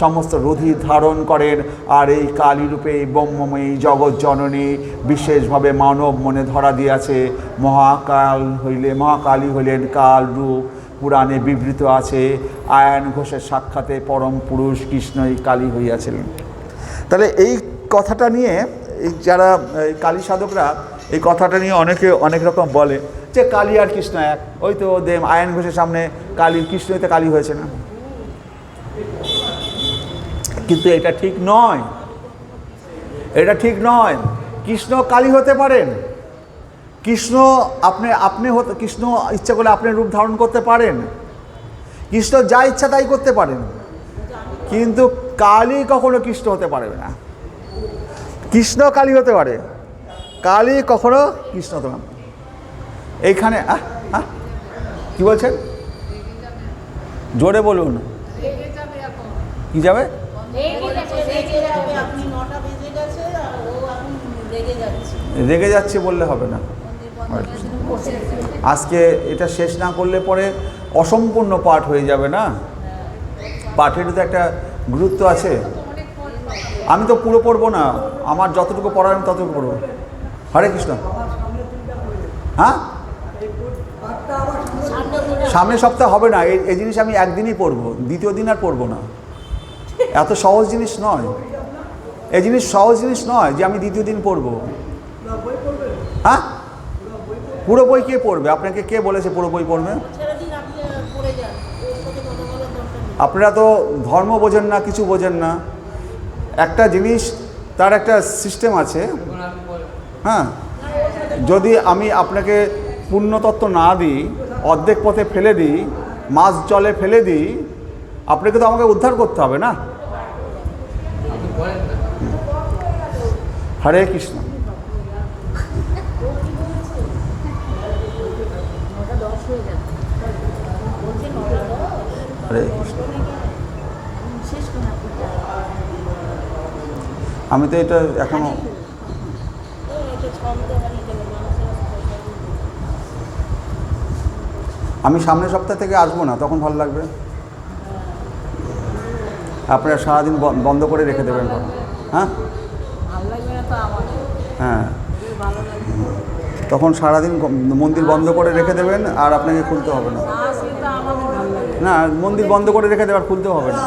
A: সমস্ত রুধির ধারণ করেন। আর এই কালী রূপে ব্রহ্মময়ী জগৎ জননী বিশেষভাবে মানব মনে ধরা দিয়াছে। মহাকালী হইলেন কাল রূপ।
B: পুরাণে বিবৃত আছে, আয়ন ঘোষের সাক্ষাতে পরম পুরুষ কৃষ্ণই কালী হইয়াছিলেন। তাহলে এই কথাটা নিয়ে যারা কালী সাধকরা এই কথাটা নিয়ে অনেকে অনেক রকম বলে যে কালী আর কৃষ্ণ এক, ওই তো আয়ন ঘোষের সামনে কালী, কৃষ্ণই তো কালী হয়েছে না। কিন্তু এটা ঠিক নয়, এটা ঠিক নয়। কৃষ্ণ কালী হতে পারেন, কৃষ্ণ আপনি কৃষ্ণ ইচ্ছা করলে আপনি রূপ ধারণ করতে পারেন, কৃষ্ণ যা ইচ্ছা তাই করতে পারেন, কিন্তু কালী কখনো কৃষ্ণ হতে পারবে না। কৃষ্ণ কালী হতে পারে, কালী কখনো কৃষ্ণ হতে পারে। এইখানে কি বলছেন, জোরে বলুন। কি যাবে? রেগে যাচ্ছে বললে হবে না। আজকে এটা শেষ না করলে পরে অসম্পূর্ণ পাঠ হয়ে যাবে না। পাঠের তো একটা গুরুত্ব আছে। আমি তো পুরো পড়বো না, আমার যতটুকু পড়ার আমি ততটুকু পড়বো। হরে কৃষ্ণ। হ্যাঁ, সামনের সপ্তাহ হবে না, এই জিনিস আমি একদিনই পড়বো, দ্বিতীয় দিন আর পড়বো না। এত সহজ জিনিস নয়, এই জিনিস সহজ জিনিস নয় যে আমি দ্বিতীয় দিন পড়বো। হ্যাঁ, পুরো বই কে পড়বে? আপনাকে কে বলেছে পুরো বই পড়বে? আপনারা তো ধর্ম বোঝেন না, কিছু বোঝেন না। একটা জিনিস তার একটা সিস্টেম আছে। হ্যাঁ, যদি আমি আপনাকে পূর্ণতত্ত্ব না দিই, অর্ধেক পথে ফেলে দিই, মাছ জলে ফেলে দিই, আপনাকে তো আমাকে উদ্ধার করতে হবে না। হরে কৃষ্ণ। হরে কৃষ্ণ। আমি তো এটা এখনো আমি সামনের সপ্তাহ থেকে আসবো না, তখন ভালো লাগবে। আপনারা সারাদিন বন্ধ করে রেখে দেবেন। হ্যাঁ হ্যাঁ, তখন সারাদিন মন্দির বন্ধ করে রেখে দেবেন, আর আপনাকে খুলতে হবে না। না, মন্দির বন্ধ করে রেখে দেবে, আর খুলতেও হবে না।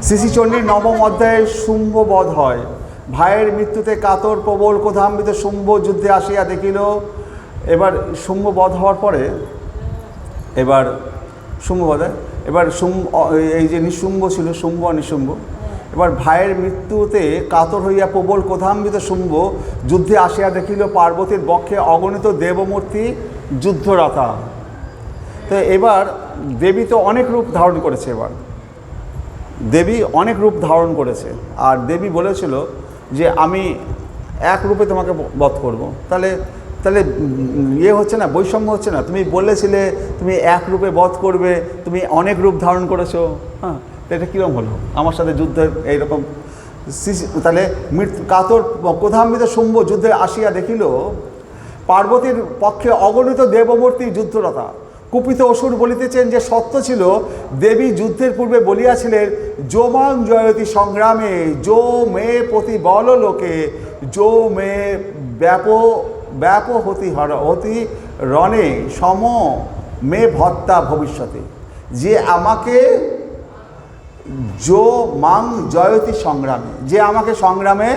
B: শ্রীচণ্ডীর নবম অধ্যায়ে শুম্ভ বধ হয়। ভাইয়ের মৃত্যুতে কাতর প্রবল ক্রোধান্বিত শুম্ভ যুদ্ধে আসিয়া দেখিল। এবার শুম্ভ বধ হওয়ার পরে এবার শুম্ভ বধ হয়, এবার এই যে নিশুম্ভ ছিল, শুম্ভ আর নিশুম্ভ, এবার ভাইয়ের মৃত্যুতে কাতর হইয়া প্রবল ক্রোধান্বিত শুম্ভ যুদ্ধে আসিয়া দেখিল পার্বতীর বক্ষে অগণিত দেবমূর্তি যুদ্ধরতা। তো এবার দেবী তো অনেক রূপ ধারণ করেছে, এবার দেবী অনেক রূপ ধারণ করেছে। আর দেবী বলেছিল যে আমি এক রূপে তোমাকে বধ করব। তাহলে তাহলে ইয়ে হচ্ছে না, বৈষম্য হচ্ছে না। তুমি বলেছিলে তুমি এক রূপে বধ করবে, তুমি অনেক রূপ ধারণ করেছো। হ্যাঁ, তো এটা কীরকম হলো আমার সাথে যুদ্ধের এইরকম? তাহলে কাতর ক্রোধান্বিত শুম্ভ যুদ্ধে আসিয়া দেখিল পার্বতীর পক্ষে অগণিত দেবমূর্তি যুদ্ধরতা। কুপিত অসুর বলিতেছেন যে সত্য ছিল, দেবী যুদ্ধের পূর্বে বলিয়াছিলেন, যোমাং জয়তি সংগ্রামে যো মে প্রতি বল লোকে যো মে ব্যাপ হতি রণে সম মে ভত্তা ভবিষ্যতে। যে আমাকে যো মাং জয়তি সংগ্রামে, যে আমাকে সংগ্রামে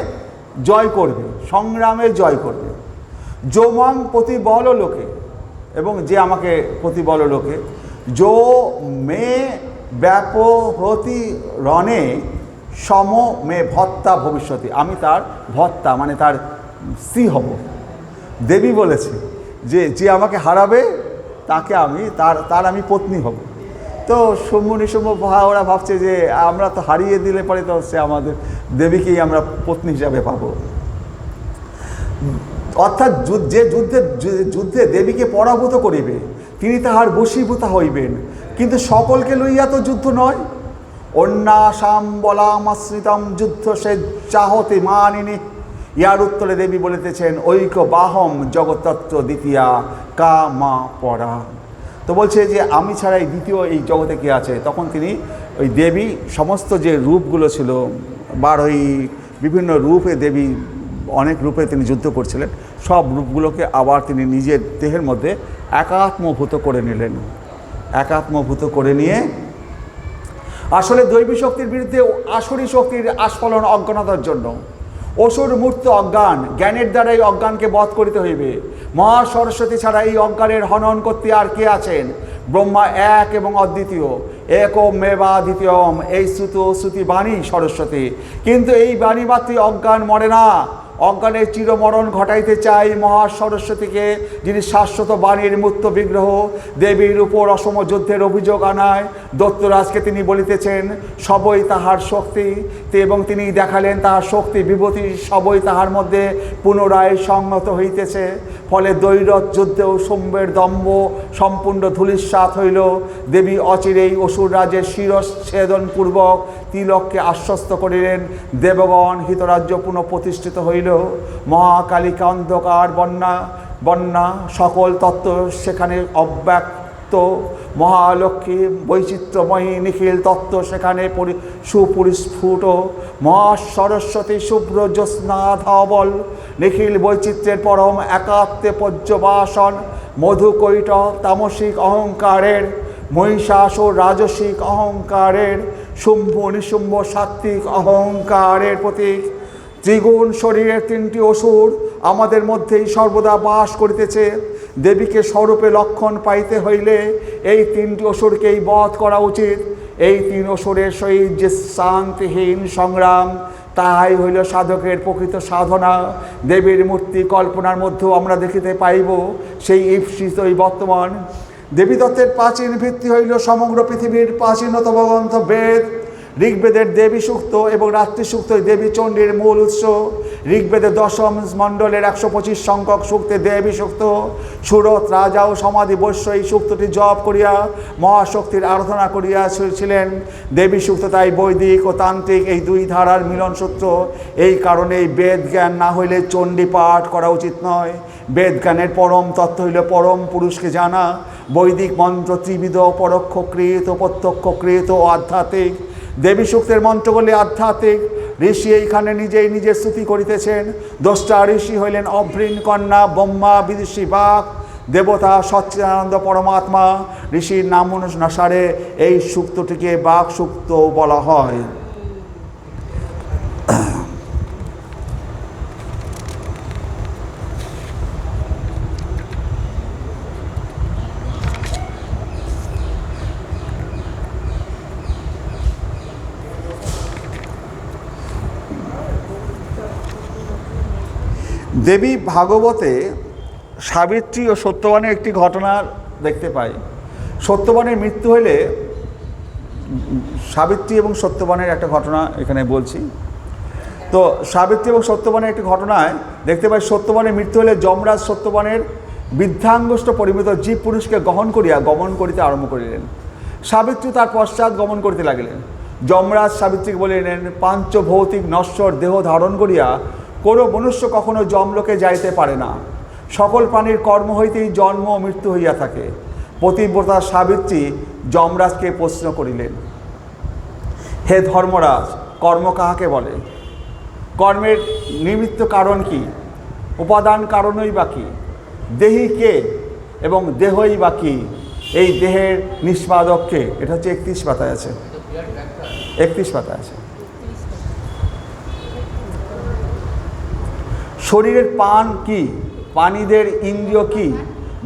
B: জয় করবে, সংগ্রামে জয় করবে। যো মাং প্রতি বল লোকে, এবং যে আমাকে প্রতি বল লোকে, যো মে ব্যাপহতি রণে সম মে ভত্তা ভবিষ্যতে, আমি তার ভত্তা মানে তার স্ত্রী হব। দেবী বলেছে যে যে আমাকে হারাবে তাকে আমি তার আমি পত্নী হব। তো শুম্ভ নিশুম্ভ ওরা ভাবছে যে আমরা তো হারিয়ে দিলে পরে তো সে আমাদের দেবীকেই আমরা পত্নী হিসাবে পাবো। অর্থাৎ যে যুদ্ধে দেবীকে পরাভূত করিবে তিনি তাহার বশীভূতা হইবেন, কিন্তু সকলকে লইয়া তো যুদ্ধ নয়। অন্যাসাম বলামাশ্রিতম যুদ্ধ সে চাহতে মানিনি। ইয়ার উত্তরে দেবী বলিতেছেন, ঐক্য বাহম জগতত্ত্ব দ্বিতীয়া কা মা পড়া। তো বলছে যে আমি ছাড়া এই দ্বিতীয় এই জগতে কে আছে? তখন তিনি ওই দেবী সমস্ত যে রূপগুলো ছিল, বারোই বিভিন্ন রূপে দেবী, অনেক রূপে তিনি যুদ্ধ করছিলেন, সব রূপগুলোকে আবার তিনি নিজের দেহের মধ্যে একাত্মভূত করে নিলেন। একাত্মভূত করে নিয়ে আসলে দৈবী শক্তির বিরুদ্ধে আসুরী শক্তির আস্ফলন অজ্ঞানতার জন্য অসুর মূর্ত অজ্ঞান, জ্ঞানের দ্বারাই অজ্ঞানকে বধ করিতে হইবে। মহা সরস্বতী ছাড়া এই অজ্ঞানের হনন করতে আর কে আছেন? ব্রহ্মা এক এবং অদ্বিতীয়, একম মেবা দ্বিতীয়ম, এই শ্রুতি বাণী সরস্বতী। কিন্তু এই বাণী মাত্রই অজ্ঞান মরে না, অজ্ঞানের চিরমরণ ঘটাইতে চাই মহা সরস্বতীকে, যিনি শাশ্বত বাণীর মূর্ত বিগ্রহ। দেবীর উপর অসম যুদ্ধের অভিযোগ আনায় দত্তরাজকে তিনি বলিতেছেন সবই তাহার শক্তি, এবং তিনি দেখালেন তাহার শক্তি বিভূতি সবই তাহার মধ্যে পুনরায় সংহত হইতেছে। ফলে দৈরথ যুদ্ধেও সৌম্যের দম্ভ সম্পূর্ণ ধূলিসাৎ হইল। দেবী অচিরেই অসুর রাজের শিরচ্ছেদনপূর্বক তিলককে আশ্বস্ত করিলেন। দেবগণ হিতরাজ্য পুনঃপ্রতিষ্ঠিত হইল। মহাকালিকা অন্ধকার বন্যা সকল তত্ত্ব সেখানে অব্যক্ত, মহালক্ষ্মী বৈচিত্র্যময়ী নিখিল তত্ত্ব সেখানে সুপরিস্ফুট। মহাসরস্বতী শুভ্র জ্যোৎস্না ধবল, নিখিল বৈচিত্র্যের পরম একাত্মে পর্যবাসন। মধুকৈটক তামসিক অহংকারের, মহিষাসুর রাজসিক অহংকারের, শুম্ভ নিশুম্ভ সাত্ত্বিক অহংকারের প্রতীক। ত্রিগুণ শরীরের তিনটি অসুর আমাদের মধ্যেই সর্বদা বাস করিতেছে। দেবীকে স্বরূপে লক্ষণ পাইতে হইলে এই তিনটি অসুরকেই বধ করা উচিত। এই তিন অসুরের সহিত যে শান্তিহীন সংগ্রাম, তাহাই হইল সাধকের প্রকৃত সাধনা। দেবীর মূর্তি কল্পনার মধ্যেও আমরা দেখিতে পাইব সেই ঈপ্সিতই বর্তমান। দেবী তত্ত্বের প্রাচীন ভিত্তি হইল সমগ্র পৃথিবীর প্রাচীনতম গ্রন্থ বেদ। ঋগ্বেদের দেবী সূক্ত এবং রাত্রি সূক্তই দেবী চণ্ডীর মূল উৎস। ঋগ্বেদের দশম মণ্ডলের 125 সংখ্যক সূক্তে দেবী সূক্ত। সুরত রাজা ও সমাধি বৈশ্য এই সূক্তটি জপ করিয়া মহাশক্তির আরাধনা করিয়াছিলেন। দেবী সূক্ত তাই বৈদিক ও তান্ত্রিক এই দুই ধারার মিলনসূত্র। এই কারণেই বেদ জ্ঞান না হইলে চণ্ডী পাঠ করা উচিত নয়। বেদ জ্ঞানের পরম তত্ত্ব হইল পরম পুরুষকে জানা। বৈদিক মন্ত্র ত্রিবিধ, পরোক্ষকৃত, প্রত্যক্ষকৃত ও আধ্যাত্মিক। দেবী সূক্তের মন্ত্রগুলি আধ্যাত্মিক। ঋষি এইখানে নিজেই নিজের স্তুতি করিতেছেন। দ্রষ্টা ঋষি হইলেন অভ্রীণ কন্যা ব্রহ্মা, বিদুষী বাক, দেবতা সচ্চিদানন্দ পরমাত্মা। ঋষির নাম অনুসারে এই সূক্তটিকে বাক সূক্ত বলা হয়। দেবী ভাগবতে সাবিত্রী ও সত্যবানের একটি ঘটনা দেখতে পাই। সত্যবানের মৃত্যু হলে সাবিত্রী এবং সত্যবানের একটা ঘটনা এখানে বলছি। তো সাবিত্রী এবং সত্যবানের একটি ঘটনায় দেখতে পাই, সত্যবানের মৃত্যু হলে যমরাজ সত্যবানের বৃদ্ধাঙ্গুষ্ঠ পরিমিত জীব পুরুষকে গমন করিতে আরম্ভ করিলেন। সাবিত্রী তার পশ্চাৎ গমন করিতে লাগিলেন। যমরাজ সাবিত্রীকে বলিলেন, পাঞ্চভৌতিক নশ্বর দেহ ধারণ করিয়া কোনো মনুষ্য কখনো যমলোকে যাইতে পারে না। সকল প্রাণীর কর্ম হইতেই জন্ম ও মৃত্যু হইয়া থাকে। পতিব্রতা সাবিত্রী যমরাজকে প্রশ্ন করিলেন, হে ধর্মরাজ, কর্ম কাহাকে বলে? কর্মের নিমিত্ত কারণ কি? উপাদান কারণই বা কি? দেহি কে এবং দেহই বা কি? এই দেহের নিষ্পাদক কে? এটা হচ্ছে 31 পাতায় আছে, 31 পাতায় আছে। শরীরের পান কি? প্রাণীদের ইন্দ্রিয় কি?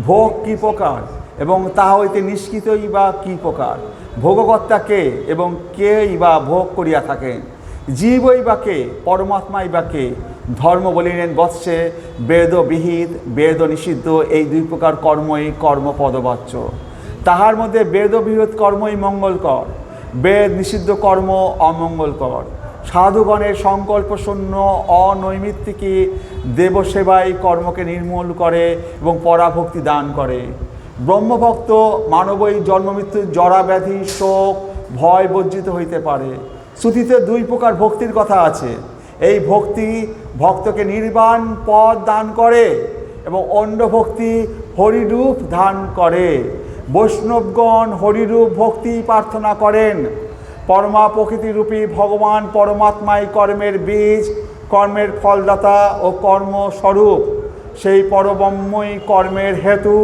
B: ভোগ কি প্রকার এবং তাহা হইতে নিষ্কৃতই বা কি প্রকার? ভোগকর্তা কে এবং কেই বা ভোগ করিয়া থাকেন? জীবই বা কে? পরমাত্মাই বা কে? ধর্ম বলিলেন, বৎসে বেদবিহিত বেদ নিষিদ্ধ এই দুই প্রকার কর্মই কর্মপদবাচ্য। তাহার মধ্যে বেদবিহিত কর্মই মঙ্গলকর, বেদ নিষিদ্ধ কর্ম অমঙ্গলকর। সাধুগণের সংকল্প শূন্য অনৈমিত্তিকী দেবসেবাই কর্মকে নির্মূল করে এবং পরাভক্তি দান করে। ব্রহ্মভক্ত মানবই জন্মমৃত্যু জরা ব্যাধি শোক ভয় বর্জিত হইতে পারে। শ্রুতিতে দুই প্রকার ভক্তির কথা আছে। এই ভক্তি ভক্তকে নির্বাণ পদ দান করে এবং অন্য ভক্তি হরিরূপ ধান করে। বৈষ্ণবগণ হরিরূপ ভক্তি প্রার্থনা করেন। পরমা প্রকৃতিরূপী ভগবান পরমাত্মাই কর্মের বীজ, কর্মের ফলদাতা ও কর্মস্বরূপ। সেই পরব্রহ্মই কর্মের হেতু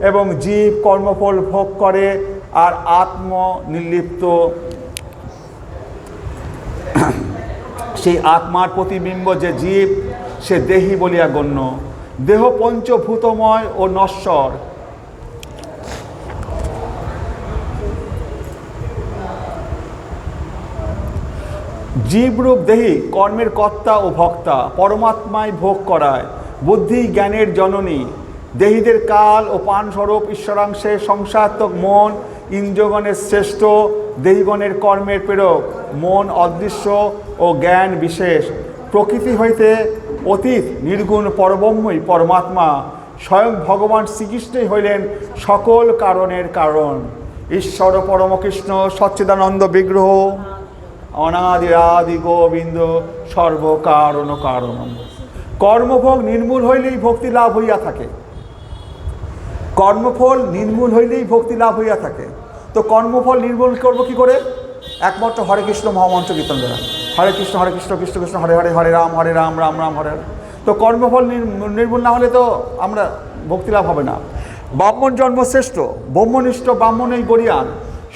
B: এবং জীব কর্মফল ভোগ করে আর আত্ম নির্লিপ্ত। সেই আত্মার প্রতিবিম্ব যে জীব, সে দেহী বলিয়া গণ্য। দেহ পঞ্চভূতময় ও নশ্বর। জীবরূপ দেহী কর্মের কর্তা ও ভক্তা, পরমাত্মায় ভোগ করায়, বুদ্ধি জ্ঞানের জননী। দেহীদের কাল ও পানস্বরূপ ঈশ্বরাংশে সংসারাত্মক মন ইন্দ্রিয়গণের শ্রেষ্ঠ, দেহীগণের কর্মের প্রেরক। মন অদৃশ্য ও জ্ঞান বিশেষ। প্রকৃতি হইতে অতীত নির্গুণ পরব্রহ্মই পরমাত্মা। স্বয়ং ভগবান শ্রীকৃষ্ণই হইলেন সকল কারণের কারণ। ঈশ্বর পরমকৃষ্ণ সচ্চিদানন্দ বিগ্রহ, অনাদিরাদি গোবিন্দ সর্বকারণ কারণম। কর্মভোগ নির্মূল হইলেই ভক্তি লাভ হইয়া থাকে। কর্মফল নির্মূল হইলেই ভক্তি লাভ হইয়া থাকে। তো কর্মফল নির্মূল করবো কি করে? একমাত্র হরে কৃষ্ণ মহামন্ত্র কীর্তন দ্বারা। হরে কৃষ্ণ কৃষ্ণ কৃষ্ণ হরে হরে, হরে রাম রাম রাম হরে হরে। তো কর্মফল নির্মূল না হলে তো আমরা ভক্তি লাভ হবে না। ব্রাহ্মণ জন্ম শ্রেষ্ঠ, ব্রহ্মনিষ্ঠ ব্রাহ্মণই গরিয়ান।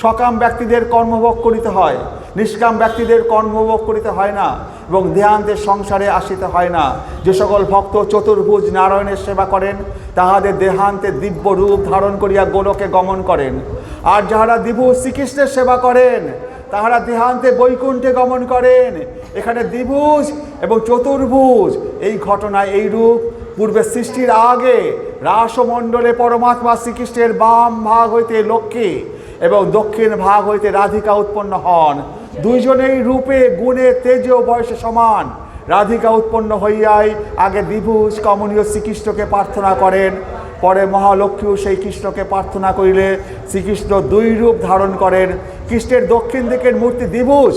B: সকাম ব্যক্তিদের কর্মভোগ করিতে হয়, নিষ্কাম ব্যক্তিদের কর্মভোগ করিতে হয় না এবং দেহান্তের সংসারে আসিতে হয় না। যে সকল ভক্ত চতুর্ভুজ নারায়ণের সেবা করেন, তাহাদের দেহান্তে দিব্য রূপ ধারণ করিয়া গোলকে গমন করেন। আর যাহারা দ্বিভুজ শ্রীকৃষ্ণের সেবা করেন, তাহারা দেহান্তে বৈকুণ্ঠে গমন করেন। এখানে দ্বিভুজ এবং চতুর্ভুজ এই ঘটনায় এই রূপ। পূর্বে সৃষ্টির আগে রাসমণ্ডলে পরমাত্মা শ্রীকৃষ্ণের বাম ভাগ হইতে লক্ষ্মী এবং দক্ষিণ ভাগ হইতে রাধিকা উৎপন্ন হন। দুইজনেই রূপে গুণে তেজে ও বয়সে সমান। রাধিকা উৎপন্ন হইয়াই আগে দ্বিভুজ কমনীয় শ্রীকৃষ্ণকে প্রার্থনা করেন, পরে মহালক্ষ্মীও সেই কৃষ্ণকে প্রার্থনা করিলে শ্রীকৃষ্ণ দুই রূপ ধারণ করেন। কৃষ্ণের দক্ষিণ দিকের মূর্তি দ্বিভুজ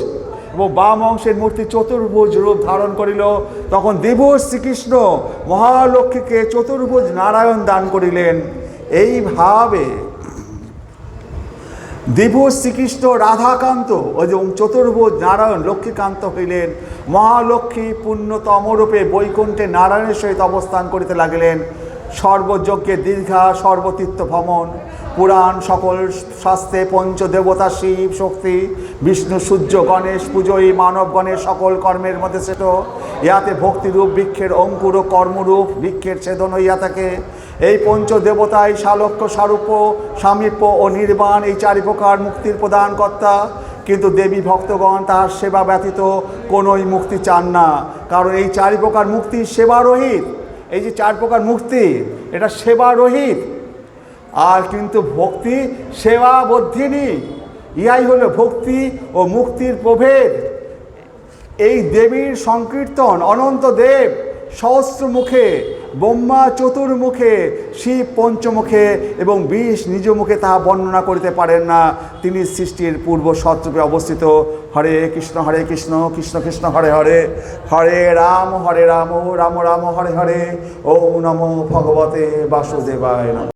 B: এবং বাম অংশের মূর্তি চতুর্ভুজ রূপ ধারণ করিল। তখন দ্বিভুজ শ্রীকৃষ্ণ মহালক্ষ্মীকে চতুর্ভুজ নারায়ণ দান করিলেন। এইভাবে দ্বিভুজ শ্রীকৃষ্ণ রাধাকান্ত এবং চতুর্ভুজ নারায়ণ লক্ষ্মীকান্ত হইলেন। মহালক্ষ্মী পুণ্যতমরূপে বৈকুণ্ঠে নারায়ণের সহিত অবস্থান করিতে লাগিলেন। সর্বযজ্ঞে দীর্ঘা, সর্বতীর্থ ভ্রমণ। পুরাণ সকল শাস্ত্রে পঞ্চদেবতা শিব শক্তি বিষ্ণু সূর্য গণেশ পুজোই মানবগণের সকল কর্মের মধ্যে সেট। ইহাতে ভক্তিরূপ বৃক্ষের অঙ্কুর ও কর্মরূপ বৃক্ষের ছেদন হইয়া থাকে। এই পঞ্চদেবতাই শালক্য, স্বরূপ, সামীপ্য ও নির্বাণ, এই চারি প্রকার মুক্তির প্রদান কর্তা। কিন্তু দেবী ভক্তগণ তাহার সেবা ব্যতীত কোনোই মুক্তি চান না, কারণ এই চারি প্রকার মুক্তি সেবারহিত। এই যে চার প্রকার মুক্তি, এটা সেবারহিত। আর কিন্তু ভক্তি সেবাবদ্ধিনী। ইহাই হলো ভক্তি ও মুক্তির প্রভেদ। এই দেবীর সংকীর্তন অনন্ত দেব সহস্র মুখে, ব্রহ্মা চতুর্মুখে, শিব পঞ্চমুখে এবং বিষ নিজ মুখে তাহা বর্ণনা করিতে পারেন না। তিনি সৃষ্টির পূর্ব সৎরূপে অবস্থিত। হরে কৃষ্ণ কৃষ্ণ কৃষ্ণ হরে হরে, হরে রাম রাম রাম হরে হরে। ওম নমো ভগবতে বাসুদেবায় নমঃ।